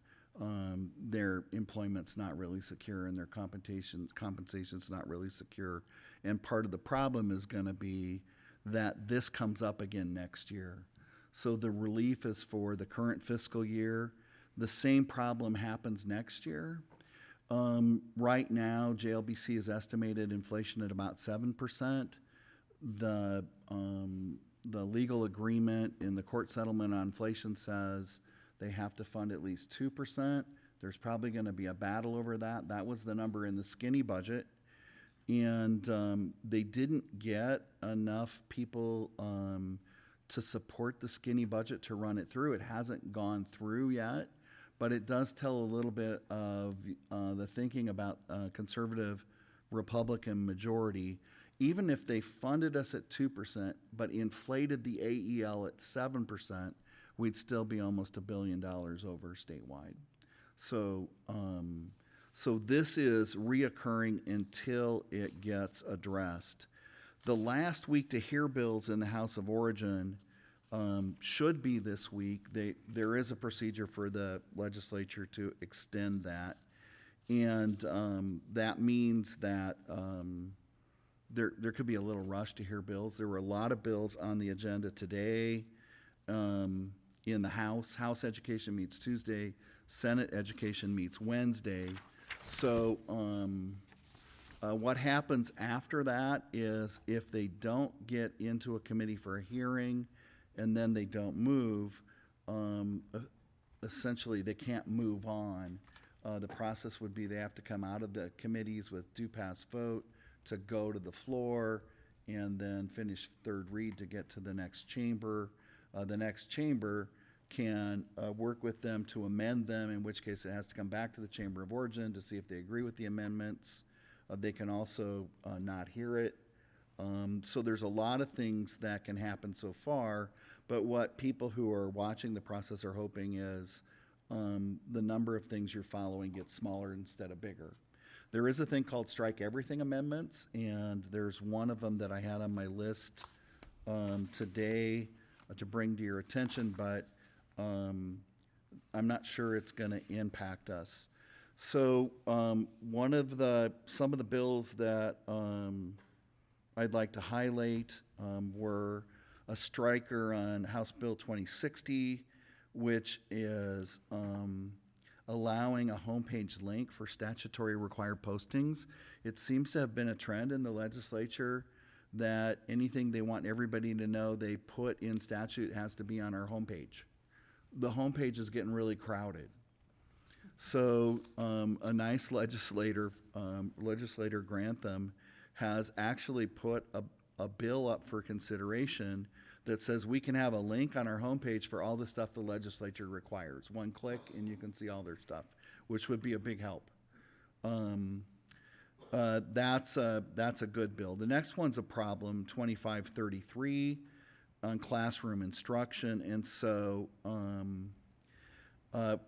their employment's not really secure and their compensation's not really secure. And part of the problem is going to be that this comes up again next year. So the relief is for the current fiscal year. The same problem happens next year. Right now, JLBC has estimated inflation at about 7%. The legal agreement in the court settlement on inflation says they have to fund at least 2%. There's probably going to be a battle over that. That was the number in the skinny budget. And they didn't get enough people to support the skinny budget to run it through. It hasn't gone through yet, but it does tell a little bit of the thinking about conservative Republican majority. Even if they funded us at 2%, but inflated the AEL at 7%, we'd still be almost $1 billion over statewide. So, so this is reoccurring until it gets addressed. The last week to hear bills in the House of Origin should be this week. There is a procedure for the legislature to extend that. And that means that there could be a little rush to hear bills. There were a lot of bills on the agenda today in the House. House Education meets Tuesday. Senate Education meets Wednesday. So what happens after that is if they don't get into a committee for a hearing and then they don't move, essentially they can't move on. The process would be they have to come out of the committees with due pass vote to go to the floor and then finish third read to get to the next chamber. The next chamber can work with them to amend them, in which case it has to come back to the Chamber of Origin to see if they agree with the amendments. They can also not hear it. So there's a lot of things that can happen so far, but what people who are watching the process are hoping is the number of things you're following gets smaller instead of bigger. There is a thing called strike everything amendments, and there's one of them that I had on my list today to bring to your attention, but I'm not sure it's going to impact us. So some of the bills that I'd like to highlight were a striker on House Bill 2060, which is allowing a homepage link for statutory required postings. It seems to have been a trend in the legislature that anything they want everybody to know they put in statute has to be on our homepage. the homepage is getting really crowded. So a nice legislator, Grantham, has actually put a bill up for consideration that says we can have a link on our homepage for all the stuff the legislature requires. One click and you can see all their stuff, which would be a big help. That's a good bill. The next one's a problem, 2533 on classroom instruction. And so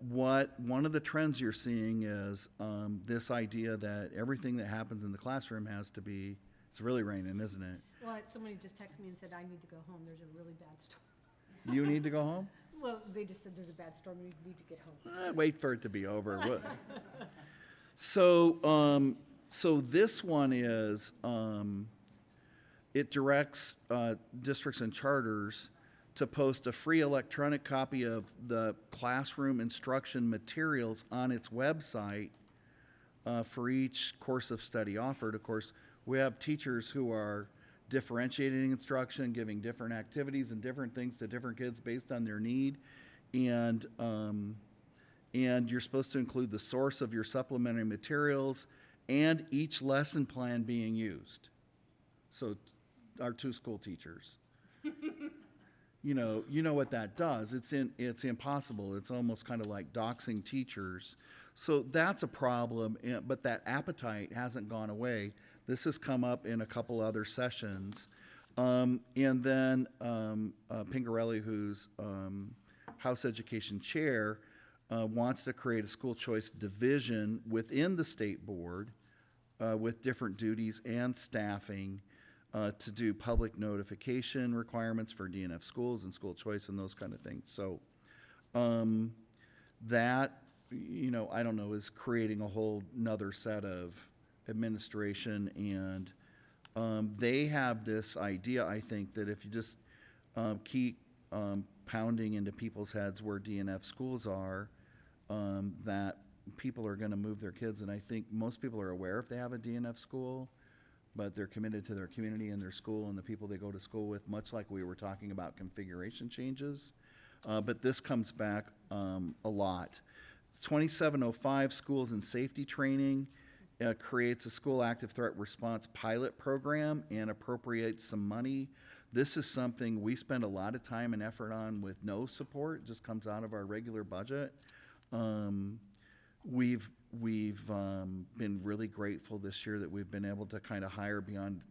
one of the trends you're seeing is this idea that everything that happens in the classroom has to be, it's really raining, isn't it? Well, somebody just texted me and said, I need to go home. There's a really bad storm. You need to go home? Well, they just said there's a bad storm. We need to get home. Wait for it to be over. So this one is, it directs districts and charters to post a free electronic copy of the classroom instruction materials on its website for each course of study offered. Of course, we have teachers who are differentiating instruction, giving different activities and different things to different kids based on their need. And you're supposed to include the source of your supplementary materials and each lesson plan being used. So our two school teachers. You know what that does. It's impossible. It's almost kind of like doxing teachers. So that's a problem, but that appetite hasn't gone away. This has come up in a couple other sessions. And then Pingarelli, who's House Education Chair, wants to create a school choice division within the state board with different duties and staffing to do public notification requirements for DNF schools and school choice and those kind of things. So that, I don't know, is creating a whole nother set of administration. And they have this idea, I think, that if you just keep pounding into people's heads where DNF schools are, that people are going to move their kids. And I think most people are aware if they have a DNF school, but they're committed to their community and their school and the people they go to school with, much like we were talking about configuration changes. But this comes back a lot. 2705, Schools and Safety Training, creates a school active threat response pilot program and appropriates some money. This is something we spend a lot of time and effort on with no support. It just comes out of our regular budget. We've been really grateful this year that we've been able to kind of hire beyond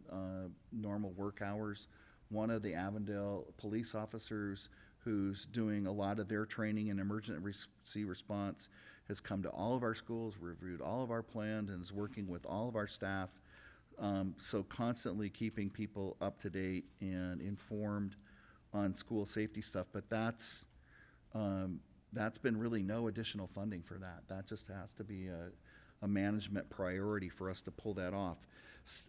normal work hours. One of the Avondale police officers who's doing a lot of their training in emergency response has come to all of our schools, reviewed all of our plans, and is working with all of our staff. So constantly keeping people up to date and informed on school safety stuff. But that's been really no additional funding for that. That just has to be a management priority for us to pull that off.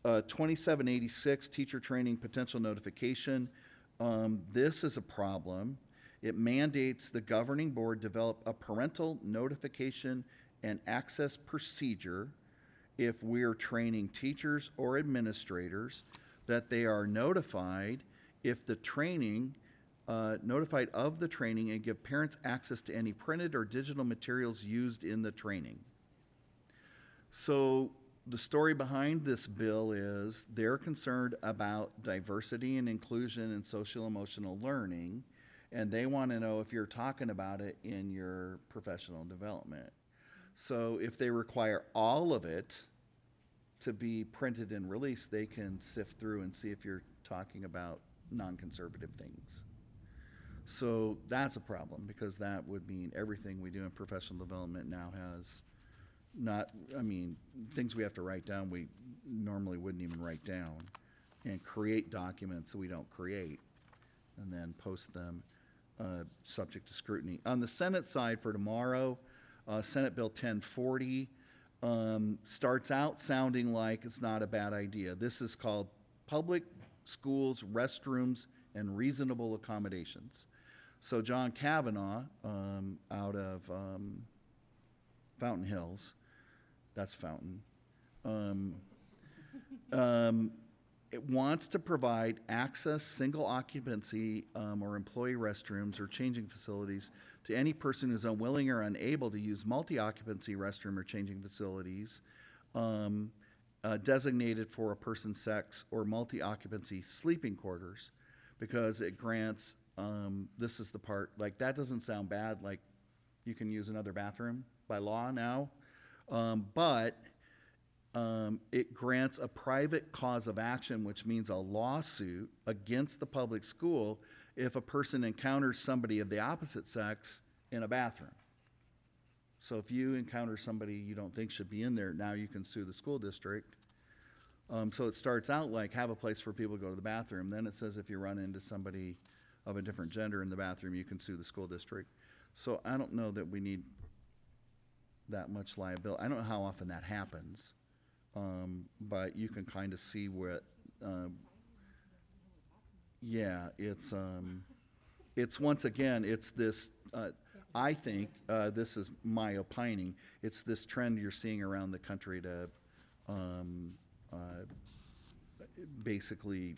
2786, teacher training potential notification. This is a problem. It mandates the governing board develop a parental notification and access procedure if we're training teachers or administrators, that they are notified if the training notified of the training and give parents access to any printed or digital materials used in the training. So the story behind this bill is they're concerned about diversity and inclusion and social emotional learning, and they want to know if you're talking about it in your professional development. So if they require all of it to be printed and released, they can sift through and see if you're talking about non-conservative things. So that's a problem, because that would mean everything we do in professional development now has things we have to write down we normally wouldn't even write down, and create documents that we don't create, and then post them subject to scrutiny. On the Senate side for tomorrow, Senate Bill 1040 starts out sounding like it's not a bad idea. This is called Public Schools, Restrooms, and Reasonable Accommodations. So John Kavanaugh out of Fountain Hills, that's Fountain, it wants to provide access, single occupancy, or employee restrooms or changing facilities to any person who's unwilling or unable to use multi-occupancy restroom or changing facilities designated for a person's sex or multi-occupancy sleeping quarters, because it grants, this is the part, like, that doesn't sound bad, like, you can use another bathroom by law now, but it grants a private cause of action, which means a lawsuit against the public school if a person encounters somebody of the opposite sex in a bathroom. So if you encounter somebody you don't think should be in there, now you can sue the school district. So it starts out like, have a place for people to go to the bathroom. Then it says if you run into somebody of a different gender in the bathroom, you can sue the school district. So I don't know that we need that much liability. I don't know how often that happens, but you can kind of see what, yeah, it's once again, it's this, I think, this is my opining, it's this trend you're seeing around the country to basically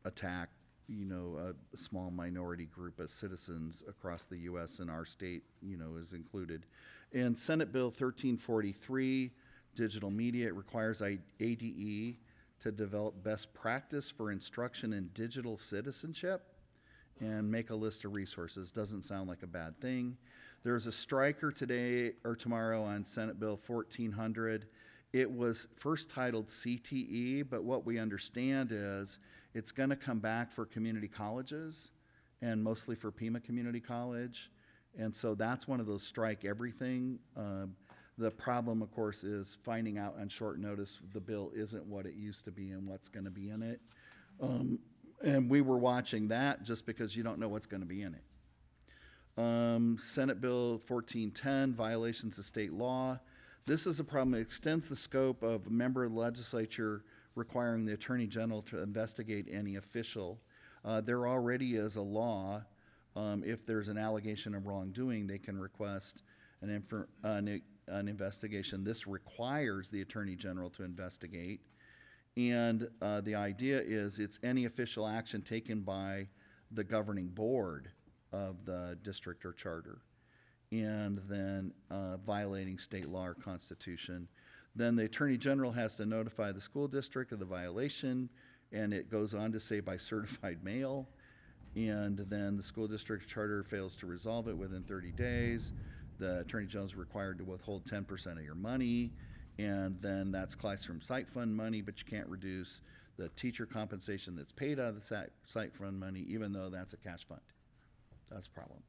attack, you know, a small minority group of citizens across the U.S. and our state, you know, is included. In Senate Bill 1343, digital media, it requires ADE to develop best practice for instruction in digital citizenship and make a list of resources. Doesn't sound like a bad thing. There's a striker today or tomorrow on Senate Bill 1400. It was first titled CTE, but what we understand is it's going to come back for community colleges and mostly for Pima Community College. And so that's one of those strike everything. The problem, of course, is finding out on short notice the bill isn't what it used to be and what's going to be in it. And we were watching that just because you don't know what's going to be in it. Senate Bill 1410, violations of state law. This is a problem. It extends the scope of a member of the legislature requiring the Attorney General to investigate any official. There already is a law. If there's an allegation of wrongdoing, they can request an investigation. This requires the Attorney General to investigate. And the idea is it's any official action taken by the governing board of the district or charter, and then violating state law or constitution. Then the Attorney General has to notify the school district of the violation, and it goes on to say by certified mail. And then the school district charter fails to resolve it within 30 days. The Attorney General is required to withhold 10% of your money, and then that's classroom site fund money, but you can't reduce the teacher compensation that's paid out of the site fund money, even though that's a cash fund. That's a problem.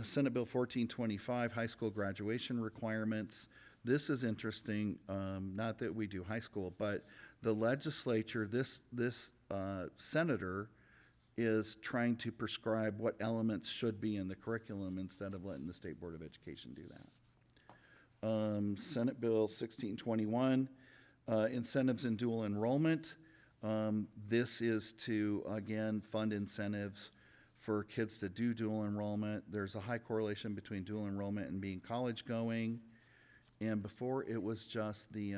Senate Bill 1425, high school graduation requirements. This is interesting, not that we do high school, but the legislature, this senator is trying to prescribe what elements should be in the curriculum instead of letting the State Board of Education do that. Senate Bill 1621, incentives in dual enrollment. This is to, again, fund incentives for kids to do dual enrollment. There's a high correlation between dual enrollment and being college going. And before it was just the,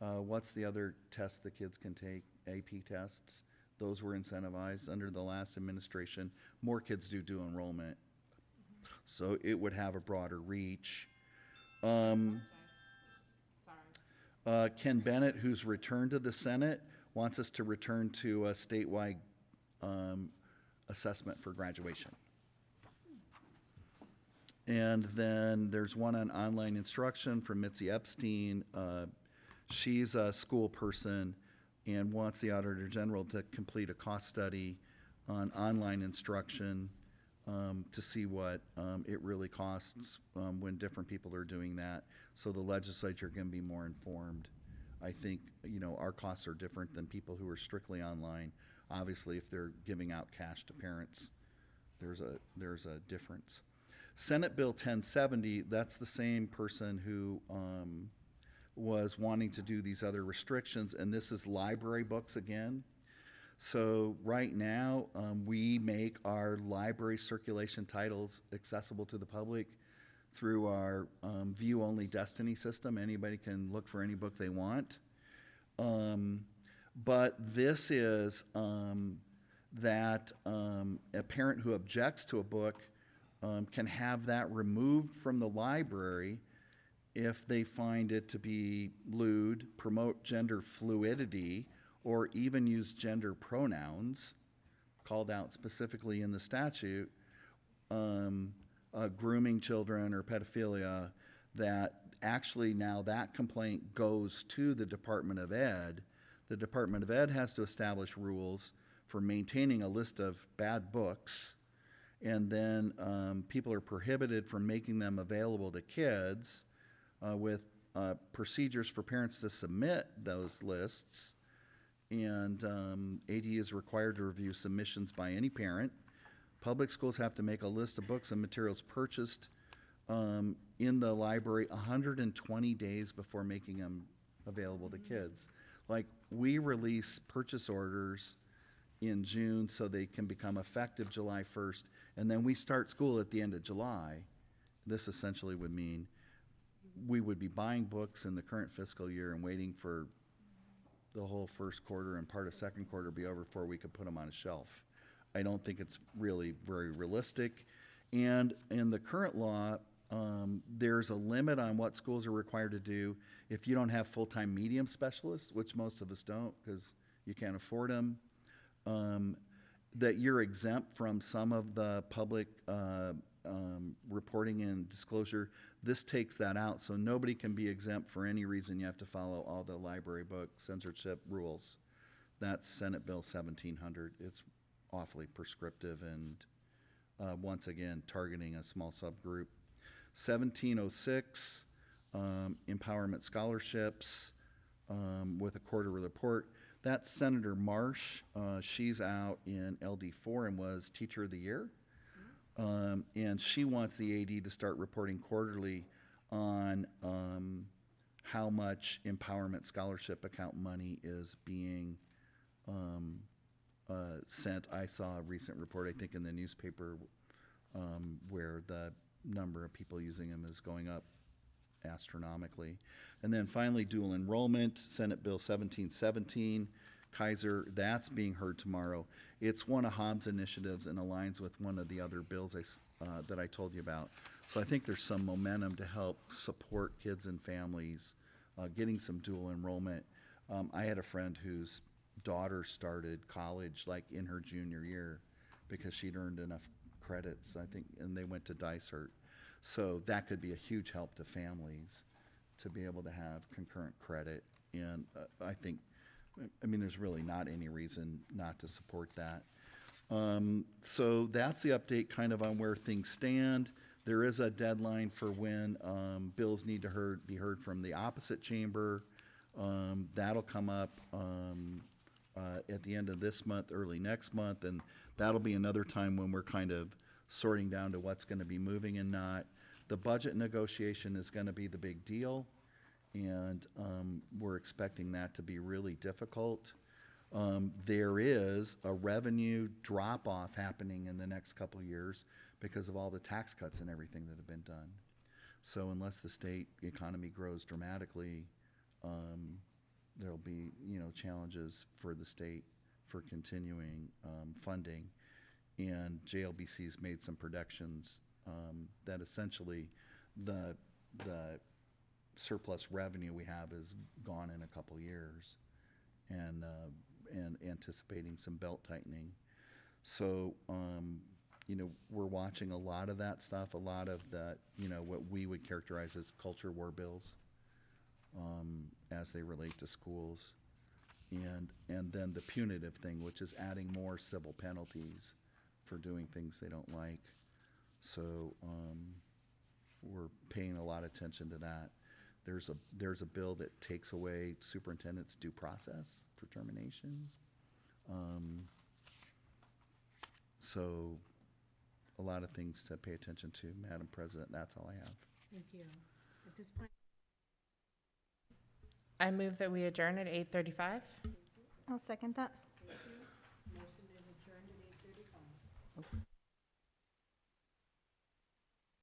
what's the other test the kids can take? AP tests. Those were incentivized under the last administration. More kids do dual enrollment. So it would have a broader reach. Ken Bennett, who's returned to the Senate, wants us to return to a statewide assessment for graduation. And then there's one on online instruction from Mitzi Epstein. She's a school person and wants the Auditor General to complete a cost study on online instruction to see what it really costs when different people are doing that, so the legislature can be more informed. I think, you know, our costs are different than people who are strictly online. Obviously, if they're giving out cash to parents, there's a difference. Senate Bill 1070, that's the same person who was wanting to do these other restrictions, and this is library books again. So right now, we make our library circulation titles accessible to the public through our view-only Destiny system. Anybody can look for any book they want. But this is that a parent who objects to a book can have that removed from the library if they find it to be lewd, promote gender fluidity, or even use gender pronouns called out specifically in the statute, grooming children or pedophilia, that actually now that complaint goes to the Department of Ed. The Department of Ed has to establish rules for maintaining a list of bad books, and then people are prohibited from making them available to kids with procedures for parents to submit those lists. And AD is required to review submissions by any parent. Public schools have to make a list of books and materials purchased in the library 120 days before making them available to kids. Like, we release purchase orders in June so they can become effective July 1st, and then we start school at the end of July. This essentially would mean we would be buying books in the current fiscal year and waiting for the whole first quarter and part of second quarter be over before we could put them on a shelf. I don't think it's really very realistic. And in the current law, there's a limit on what schools are required to do if you don't have full-time medium specialists, which most of us don't because you can't afford them, that you're exempt from some of the public reporting and disclosure. This takes that out, so nobody can be exempt for any reason. You have to follow all the library book censorship rules. That's Senate Bill 1700. It's awfully prescriptive and once again targeting a small subgroup. 1706, empowerment scholarships with a quarter report. That's Senator Marsh. She's out in LD4 and was Teacher of the Year. And she wants the AD to start reporting quarterly on how much empowerment scholarship account money is being sent. I saw a recent report, I think in the newspaper, where the number of people using them is going up astronomically. And then finally, dual enrollment, Senate Bill 1717, Kaiser, that's being heard tomorrow. It's one of Hobbs' initiatives and aligns with one of the other bills that I told you about. So I think there's some momentum to help support kids and families getting some dual enrollment. I had a friend whose daughter started college like in her junior year because she'd earned enough credits, I think, and they went to DICERT. So that could be a huge help to families to be able to have concurrent credit. And I think, I mean, there's really not any reason not to support that. So that's the update kind of on where things stand. There is a deadline for when bills need to be heard from the opposite chamber. That'll come up at the end of this month, early next month, and that'll be another time when we're kind of sorting down to what's going to be moving and not. The budget negotiation is going to be the big deal, and we're expecting that to be really difficult. There is a revenue drop-off happening in the next couple of years because of all the tax cuts and everything that have been done. So unless the state economy grows dramatically, there'll be, challenges for the state for continuing funding. And JLBC's made some predictions that essentially the surplus revenue we have is gone in a couple years, and anticipating some belt tightening. So, we're watching a lot of that stuff, a lot of that, what we would characterize as culture war bills as they relate to schools. And then the punitive thing, which is adding more civil penalties for doing things they don't like. So we're paying a lot of attention to that. There's a bill that takes away superintendent's due process for termination. So a lot of things to pay attention to, Madam President. That's all I have. Thank you. At this point, I move that we adjourn at 8:35. I'll second that. motion is adjourned at 8:35.